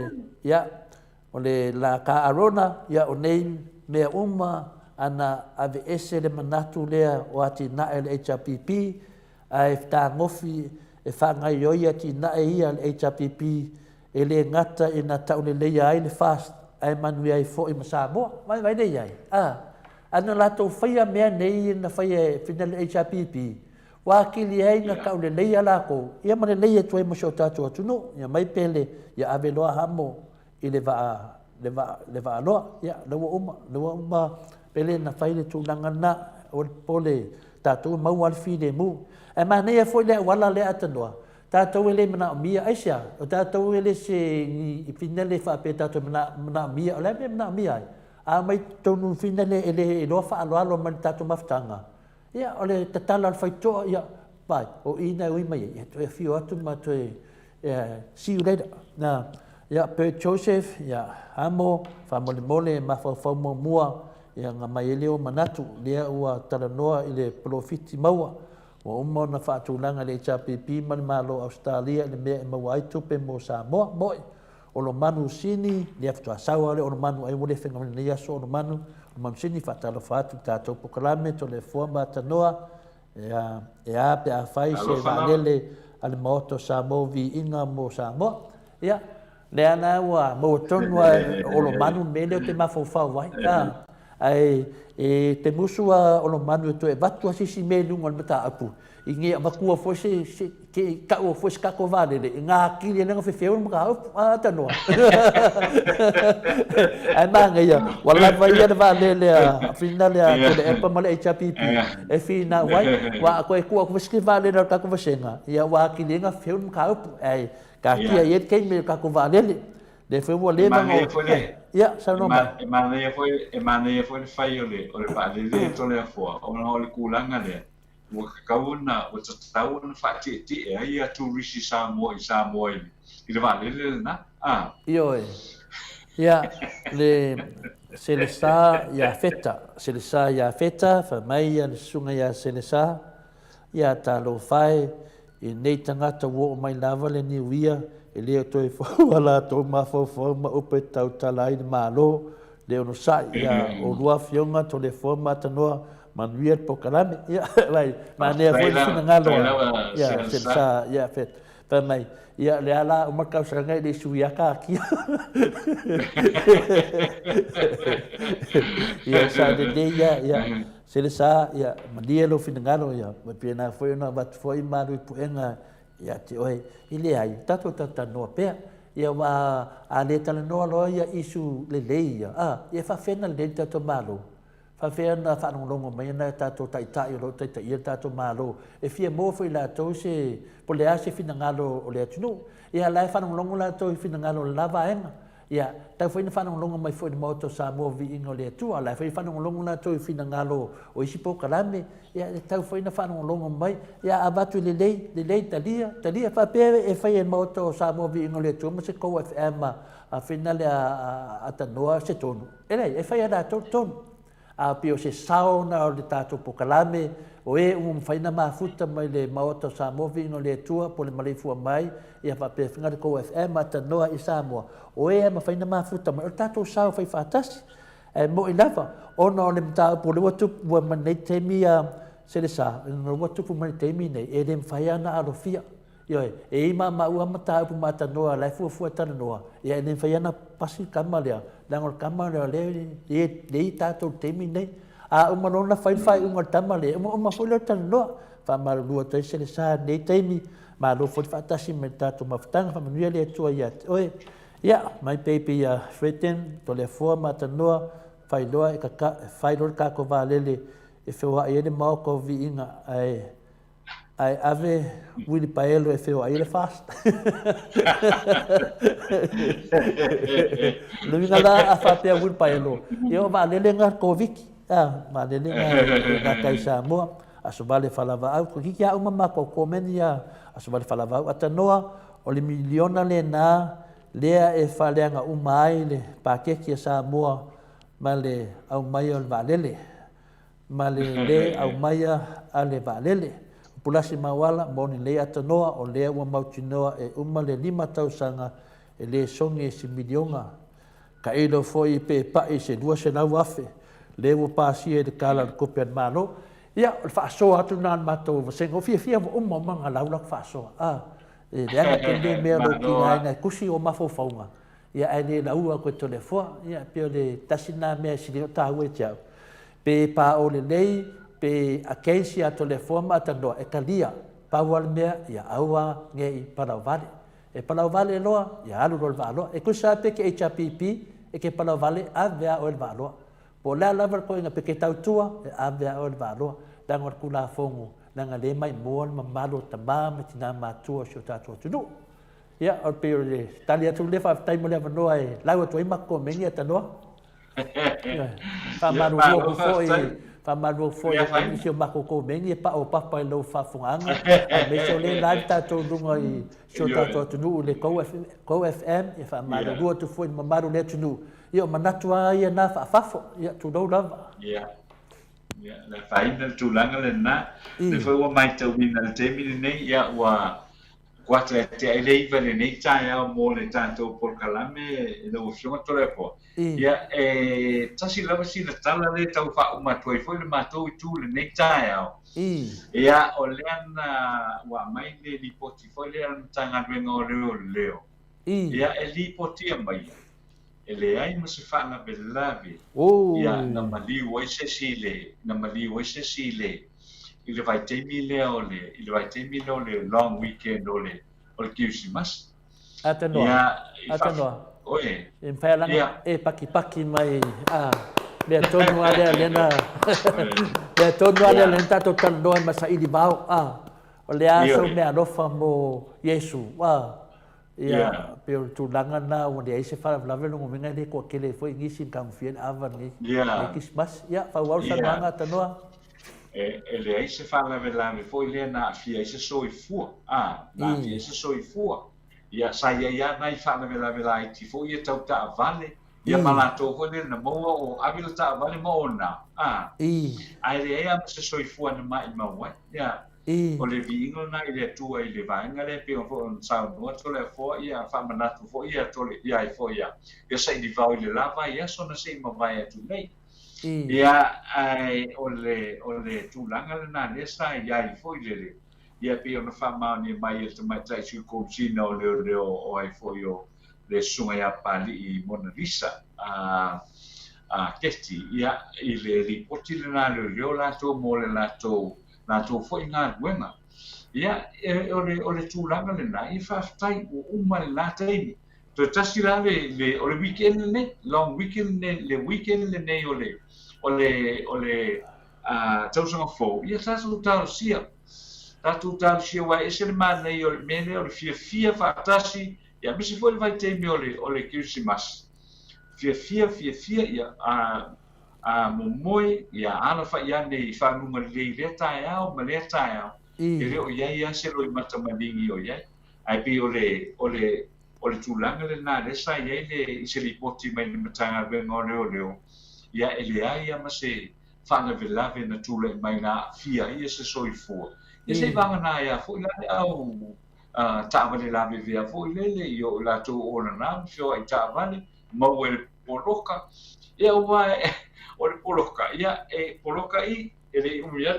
ole la ka arona o nei me uma ana ave ese le manatu lea o ati na le HRPP ai ta ngofi e whanga i oi ati na e ia le HRPP e le ngata e na taune le ai le fast ai manui ai fo i Samoa vai nei ai ana latou faia mea nei na faia fina le HRPP wa kili ai na kaule le ia lako ia mane le ia tuai mo tatou atunu ia mai pele ia ave loa hamo i le va loa ia le uma pele na fai le tulaga na o le pole tatou mau al file mu e manea foi le wala le atanoa tatou ele mana mia aisia o tatou ele se i finale fa pe tatou mana mia o le mana mia a mai tonu finale ele lo fa alo man tatou maftanga ia ole tatala fai to ia vai o ina ui mai ia to fio atu ma to see you later na ia pe Joseph ia amo fa mole ma fa mua ia nga mai leo manatu lea ua talanoa i le profiti maua o umo na faatulaga le HRPP ma le malo Australia le mea e maua ai tupe mo Samoa moi o lo manu sini le afatoasaua le o lo manu ai ua le fegamananei aso o lo manu sini faatalofa atu tatou pokalame to le fua matanoa e a pe a fai se valele a le maoto Samoa viiga mo Samoa ia le ana ua maua tonu o lo manu me leo te mafaufau ai ai te musua o lo manu to e vatu sisi me lunga mata apu ingi makua fo se ke ka o fo ska ko vale le nga kili nga fe fe mo ka ata no ai manga ya wala vai ya vale le final ya to de epa male HPP e fina wai wa ko e ku ski vale na ka ko senga ya wa kili nga fe mo ka ai ka kia yet ke me ka ko vale le de fe wo le ya sa no e mane foi fai o le vale le to le fo o no le kulanga le mo kauna o tau na fati ti e ia tu risi Samoa i le vale le na io ya le selesa ya feta fa mai ya sunga ya selesa ya talo fai i nei tangata wo mai lava le ni wia e le to e fo wala to ma fo ma upe tau talai de malo le ono sa ya o lua fionga to le forma tanoa manuia pokalame ya vai mane foi fina ngalo ya selesa ya fet fa mai ya le ala o marka sanga de suiaka aqui ya sa de ya selesa ya madia lo fina ngalo ya pena foi na bat foi maru puenga ya te oi ile ai tato no pe ya wa ale tala no lo ya isu le ya ya fa fena le tato malo fa fena fa no longo mai na tato tai lo tai tato malo e fia mo foi la to se po le ase fina ngalo o le tunu ya la fa no longo la to fina ngalo lava enga ya ta foi na fa no longo mai foi mo to Samoa vi ingo le tu ala foi fa no longo la to fina ngalo o isi po kalame ya ta foi na fa no longo mai ya abatu le talia fa pe e fai mo to Samoa vi ingo le tu mo se ko FM a finale a tanoa se tonu e fai da tonu a pio se sauna o le tato po kalame o faina mafuta mai le maota Samoa vi ingo le tua po le Maleifua-Mai ia fa pe finga ko FM ata noa i Samoa o ma faina mafuta mai o tato sao fai fatasi mo i lava ona le mta po le watu wa manei temi se le sa no watu po manei temi nei e le mfaiana alofia yo ma ua mata po mata noa la fu tana noa ia le mfaiana pasi kamalea langor kamalea le tato temi nei a umanona fai unga tamale uma foi tana noa fa malua te se le sa nei temi ma lo foi fatasi me tato maftanga fa manuia le tua ia ya mai pepe ya freten to le forma tanoa fai loa e kaka fai loa ka ko valele e fewa e le mau ko vi inga ai ave wili paelo e fewa ele fast lo vinga la a fa pe wili paelo yo valele nga ko viki valele nga kai Samoa aso vale falava au ko ki ya uma ma ko komenia aso vale falava atanoa o le miliona le na lea e whaleanga umai le pakeki a Samoa ma le au mai o le valele ma le au mai a le valele pulasi mawala moni le atanoa o lea ua mautinoa e uma le 5 tausanga e le songi e si milionga ka ilo foi pe pai se 2 se lau afe le ua pasi e le kala le kopi an malo ia le whaasoa atu naan matou vasenga o fia uma manga laulak whaasoa e le ana ke le mea lo ki nga kusi o mafofaunga ia ai le laua ko telefoa ia pe le tasina mea sili o taue tia pe pa o le lei pe a keisi a telefoa ma tano e kalia pa wal mea ia aua nge i palavale e palavale loa ia alu lo valo e kusa pe ke HPP e ke palavale a vea o valo po la lava ko nga pe ke tautua e a vea o valo dangor kula fongu nanga le mai mon mamalo tamama tina matua so tatua tunu ya o pe le talia tu le fa tai mo le no ai la o toi makko mengi atano fa maru ko foi e se makko ko mengi pa o papa lo fa funganga me so le la tato dunga i so tatua tunu le ko FM e fa maru tu foi mamaru le tunu io manatua ia na fa fafo ia tu do lava la faina tulanga le na le foi wa mai tau mina le temi nei ia wa quattro te ai lei vale nei taia mo le tanto por kalame e lo fiona tole po ia e tasi lava si la tala le tau fa uma toi foi le matou tu le nei taia ia o le ana wa mai le lipoti foi le tanga vengo leo ia e lipoti mai ele ai ma se fa'ala velave ia na maliu ai se sile na maliu ai se sile i le vaitaimi lea i le vaitaimi lea o le long weekend o le Kirisimas ia i oe e whaelanga e paki mai lea tonu a lea lena lea tonu a lea lena tato tanoa masa ili bau o lea asau mea lofa mo Yesu ia pe o tūlanga nā o lea ise whalawalawe longo minga le kua kele foi ngisi kang fien awa ni Christmas ia whauau sa noanga tanoa e le ise whalawalawe foi lea na fia ise soifua na fia ise soifua ia ia nai whalawalawe la iti foi ia tau ta vale ia malato ko le na moa o avila ta vale mo ona ai le ia se soifua na mai mawai ia o le vingo na ile tua ile vanga le pe on sa no to le fo ia fa manatu fo ia to le ia fo ia sai di va ile lava ia sona sei ma vai tu nei ia ai o le tu langa le na le sai ia fo ile ia pe ona fa ma ni mai te mai tai su ko china o le o ai fo io le sunga ia pali i Mona Lisa kesti ia ile ripoti le na le la to mo le la to na to foi nga wenga ia o le tūlanga le na i whaftai o uma le lātai to tasira le o le weekend le long weekend le weekend le nei o le tausanga fo ia tātou tau sia wa ese le ma nei o le mele o le fia whaatasi ia misi foi le vai teimi o le Kirisimas fia ia momoe ia ala fa ia nei whanunga le tae au ma le tae au e o ia se loi matamalingi o ia ai pe o le tūlanga le nā le sa ia le se li poti mai le matanga venga o leo ia ele ai ama se whanga velave na tūle mai nā fia ia se soifua ia se vanga nā ia fo ila au tāwale lave vea fo ilele i o la tō ona nā fio ai tāwale mau e poloka ia ua o le poloka ia poloka i ele umia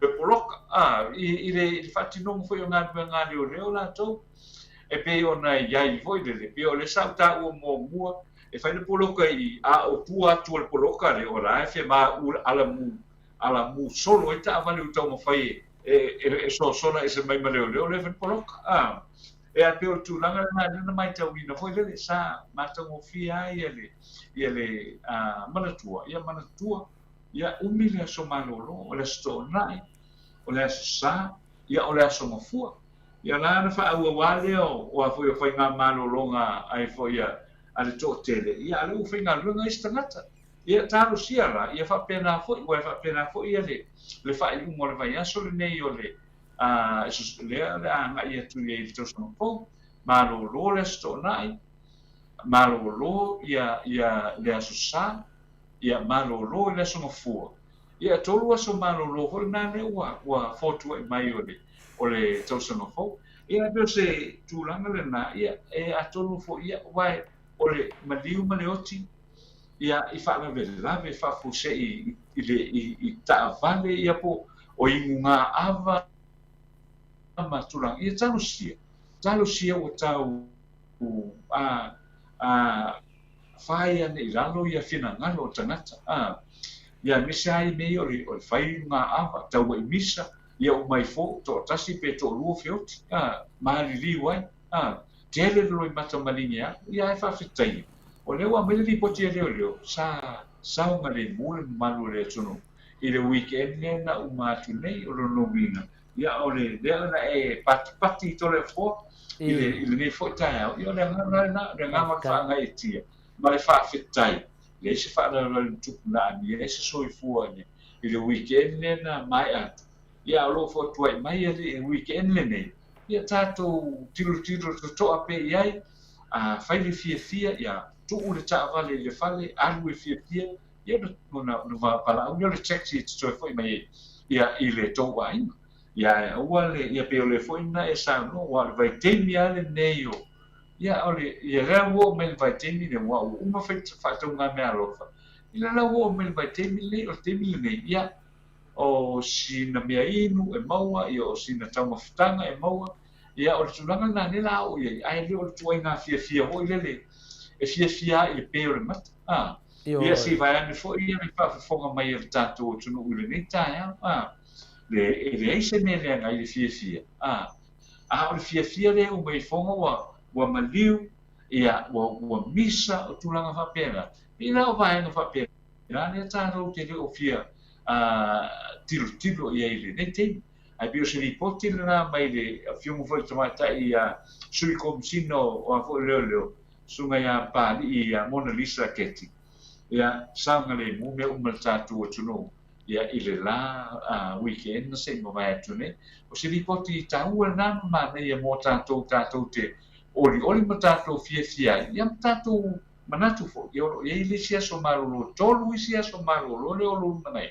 le poloka i le fatinong foi ngā leo la tau e pe ona iai foi le pe o le sauta o mo mua e fai le poloka i o tua tu le poloka le ora e fe ma ala mu solo e ta vale o tau mo fai e so sona e se mai ma leo le poloka e a pe o tu langa na mai tau ina foi le sa mata mo fia ia le manatua ia umile so malolo o le sto nai o le sa ia o le so mafua ia la na fa au wale o a foi ngā malolo nga ai foi ia ale to tele ia le foi ngā lunga istangata ia talo siara ia fa pena foi ia le fa i mo le vai aso le nei o le le anga ia tu ia to so po malolo le sto nai malolo ia le asusa ia malolo le so mafua ia tolu aso malolo ho na le wa foto e mai o le tausono fo ia pe se tūlanga le na ia atolu fo ia wai o le maliu maleoti ia i whaanga velave whafuse i taavale ia po o ingu ngā ava matulanga ia talo sia o tau whai ane i ralo ia whina ngalo o tangata ia misa ai mei o le whai ngā ava tau i misa ia o mai fo to tasi pe to lua fioti maali wai tele loi matamalingi ia e whawhitai o lewa mele li poti e leo sa unga le mule malu le tunu i le weekend le na umatu nei o lo nomina ia o le lea na pati to le fo i le nei fo tai au ia le ngama whaanga e tia ma le whawhitai le se whaana le tupu na ani le se soifua ni i le weekend le na mai atu ia o lo fo tuai mai e weekend le nei ia tātou tiro to toa pe iai whai le fia ia tu'u le ta'avale le fale alu e fia ia no pala au le taxi to foi mai ia i le tau ainga ia ua le ia pe o le foi na e sa no wa vai temi ale nei o ia ole ia ra wo men vai temi le wa uma fa tau nga me alofa ila la wo men vai temi le o temi le nei ia o sina mea inu e maua ia o sina tau mafutanga e maua ia o le tulanga na ne la o ia ai le o le tuai ngā fia ho lele e fia i le pe o le mata ia si vai ane fo'i ia me whaafafonga mai e tātou tunu ule nei tae le eise me le ngai le fia o le fia le o mai fonga wa maliu ia wa misa o tulanga whapena ina o vai no whapena ina ne tātou te le o fia tilo ia i le nei te ai bio se ripoti na mai le fiumu foi tomata ia sui komsino o a foi leo sunga ia pali ia Mona Lisa keti ia sanga le mu me umal tatu o tuno ia i le la weekend se mo vai tune o se ripoti tau na ma ia mo tatu te oli matato fia ia tatu manatu fo ia ile sia so malo tolu sia so malo le olu mai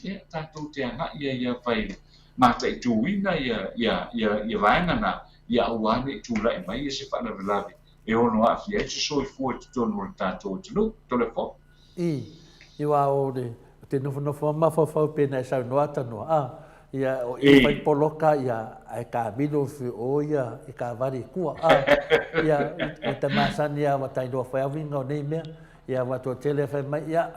ia tatu te anga ia fai mata i tuina ia vaenga na ia uane tu lai mai se fa na velavi e ono a fia e so i fu tu tonu tato tu le fo i wa o te no fo ma fo pena sa no ata no ia o i fai poloka ia ai ka bino fi o ia i ka vari kua ia o te masania wa tai do fa winga nei me ia wa to tele fa mai ia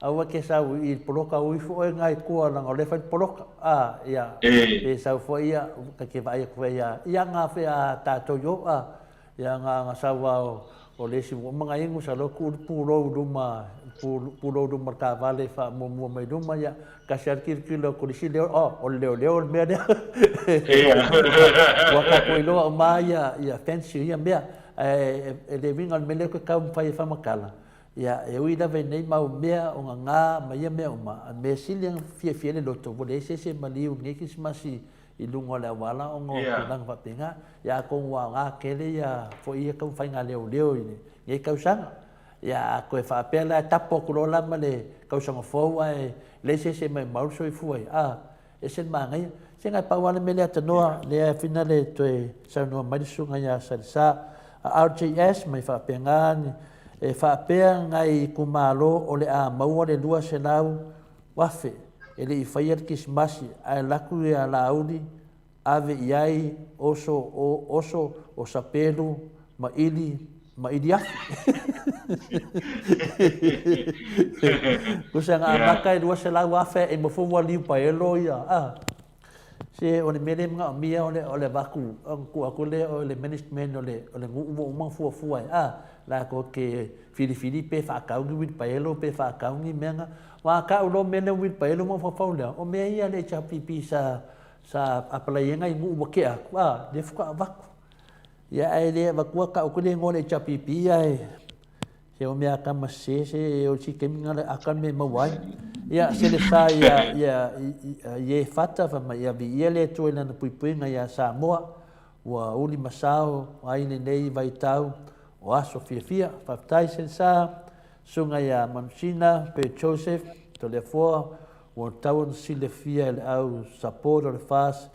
awa ke sa i poloka ui fo e ngai kua na le fa poloka ia e sa fo ia ka ke vai ko ia nga fe a tato yo ia nga sa wa o le si mo nga ingu sa lo ku pulo duma ka vale fa mo mai duma ia ka ser kilo ko si le o le me de wa ka ko lo ma ia fancy ia me le vinga me le ko ka fa fa makala ia e ui da nei mau mea o nga mai mea uma me siliang fia le loto vo le se maliu ngi kismasi i lungo le wala o ngo lang va pinga ia ko wa nga kele ia fo ia ko fa nga leo ini ngi ka usanga ia ko fa pela tapo ko la male ka usanga fo ai le se mai mau so i fu ai e se mangai se nga pa wala mele atanoa le finale to sa no mai sunga ia sa RJS mai fa pinga e whapea ngai kumalo o le a maua le lua se lau wafe e le i whaiar kismasi ai laku e a laudi ave iai oso o sapelu ma ili afi kusanga amaka e lua se lau wafe e mafuwa liu pa elo ia se o le mele mga mia o le baku aku le o le management o le ngu umang fuafua la ko ke fili pe fa ka ngi pa elo pe fa ka ngi menga wa ka ulo mele wit pa elo mo fa le o me ia le cha pipi sa apala yenga ngu bo ke de fuka baku ya ai le baku ka ko le ngole cha pipi ai se o me aka se o chi ke minga akan me mawai ia se le sa ia ye fata fa ma ia vi ele to na pui ya Samoa wa uli masao ai nei vai tau o aso fia fatai sensa sunga ya Mansina pe Joseph to le fo o tau si le fia au support le fas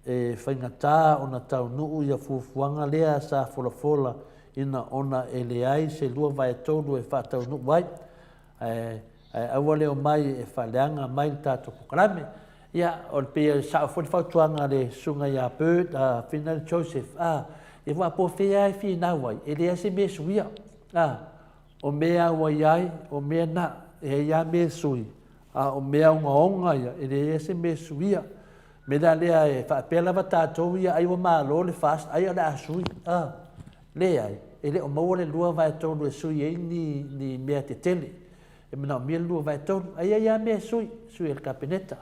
e faingata ona tau nu ia fuanga lea sa fola ina ona ele ai se lua vai tolu e fa tau nu vai awale o mai e faleanga mai tato krame ia o pe sa fo tuanga le sunga ya pe final Joseph e va po fea fi na wai ele se me suia o mea wai ai o mea na e ya me sui o mea nga ia ele se me suia me da le e fa pela va tato ia ai o malo le fast ai da sui le ai ele o mo le lua vai to le sui ni mea te tele e mana me lua vai to ai ia me sui il capinetta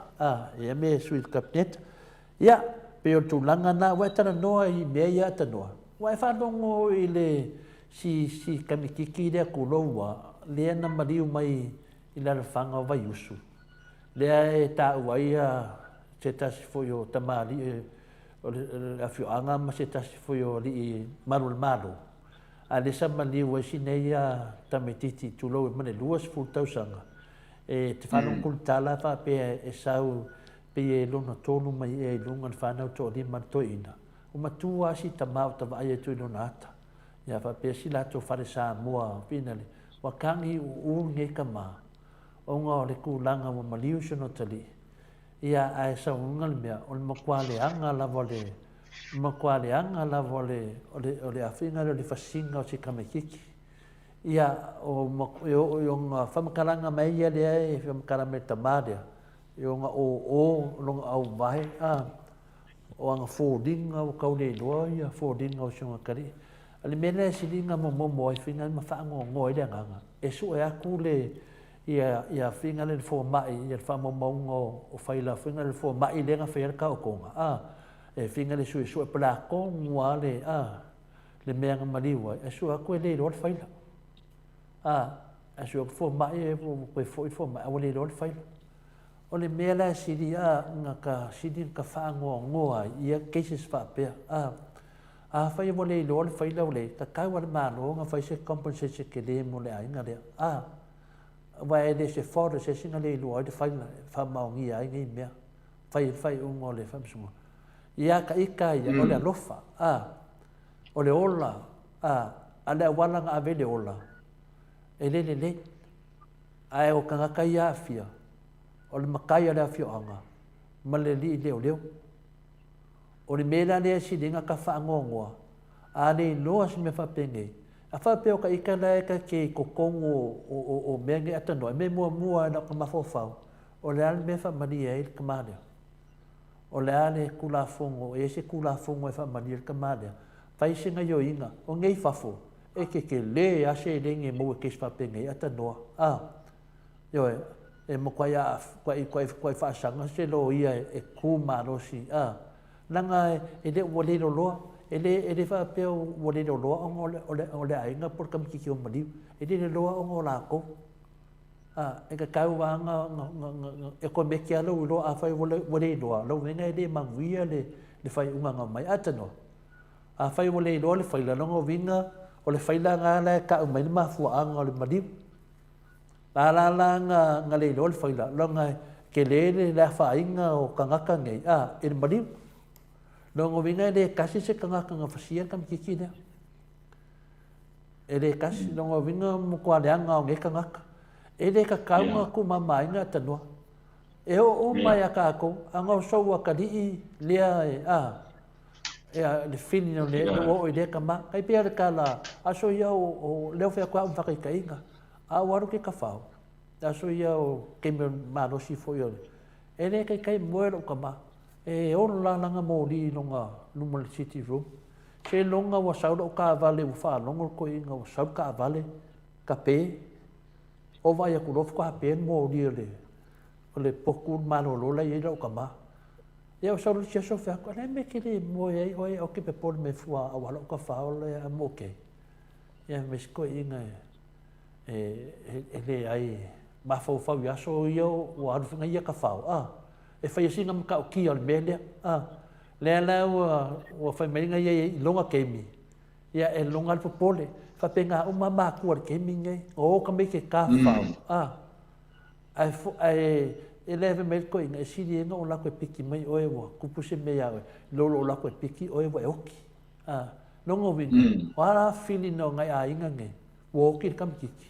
ia me sui il capinetta ia pe o tulanga na wa tana noa i me ia tanoa wa fa longo ile si kamikiki le kulowa le na mariu mai ila le fanga vai usu le e ta wai se tasi fo yo tamali a fio anga ma se tasi fo yo li marul malo a le sa mali wa sineia tametiti tulo mane luas fultau sanga e te fa non kultala fa pe e sau pe lo no tonu mai e lungan fa na to di man to ina o matua si tamau ta vai tu no nata ya fa pe si la to fa Samoa pinale wa kangi u nge kama o nga le kulanga mo maliu sono tali ia ai sa ungal mea o makwale anga la vole o le afinga le fasinga o se kamekiki ia o yung whamakaranga mai ia lea e whamakaranga me tamaria. Yung o longa au vai o anga fōringa o kaule loa ia fōringa o sunga kari. Ali mele silinga mo e whinga ma whaango ngoi rea nganga. E su e aku le ia whinga le fō mai ia whamamonga o whaila whinga le fō mai lenga whaira ka o konga. E whinga le su e pala kongua le meanga mariwa. E su aku e le loa le whaila. E su aku fō mai e koe fō mai awa le loa le whaila. O le mea la siri nga ka siri ka whaangoa ngoa ia cases whapea. Whai mo le loa le whaila o le ka kaua le mālo nga whai se compensation ke le mo le ainga lea. Wai le se whore se singa le loa le whaila whamaongi ai ngai mea. Whai ungo le whamsunga. Ia ka ika ia o le alofa. O le ola. A le awala nga ave le ola. E le. Ai o kangaka ia afia. O le makai ale afioanga, ma le li leo. O le mela lea silinga ka whaangongoa, a le loa si me whapenge. A whapeo ka ika lai ka ke kokongo o menge atanoa, me mua na ka mawhawhau. O le ale me whamani e ka malea. O le ale kulafongo, e se kulafongo e whamani e ka malea. Whai singa yo inga, o ngei whafo, e ke le ase lenge mo e kes whapenge atanoa. Yo e mo kwai whaasanga se lo ia e kūmarosi. Nanga e le wale lo loa, e le whapeo wale lo loa o le ainga por kam kiki o mariu. E le loa o ngō lako. E ka kau wanga e koe meki alo u loa a whai wale loa. Lau venga e le manguia le whai unganga mai atano. A whai wale loa le whaila longa vinga o le whaila ngā lai ka umai le mafuanga o le mariu. La nga le lo le whaila, longa ke le la whainga o kangaka ngai, e mariu. Longa winga le kasi se kangaka nga whasia kam kiki lea. E le kasi, longa winga mukua leanga o ngai kangaka. E le ka kaunga ku mamainga tanua. E o mai a kako, anga o saua ka lii lea le fini no le o i le kama. Kai pia le kala, aso ia o leo whea kua umwhakaikainga. A waru ke ka whao. Aso ia o ke me manosi fo i ole. E le kai moero ka ma. E ono la langa mo li longa Lumal City Room. Se longa wa saura o ka vale u wha longa ko inga wa saura ka vale ka pe. O vai a kurof ka pe mo li ole. Ole poku malo lola i o ka ma. E o saura tia so whea ko. Ne me ke le mo e o ke pe pole me fua a wala o ka whao le a mo ke. Ia me sko inga le ai mawhau i aso i o aruwhinga ia ka whao. E whai singa maka o ki al mele. Lea o whai meringa ia i longa keimi. Ia e longa alpo pole. Whapenga o mama kua keimi ngai. O ka mei ke ka whao. E lea whai meri ko inga e siri inga o lako e piki mai o e wa. Kupuse mea oe. Lolo o lako e piki o e wa e oki. Longa winga. Wara whili no ngai a inga ngai. Wa oki kam kiki.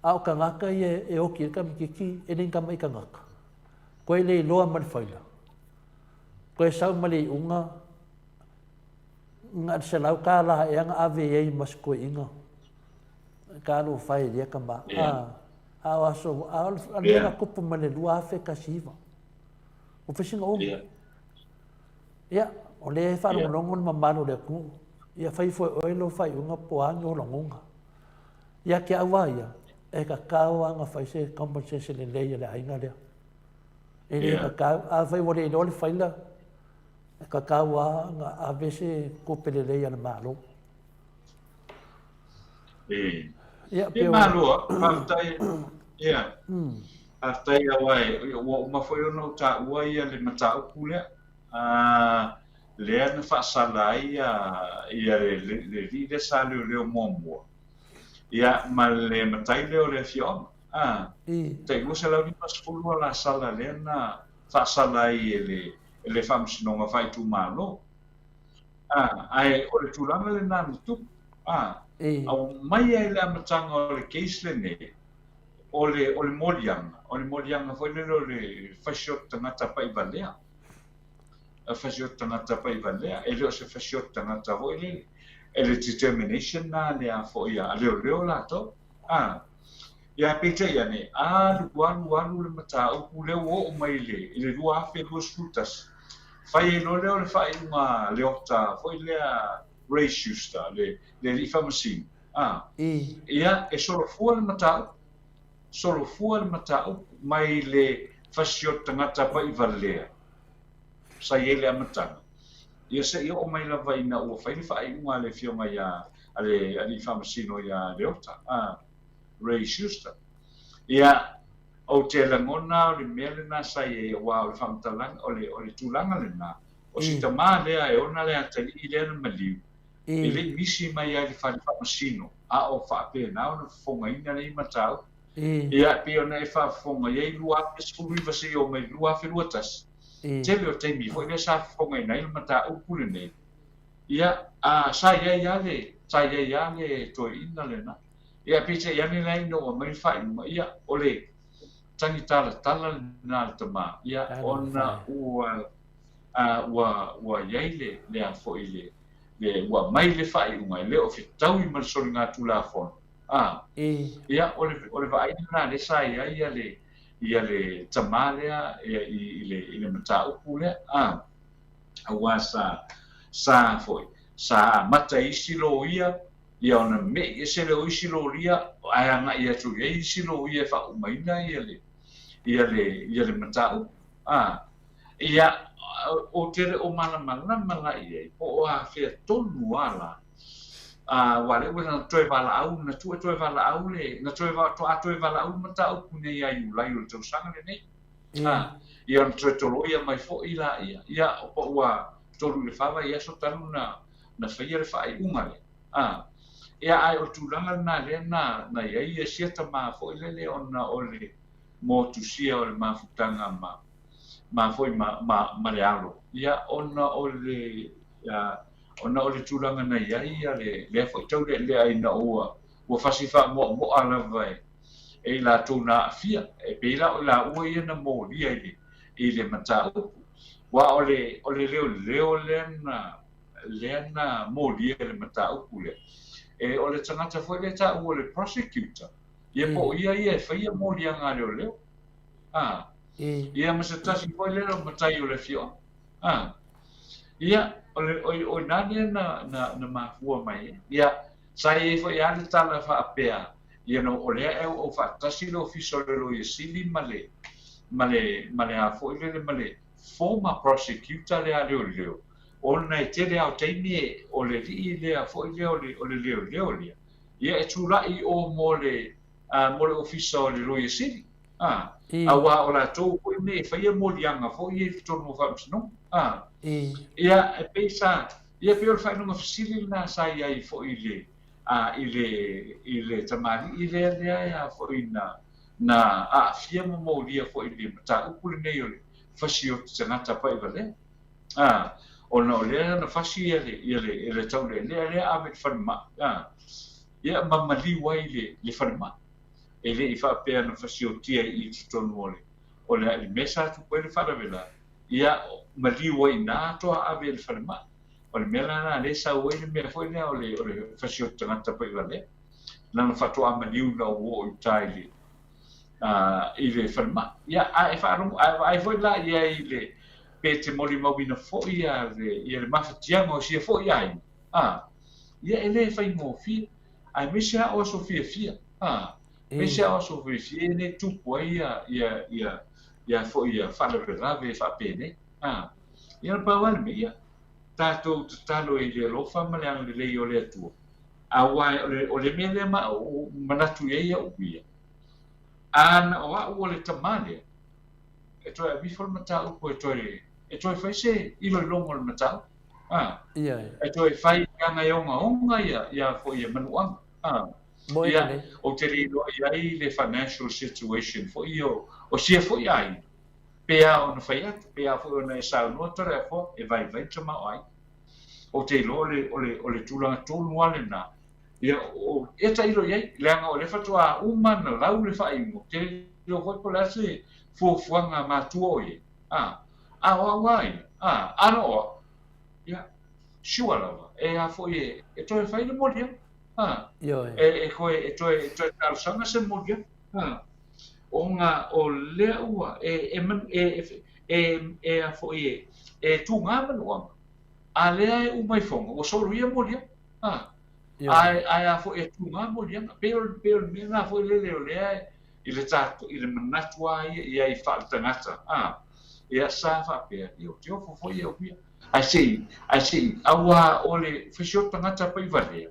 Au ka ngaka e oki kam kiki e ning kam i ka ngaka. Koe le loa mani whaila. Koe sau mali unga nga se lau ka laha e anga ave ei mas koe inga. Ka alo whai rea ka ma. Au aso, alenga kupu male lua afe ka siva. O whisinga omi. Ia, o le e wharongo longon mamano le ku. Ia whai fwoi oelo whai unga poangi o longonga. Ia ke awa ia. E ka kaua nga whai se compensation le leia le ainga lea. E le ka kau, a whai wale le whaila. E ka kaua nga a vese kupe le leia le malo. E malo, haftai, ia. Haftai a wai, o mawhai ono ta ua ia le matau kule. Lea na whaasala ia le ride sa leo mōmua. Ia ma le matai leo le fiona. Te nguse lau ni pasfulua la sala lea na whaasala i le whamsinonga whai tu malo. Ai o le tūlanga le nāna tupu. Au mai ai le amatanga o le case le ne. O le molianga. O le molianga foi le whasiot tangata pai valea. Whasiot tangata pai valea. E leo se whasiot tangata hoi le. ele determination na le a fo ia leo la to ia pete ia ne lu le mata o le o mai le lua fe lu skutas fai no le fai uma le ota foi le race justa le li famasi ia e solo fu le mata mai le fasio tangata pa i valea sai ele amata ia se ia o mai la vai na o fai uma le fio mai ale famasi no ia le ota race justa ia o te langona o le mele na sai e wa o famtalang o le tulanga le na o si tama lea e ona le atali i le na maliu i le misi mai ai le whamasino a o whape na o na fonga ina le matau ia pe ona e whafonga iei lua pe suri vasi o mai lua fe luatas te leo te mi fo i le sa fonga ina i le matau kule nei ia sai ai ale to ina le na ia pe te iani lai no o mai whai ia o le tangi tala na tama ia ona ua iai le a fo i le ua mai le whai unga le o fitau i marisori ngā tula fon ia o le vai na le sa ia le tama lea i le mata upu lea ua sa foi sa mata isi lo ia ona me se le isi lo ia ai nga ia tu isi lo ia fa umaina ia le mata ia o tere o mana ia o a fe tonu ala wale wena toe vala au na toe vala au le na toe vala au mata o pune ia i ulai o tau sanga le nei ia on toe tolo ia mai fo ila ia o ua tolu le fava ia so tanu na faia le fai umale ia ai o tulanga na le na ia sieta ma fo ile ona ole mo tu sia o le mafutanga ma foi ma le alo ia ona ole tulanga na ia le foi tau le ai na o fasifa mo ala vai e la tuna fia e pela o la o ia na mo dia i le mata wa ole leo lena mo dia le mata le e ole tangata foi le ta o le prosecutor ia po ia faia mo dia nga leo ia masa tasi foi le matai o le fio ia o nani na Maleifua-Mai ia sai foi ale tala fa apea ia no ole o fa tasi lo official lo ia sili male a foi le male former prosecutor le leo ona te le au taimi o le li le a foi le o le ia e tulai o mole official lo ia sili awa ora to ko me faia molianga fo ia tono fa no ia e pesa ia pe fa no fasili na sai ai fo ile tamari ile ia fo ina na fia mo lia fo ile mata ku le nei ole fasio tsanata pa vale ona ole na fasi ile tau le ave farma ia mamali wai le farma ele i fa pe na fasio tia i tonu ole le mesa tu pele fa vela ia mali wai na to ave le farma ole mela na le sa wai le me foi na ole fasio tangata pa vale na fa to amali na wo taili ile farma ia ai fa ai foi la ia ile pe te moli mo bina fo ia le mafatia mo sia fo ia ia ele fa mo fi ai mesa o so fia Mese o so fie ne tupu ia fo ia fala grave fa pene ia pa wal me ia tato talo i le lofa male ang le o le tu awa o le mele ma o manatu ia o ia o le tamale e to a before mata o ko e to fa se i lo longo le mata ia e to fa nga onga ia fo ia manuang ia o te rilo ia le financial situation fo io o sia fo ia pea ona fai pea fo ona sa no tore fo e vai tama ai o te lo le tula tonu ale na ia o eta ilo ia langa o le fatua umana lau le fai mo te lo foi por ase fo fuanga matuo ia wai no ia sure lava a fo e to fai le molia Yo. e ko e to tal sanga se molia o nga o le ua e a fo e tu nga man o a le ai u mai fonga o so ria molia ai a fo e tu nga molia pero me na fo le i le tato i le manatua i ai fa tangata ia sa fa pe io fo ia pia I see awa ole fisio tangata pa i vale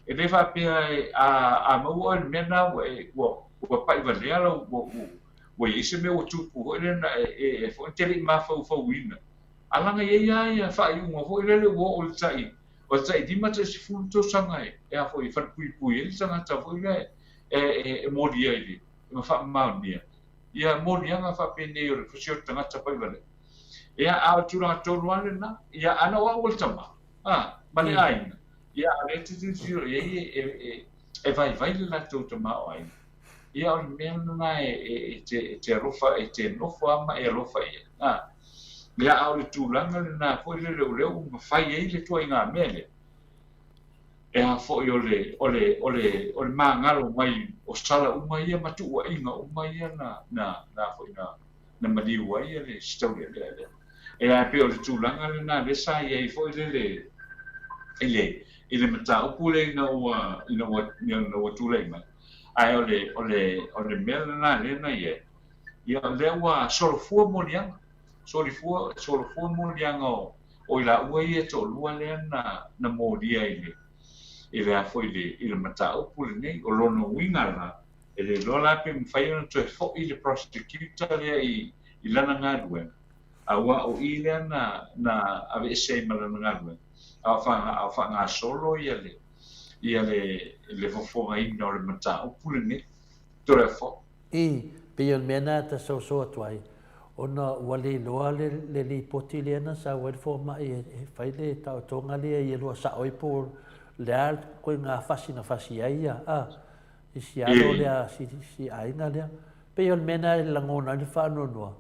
e le fa pe a mo o mena wo pa i vale ala wo ise me o tupu ele na e fo tele ma fo wina alanga ia fa i mo fo le wo o tsai di ma tsi fu to sanga e a fo i fa pui ele sanga ta fo ile e mo dia ile ma fa ma dia ia mo dia nga fa pe ne o fisio tangata pa i vale ia a tura tolu ana na ia ana wa ultama mane ai ia ale tu e vai la tu tama ai ia o mena te rofa te nofa ma e rofa ia a o tu langa na fo le ma fai ai le tu inga mele e a fo ole mangalo mai o sala uma ia matu wa inga uma ia na fo na maliu ai le storia le e a pe o le tūlanga le nā le sa i fo ile mata o pule na o tūlei mai ai o le mea nā le na ia le ua solofua molianga o ila ua ia to lua le na modia ile a fo ile mata o pule nei o lono winga la ele lola pe mwhai ona to fo ile prosecutor le i lana ngā duen awa o ile na ave sei malanga a fa nga solo ia le fo ai no le mata o pulene tore fo pe mena ta so tuai ona wale loa le li poti le na sa wale fo mai e fai le ta tonga le ia lo sa oi por le al ko nga fasi ai i si alo le si ai nga le pe mena la ngona le fa no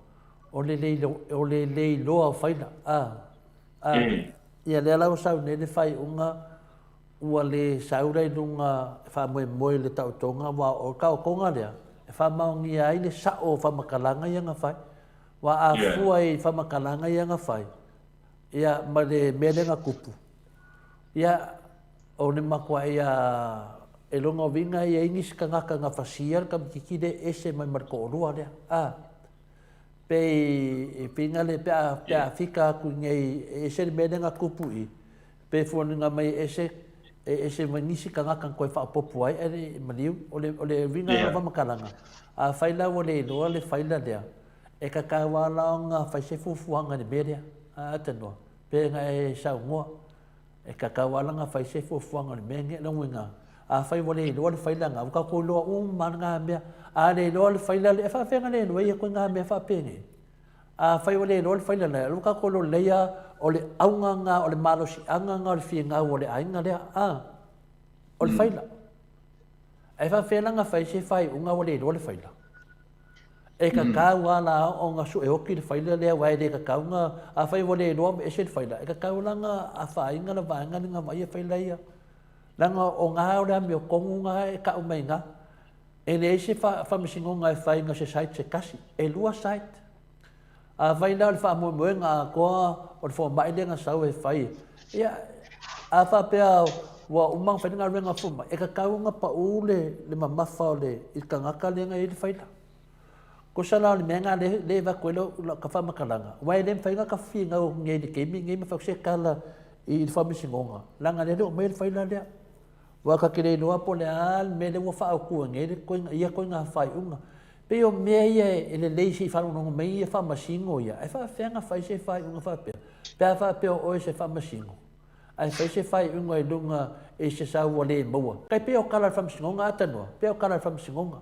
o le loa faina ia le lau sau ne le fai unga ua le saura i nunga fa moe le tautonga wa o ka o konga lea e fa maungi ai le sao fa makalanga ia nga fai wa a fua i fa makalanga ia nga fai ia ma le mele nga kupu ia o ne makua ia e longa vinga ia ingis ka ngaka nga fasiar ka mkikide ese mai marko orua lea pe pinga le pe fika ku ngai ese mele nga kupu i pe foninga mai ese manisi ka ngaka ko fa popu ai e maliu ole vinga va makalanga a faila ole lo le faila dia e ka wala nga fa se fufuanga ni beria a tano pe nga e sa ngo e ka wala nga fa se fufuanga ni menge no winga a fai ole lo le faila nga ka ko lo man nga me a le lo le faila le fa fenga le no e ko nga me fa penge a fai ole lo le faila le lo ka ko lo le ya ole aunga nga ole malosi anga nga le finga ole ainga le ole faila e fa fenga nga fa se fai unga ole lo le faila e ka wala o nga su e oki le faila le wa de ka nga a fai ole lo e se faila e ka nga a fa inga na va nga nga mai faila ia langa o nga ora me o kongu nga e ka umai nga e le se fa misingo nga fai nga se site se kasi e lua site a vai la fa mo nga ko o fo mai le nga sau e fai ia a fa pe wa umang fa nga renga fuma e ka nga pa ule le mama fa le i ka nga ka le nga e fai la ko sala le menga le va ko lo ka fa makalanga wa le fa nga ka fi nga o nge de ke mi nge me fa se kala i fa misingo nga langa le o me fai la le wa ka kire no apo le al me le wo fa ku nge ko ia ko nga fai unga pe o me ia ele leisi fa no me ia fa masingo ia e fa fenga fa se fai unga fa pe fa pe o se fa masingo ai fa se fai unga e lunga e se sa wole mo kai pe o kala fa masingo nga atano pe o kala fa masingo nga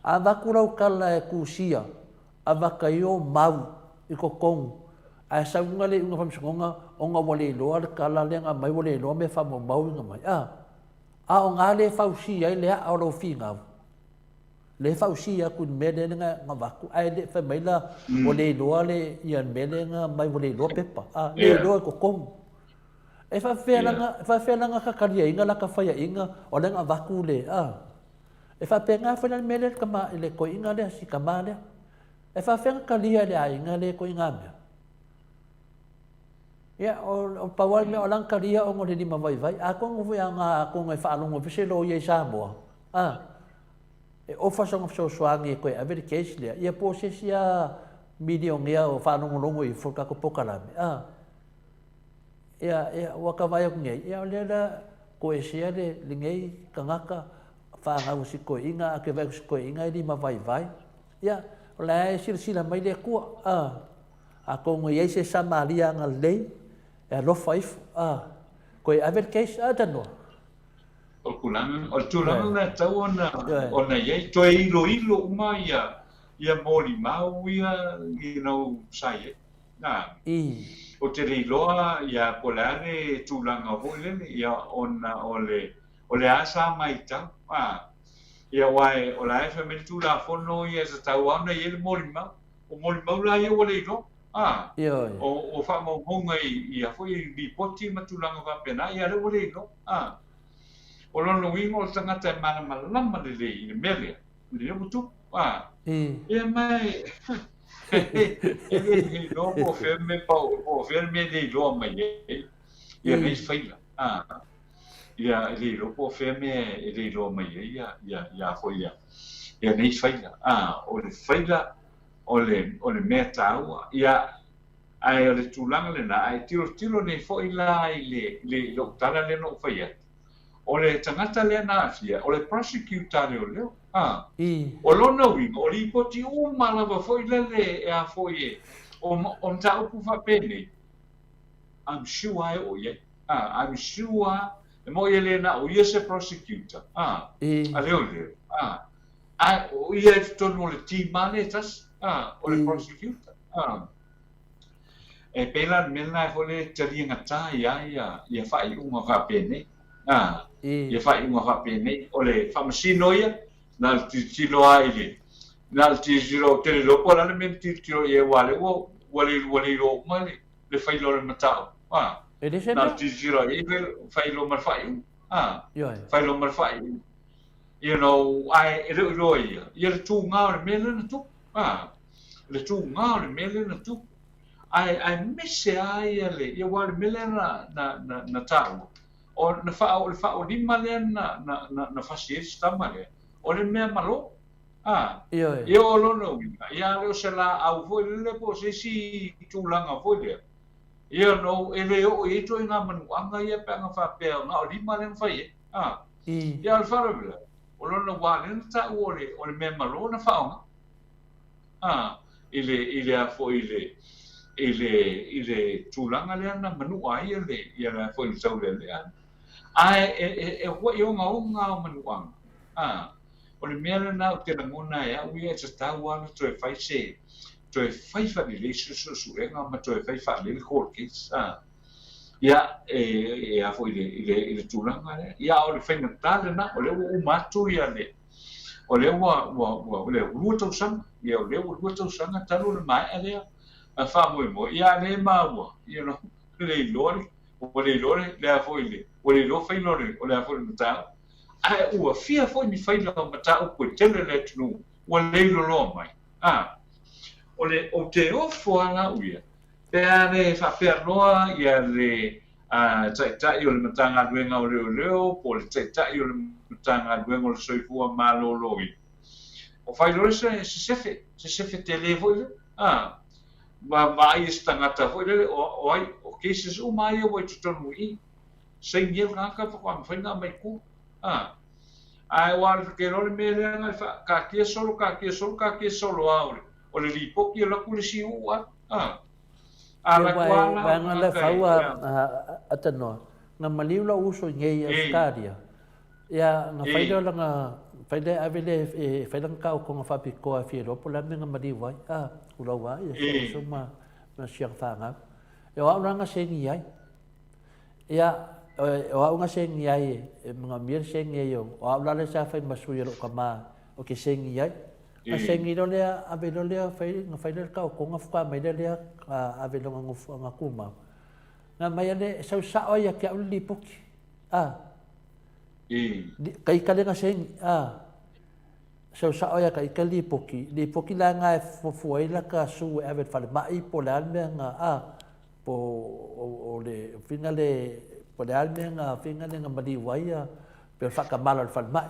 a va kura o kala e kusia a va kaio mau i ko kong a sa unga le unga fa masingo nga o nga wole lo al kala le nga mai wole lo me fa mo mau nga mai a o nga le fa usia i le a o lo finga le fa usia ku mele nga vaku ai le fa mai la o le lo le ia mele nga mai o le lo pepa le lo ko kom E fa langa ka karia inga la ka faya inga o lenga vaku le e fa penga fa na mele ka ma le ko inga le si ka ma le e fa fenga kalia le inga le ko inga me ya o pawal me o lang kalia o ngole di ma vai vai a ko ngu ya nga ko ngai fa lo se lo ye Samoa e o fa song so swangi ko a very case le ia po se sia video ngia o fa longo i foka ko pokala me ia waka vai ngai ia le la ko e sia le ngai kangaka fa nga usi ko inga ke vai ko inga di ma vai vai ia la sila mai le ko a ko ngai se Samaria nga le e lo faif ko e aver case no o kulang o tulang na tau ona ye to ilo mai ia moli mau ia sai na o te loa ia polare tulang o le ia ona ole asa mai ta ia wai ola fa me tu la fono ia sa tau ona ye moli mau la ia ole lo o fa mo honga ia foi di poti matulanga va pena ia le ole lo o lono wingo o tangata mana malama le mele le mutu ia mai e lo po ferme le lo mai ia nei faila ia le lo po ferme le lo mai ia foi ia nei faila o le faila o le meta ia ai o le tulanga le na ai tiro nei foi la le lo tala le no faia o le tangata le na fia o le prosecutor le leo o lona wingo o li poti malava foi le a foi o ta o fa pene I'm sure I o ye I'm sure mo ye le na o ye se prosecutor a le o ye to no le ti manetas o le prosecutor e pela mena fo le tali ngata ia fai unha fa pene ia fai unha fa pene o le famasino ia na tilo ai na tilo te lo pola le men tilo ia wale lo male le fai lo mata na tilo ia fai lo mal fai fai lo mal fai ai lo ia le tu nga le mele na tu le tu nga le mele na tu ai misse ai le ia wale mele na tau o na fa o di male na fasi stama le o le mea malo ia o lono ia le se la au foi le po se si tulanga foi le ia no ele o e to nga manu anga ia pe nga fa pe nga o di male fai ia al faro o lono wale na ta o le mea malo na fa ile a foi ile tulanga le na manu ai le ia la foi sau le ai wa yo nga manu anga o le mea na o te ngona ia ui e te taua to e fai se to e fai fa le su e nga ma to e fai fa le court case ia a foi ile tulanga ia o le fai na tale na o le o matu ia le o le wa le ruto sang ia o le ruto sang talu le mai ale a fa mo ia le ma le lori o le lori le a foi o le lo fai lori o le a foi na ai ua fia foi mi fai la mata o ko tele le tunu o le lo mai o te ofo ana uia pe ane fa pernoa ia le ta i o le matanga luenga o leo po le ta i o le matanga luenga o le soifua maloloi o fai lore se sefe tele foi ma i stangata foi le o ai o cases o mai o i tutonu i sei ngel ngaka fa fai na mai ku ai wal ke lo me le ka ke solo aure o le lipo ki la ku le si u ala kwa nga le faua atano nga maliu la uso ngei askaria ya nga faida la nga faida avele faida ka ko nga fapi ko a fiero pola nga maliu vai ula wa ya so ma siang fanga ya wa nga sengi ai ya o nga sengi ai mga mir sengi yo o la le sa fai masuiro kama o ke sengi ai a sengi do le avelo le fai nga fai le ka ko nga fa mai le avelo nga kuma na mai ane sau sa o ia ke uli poki e kai kalenga sen sau sa o ia kai kali poki la nga fu ai la ka su ave fal mai po la me nga po o le finale po le alme nga finale nga mali waia pe fa ka mal fal mai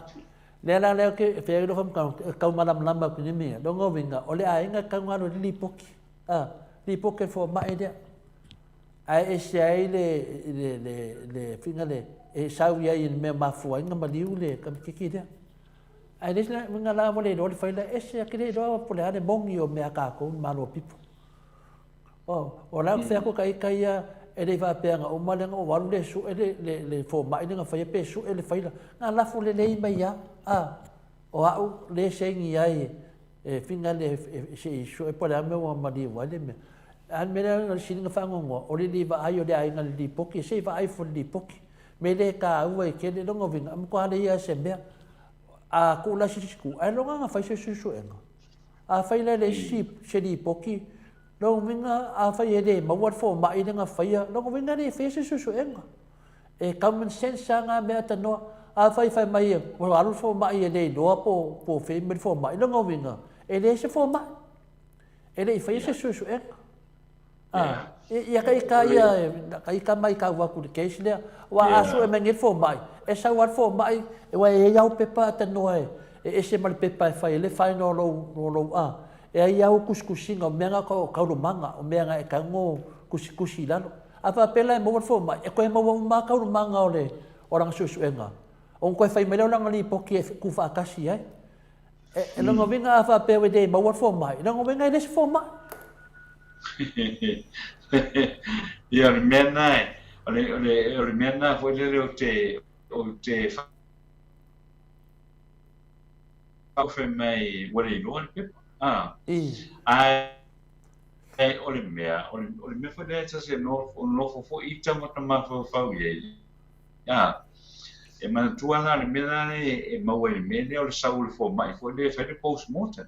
le la le ke fe lo fam ka malam lamba ku ni me do ngo vinga o le ai nga ka ngalo li poki fo mai dia ai ese ai le finale e sau ia in me mafua inga maliu le kam kiki dia ai des la nga la mo le do le faila ese ke le do po le ane bongi o me aka ko malo pipo o la fe ko kai e le va penga o malenga o walu le su e le fo mai nga fa pe su e le faila nga la fu le mai ya o au le sengi ai e finale se su e po le ame o mali wale me an mena singa fangongo o le va ayo le ai ngal di poki se va ai fu di poki me le ka ua ke le longo vinga am ko ale ia se me a ku la sisku ai longa nga fai se su enga a fai le sip se di poki lo vinga a fai ele ma wat fo mai nga fai lo vinga le fe se su enga e common sense nga me ta no a fai mai o alu fo mai ele do po fe me fo mai longo vinga ele se fo mai ele fai se su enga ia kai ka mai ka wa ku ke sile wa asu e mengit fo mai e sa wat fo mai e wa e yau pepa ta no e se mal pepa fai le fai no lo e yau kuskusinga menga ko ka ru manga o menga e ka ngo kusi lalo apa pela mo fo mai e ko e mo ma ka ru manga ole orang susu enga on ko fai me lo lang li poki ku fa kasi e lo ngovinga afa pe we de mo fo mai lo ngovinga des fo mai ia mena ole mena foi le o te fa fe mai wale no pe ole me foi le se no fo I tama tama fo ye e man tua na le mena e mau e mena ole saul fo mai foi le fa de post mortem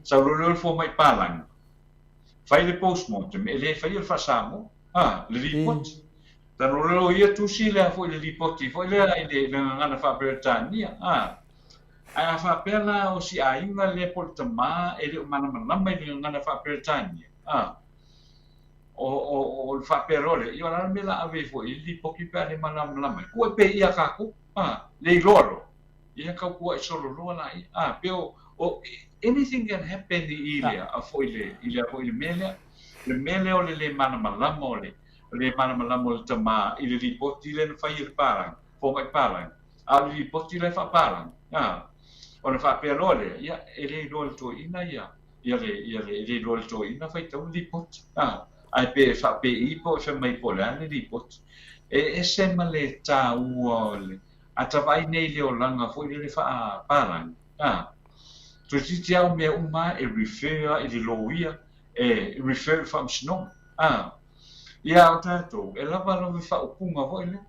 saul le fo mai palang fai le postmortem e le fai il fasamo le report tano lo ia tu si le foi le report foi le le ngana fa Britania a fa pela o si ainga le portama e le mana mana le ngana fa Britania o fa perole io la me la ave foi il pochi per le mana mana ko pe ia ka ku le loro ia ka ku e solo lo na pe o anything can happen di ilia a foi le mele o le mana malama o le mana malama o tama i le ripoti le fai il parang fo mai parang a le ripoti le fa parang o le fa perole ia e le rol to ina ia le rol to ina fai tau ripoti ai pe fa pe I po fe mai po le ripoti e se male ta uole a tavai nei le o langa foi le fa parang tu ti tiau me uma e refer e loia e refer from snow ia o tato e lava no me fa upunga vo ele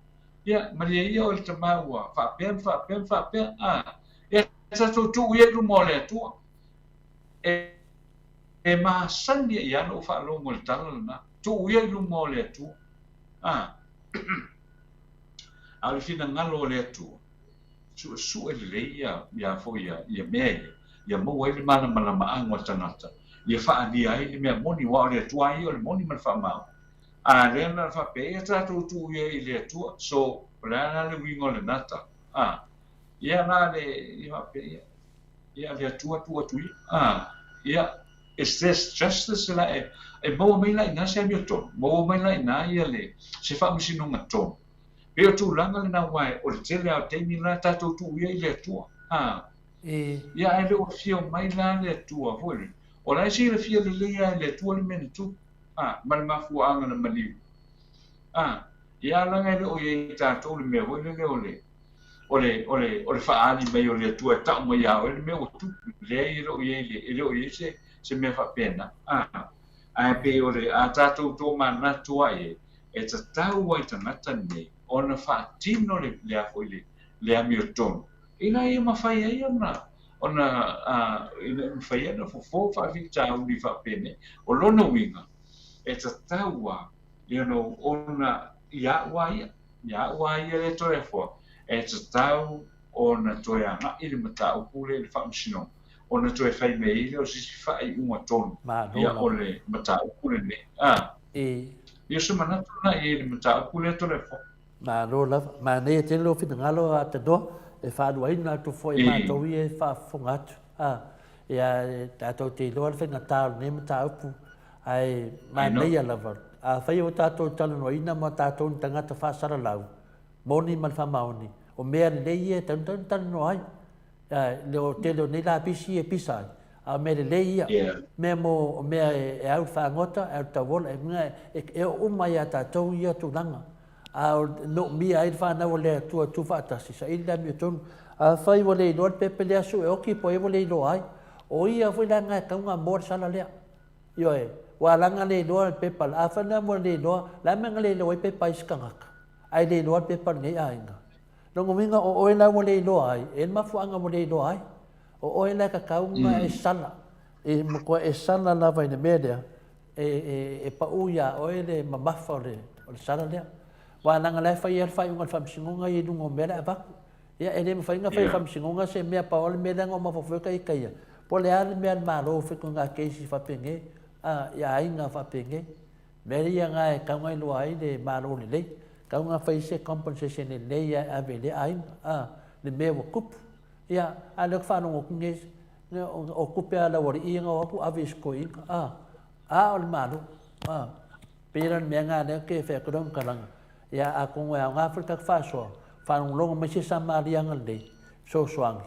ia maria ia o te maua fa pen ia tato tu ia lu mole tu e ma sandia ia no fa lo mol talana tu ia lu mole tu al fina ngalo le tu su ele ia fo ia me ia mo ele mana malama angwa tanata ia fa dia ai me moni wa le tua i o le moni mal fa ma le na fa pe tra tu ia le tua so la le wingo le nata ia na le ia pe ia le tua tu ia stress justice la e mo mai la ina se mi to mo mai la ina ia le se fa mi sino ngato pe tu langa le na wai o le tele a te mi la ta tu ia le tua ia ele o fio mai la le tua foi o la si le fio le tua le men tu mal ma fu anga na mali ia la ngai o ye ta to le me o le fa ali mai o le tua ta mo ia o le me o tu le o ye se me fa pena ai pe o le a ta to ma na tua e ta tau wa ta na tane ona fa tino le a foi le a mi o ton ina ia mafai ai ona ina mafai ana fo fa vi tau ni fa pene o lono winga e ta taua ona ia wai le tole fo e tau ona toe anga i le matau pule le whaamisino ona toe whai mei o sisi whai unga tonu ia o le matau pule ne ia se manatu na i le matau pule tole fo ma lo lava ma nei te lo fina ngalo a te do e whaadua ina tu fo i mātou i e whaafonga atu ia tātou te loa whenga tāru ne matau pu ai ma nei a lava a whai o tātou talanoa ina ma tātou tangata whaasara lau moni man whamaoni o mea le lei e tanu ai leo te leo nei la pisi e pisai a mea le lei mea mo mea e au whangota au tawola e o umai a tātou ia tūlanga a no mia ai whanau le tua tu whaatasi sa ili la mi tonu a whai wa lei loa pepe lea su e oki po e wa lei loa ai o ia whi langa e kaunga mōr sala lea io e wa langa lei loa pepa a whana mo lei loa la menga lei loa i pepa iskangaka ai lei loa pepa nei ainga Nongo minga o oela mo lei loa ai, e mafuanga mo lei loa ai. O oela ka kaunga e sala. E mo e sala lava ina media. E pa uia oele mamafa o le sala lea. Wa nanga lai fai fai unga whamsingunga i lungo mera e vaku. Ia e le mo fai nga fai whamsingunga se mea pa ole mea nga ma fofueka i kaia. Po le ale mea maro fiku nga keisi whapenge. Ia ai nga whapenge. Meri ia nga e kaunga i loa ai le maro le lei. Kau ngā whai se compensation e nei a vele ainga, le mea wa kupu. Ia, a leo whanongo kunges, o kupe a la wari inga o aku awe isko inga, o le maru, pēran mea ngā leo ke whea kurong karanga. Ia, a kongo a ngā Afrika whasoa, whanongo longa mai se samarianga lei, sosoangi,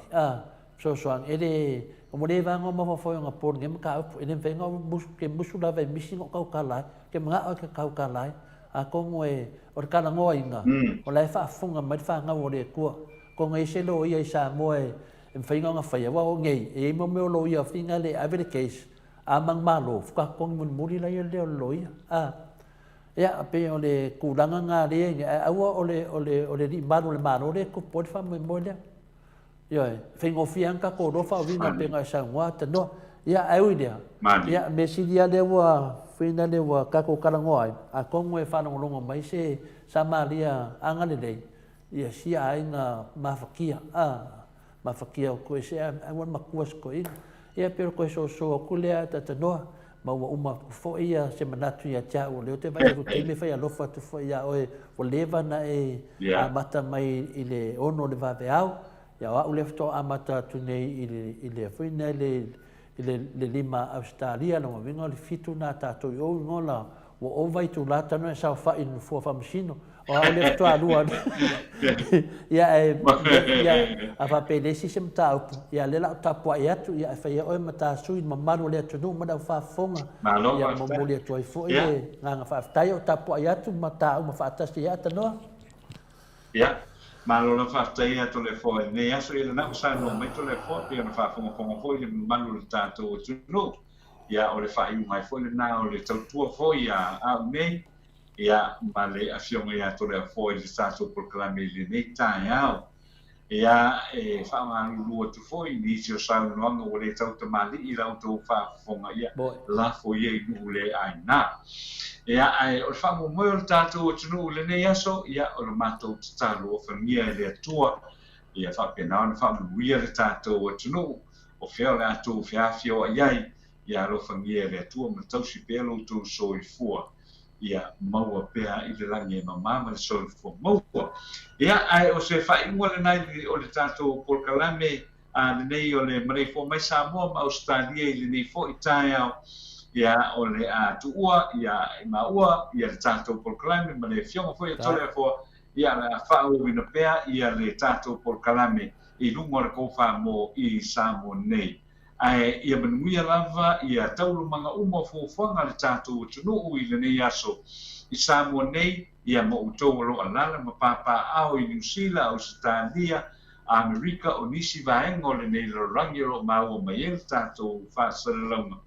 sosoangi, ele, o mo le vanga o mawhawhoi ngā pōr ngema ka upu, ele whenga ke musu lawa e misi ngō kau kalai, ke mga o ke kau kalai, a kongo e o le kalangoa inga o lai whaafunga mai whaanga o le kua ko ngai se lo ia i Samoa e whainga ngā whaia wa o ngei e mo meo lo ia whinga le avere case a mang malo whuka kongi mun muri la ia leo lo ia ia pe o le kuranga ngā rea aua o le ri maru le maro le ko podi wha mo lea ia e whaingo whianga ko rofa o vina pe ngai Samoa tanoa ia au i lea ia me siria le wa Whina le wa kako karangoa ai, a kongo e whanongolongo mai se Samaria angalelei, ia sia ai ngā mawhakia, mawhakia o koe se awan makuas ko ina, ia pero koe so o kulea tatanoa, ma uma fo ia se manatu ia tia o leo te vai o teime whai alofa tu fo ia oe o lewa na e mata mai i le ono le vawe au, ia wa ule fto amata tu nei i le whina le lima Australia no winga le fitu na tato o ngola o vai tu lata no sa fa in fo famsino o le to alua ia a fa pelesi sem tau ia le la tapo ia tu ia fa ia o mata sui mamalu le tu no ma fa fonga ia mo mo le to fo ia nga fa tai o tapo ia tu mata o fa tasi ia tano ia malo na whaatai a tole fo ne aso i na usa no mai tole fo pe na fa fo i malu le tato o tuno ia o le whai mai fo le na o le tautua fo ia a nei ia male a fionga ia tole fo i le tato proclame le nei tai au ia e fa malu lua tu fo i ni o sa no o le tauta mali i la to fa fonga ia la fo i le ai na ia ai o fa mo mo tato o tunu le nei aso ia o le mato talo o famia le atua ia fa pena o fa mo ia le tato o tunu o feo le atu fio ai ia lo famia le atua mo tau si pelo tu so i fua ia mau pea i le langi mama ma so i fua mau ia ai o se fa ingo le nai o le tato por kalame a le nei o le Maleifua-Mai Samoa ma Australia i le nei fo i tai au ia o le a tuua ia maua ia le tato proclame ma le fionga foi tole fo ia la fa o wina pea ia le tato proclame i lungo le kofa mo i Samoa nei ai ia manuia lava ia taulu manga uma fo fonga le tato tunu i le nei aso i Samoa nei ia mo utou lo alala ma papa ao i New Zealand Australia Amerika o nisi vaengo le nei lo rangiro mau mai el tato fa salonga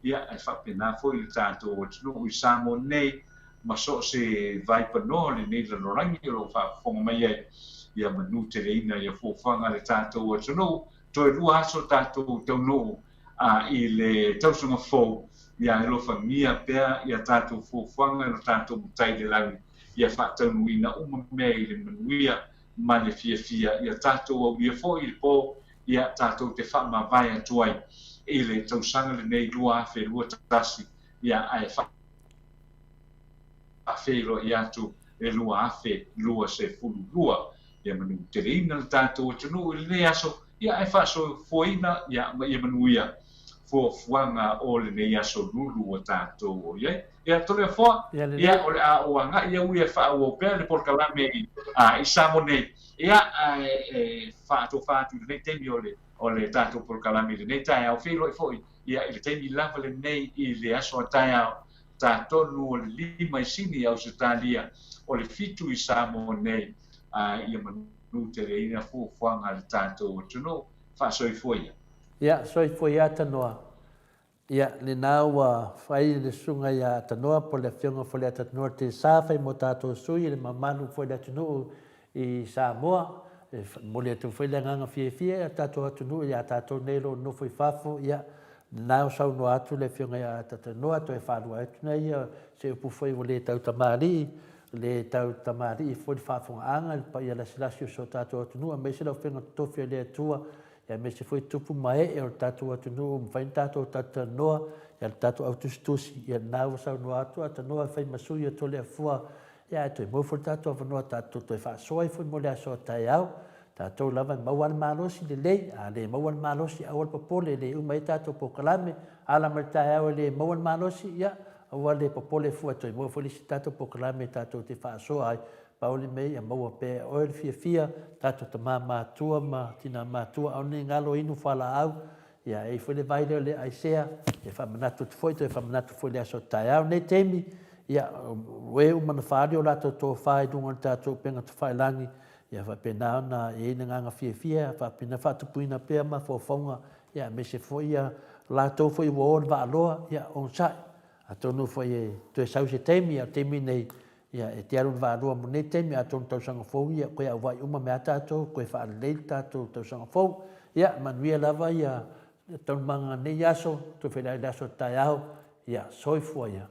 ia e whapena foi le tātou o tunu i Samoa nei ma so se vai pano le nei le norangi o whafonga mai ai ia manu te reina ia fōwhanga le tātou o tunu toi rua aso tātou taunu i le tausunga fō ia e lo famia pea ia tātou fuafuanga no tātou mutai le langi ia whaataunuina uma mea i le manuia ma le fia ia tātou au ia fo i le pō ia tātou te whaamawai atuai i le tausanga le nei lua afe lua tasi ia ai whaafeiro i atu e lua afe lua se fulu lua ia manu te reina le tātou atunu i le nei aso ia ai whaaso foina ia manuia fuafuanga o le nei aso lulu o tātou o iai. Ia tole foa, ia o le a oanga, ia ui e wha o pēr le porkalame i samo nei. Ia whaato le nei teimi o le tātou porkalame le nei tai au whilo e foi. Ia i le teimi lava le nei i le aso a tai au tātonu o le lima i sini au se tālia o le fitu i samo nei ia manu te reina fuafuanga le tātou o tuno whaasoi foi. Ia, soi foi ia tanoa. Ia, le nāua whai le sunga ia tanoa po le whionga fo le tanoa te sāwhai mo tātou sui le mamanu fo le atunu i Samoa. Mo le atu whai le nganga fie tātou atunu ia tātou neiro no fai whafo ia nāu sau no atu le whionga ia tanoa to e whanua etuna ia se upu whai o le tau tamari fo le whafonga anga pa ia la silasi o so tātou atunu a meisi lau whenga tofia le atua ia me se foi tupu mai e o tātou atunu mwhai tātou tatanoa ia tātou autustusi ia nāu sau no atu atanoa whai masui a tole a fua ia e toi mōwhori tātou awanoa tātou toi whaasoa i fwoi mo le aso tai au tātou lava mauan mālosi le lei a le mauan mālosi awal papole le umai tātou po kalame ala mai tai au le mauan mālosi ia awal le papole fua toi mōwhori si tātou po kalame tātou te whaasoa ai pauli mei a maua pe oil fia tato te mātua ma tina mātua au ni ngalo inu whala au ia e whele vaile le aisea e whamanatu te foi e whamanatu foi le aso tai au nei teimi ia we umana whaari o lato tō whai dunga tato penga tu whai langi ia whapenao na e ina nganga fia whapena whatupuina pia ma whafonga ia me se foi ia lato foi wa on wa aloa ia on sai a tonu foi e tu e sau se teimi a teimi nei ia e te aru vārua mo nei teimi a tonu tausanga fau ia koe au vai uma mea tātou koe whaarelei tātou tausanga fau ia manuia lava ia tonu manga nei aso tu whelai aso tai au ia soifua ia